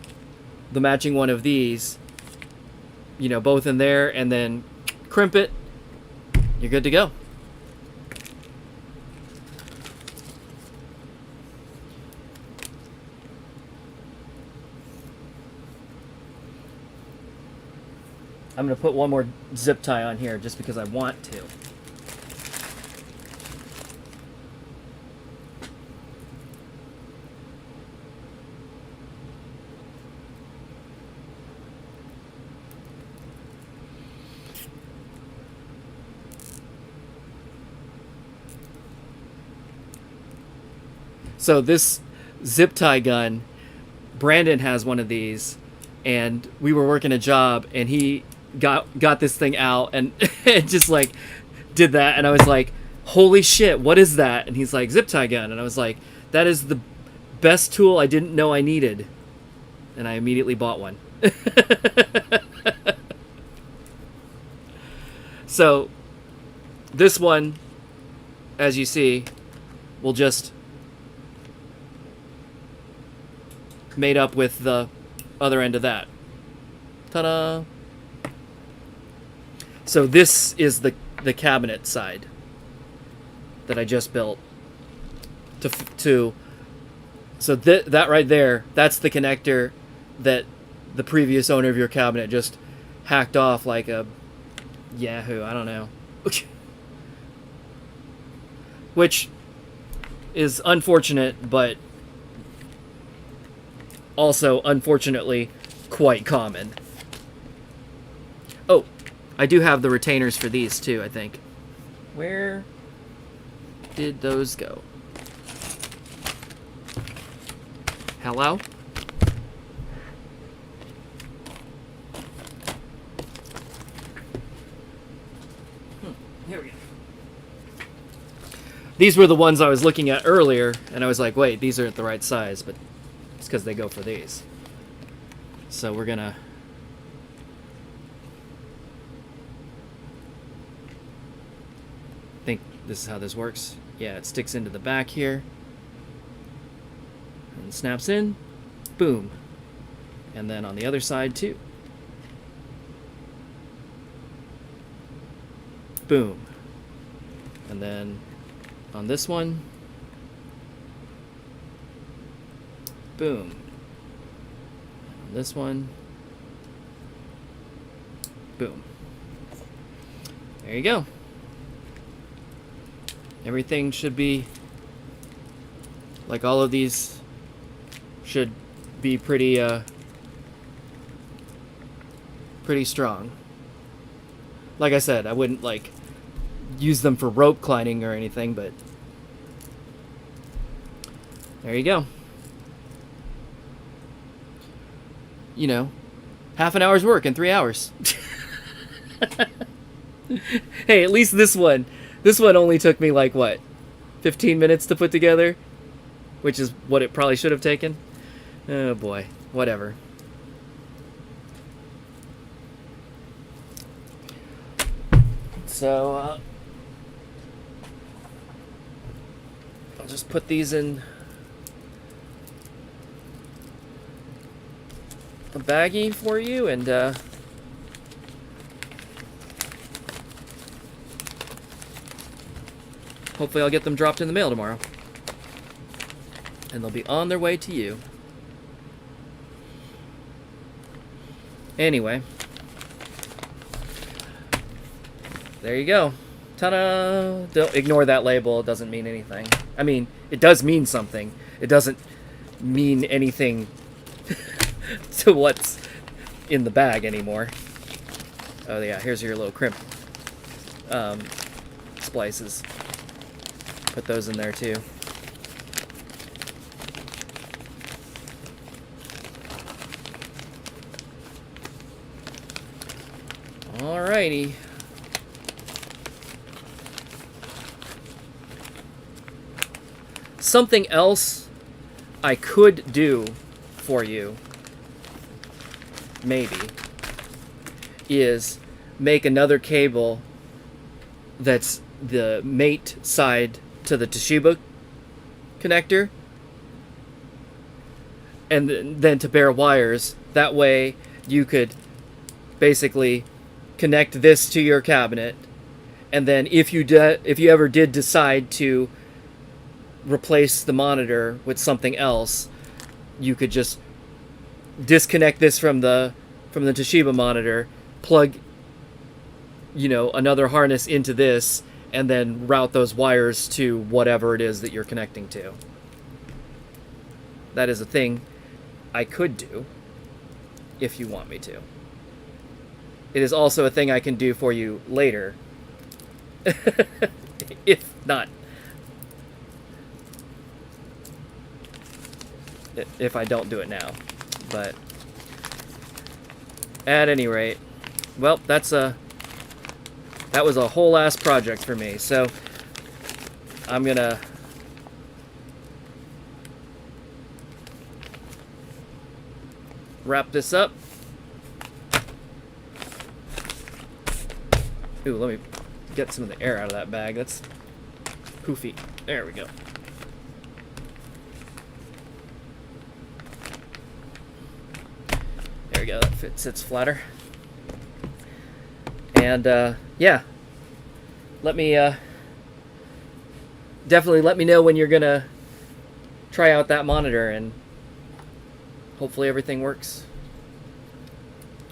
the matching one of these, you know, both in there, and then crimp it. You're good to go. I'm going to put one more zip tie on here just because I want to. So this zip tie gun, Brandon has one of these, and we were working a job, and he got this thing out and it just like did that, and I was like, holy shit, what is that? And he's like, zip tie gun. And I was like, that is the best tool I didn't know I needed. And I immediately bought one. So this one, as you see, will just made up with the other end of that. Ta-da! So this is the cabinet side that I just built. So that right there, that's the connector that the previous owner of your cabinet just hacked off like a Yahoo. I don't know. Which is unfortunate, but also, unfortunately, quite common. Oh, I do have the retainers for these, too, I think. Where did those go? Hello? Here we go. These were the ones I was looking at earlier, and I was like, wait, these aren't the right size, but it's because they go for these. So we're gonna This is how this works. Yeah, it sticks into the back here and snaps in. Boom. And then on the other side too. Boom. And then on this one, boom. On this one, boom. There you go. Everything should be, like all of these should be pretty strong. Like I said, I wouldn't like use them for rope climbing or anything, but there you go. You know, half an hour's work in 3 hours. Hey, at least this one only took me like what, 15 minutes to put together, which is what it probably should have taken. Oh boy, whatever. So I'll just put these in a baggie for you, and hopefully I'll get them dropped in the mail tomorrow, and they'll be on their way to you. Anyway, there you go. Ta-da! Don't ignore that label. It doesn't mean anything. I mean, it does mean something. It doesn't mean anything to what's in the bag anymore. Oh yeah, here's your little crimp splices. Put those in there too. Alrighty. Something else I could do for you, maybe, is make another cable that's the mate side to the Toshiba connector, and then to bare wires. That way you could basically connect this to your cabinet, and then if you ever did decide to replace the monitor with something else, you could just disconnect this from the Toshiba monitor, plug another harness into this, and then route those wires to whatever it is that you're connecting to. That is a thing I could do if you want me to. It is also a thing I can do for you later. If not. If I don't do it now. But at any rate, well, that was a whole ass project for me. So I'm gonna wrap this up. Ooh, let me get some of the air out of that bag. That's poofy. There we go. There we go. That sits flatter. And yeah, definitely let me know when you're gonna try out that monitor, and hopefully everything works.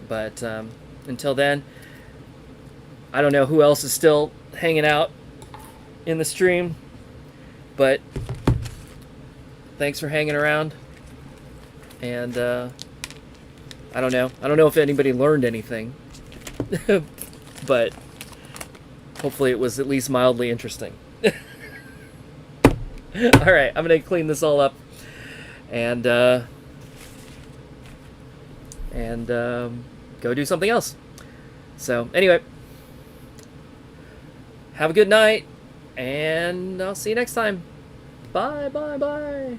But until then, I don't know who else is still hanging out in the stream, but thanks for hanging around. And I don't know if anybody learned anything, but hopefully it was at least mildly interesting. All right, I'm gonna clean this all up and go do something else. So anyway, have a good night, and I'll see you next time. Bye, bye, bye.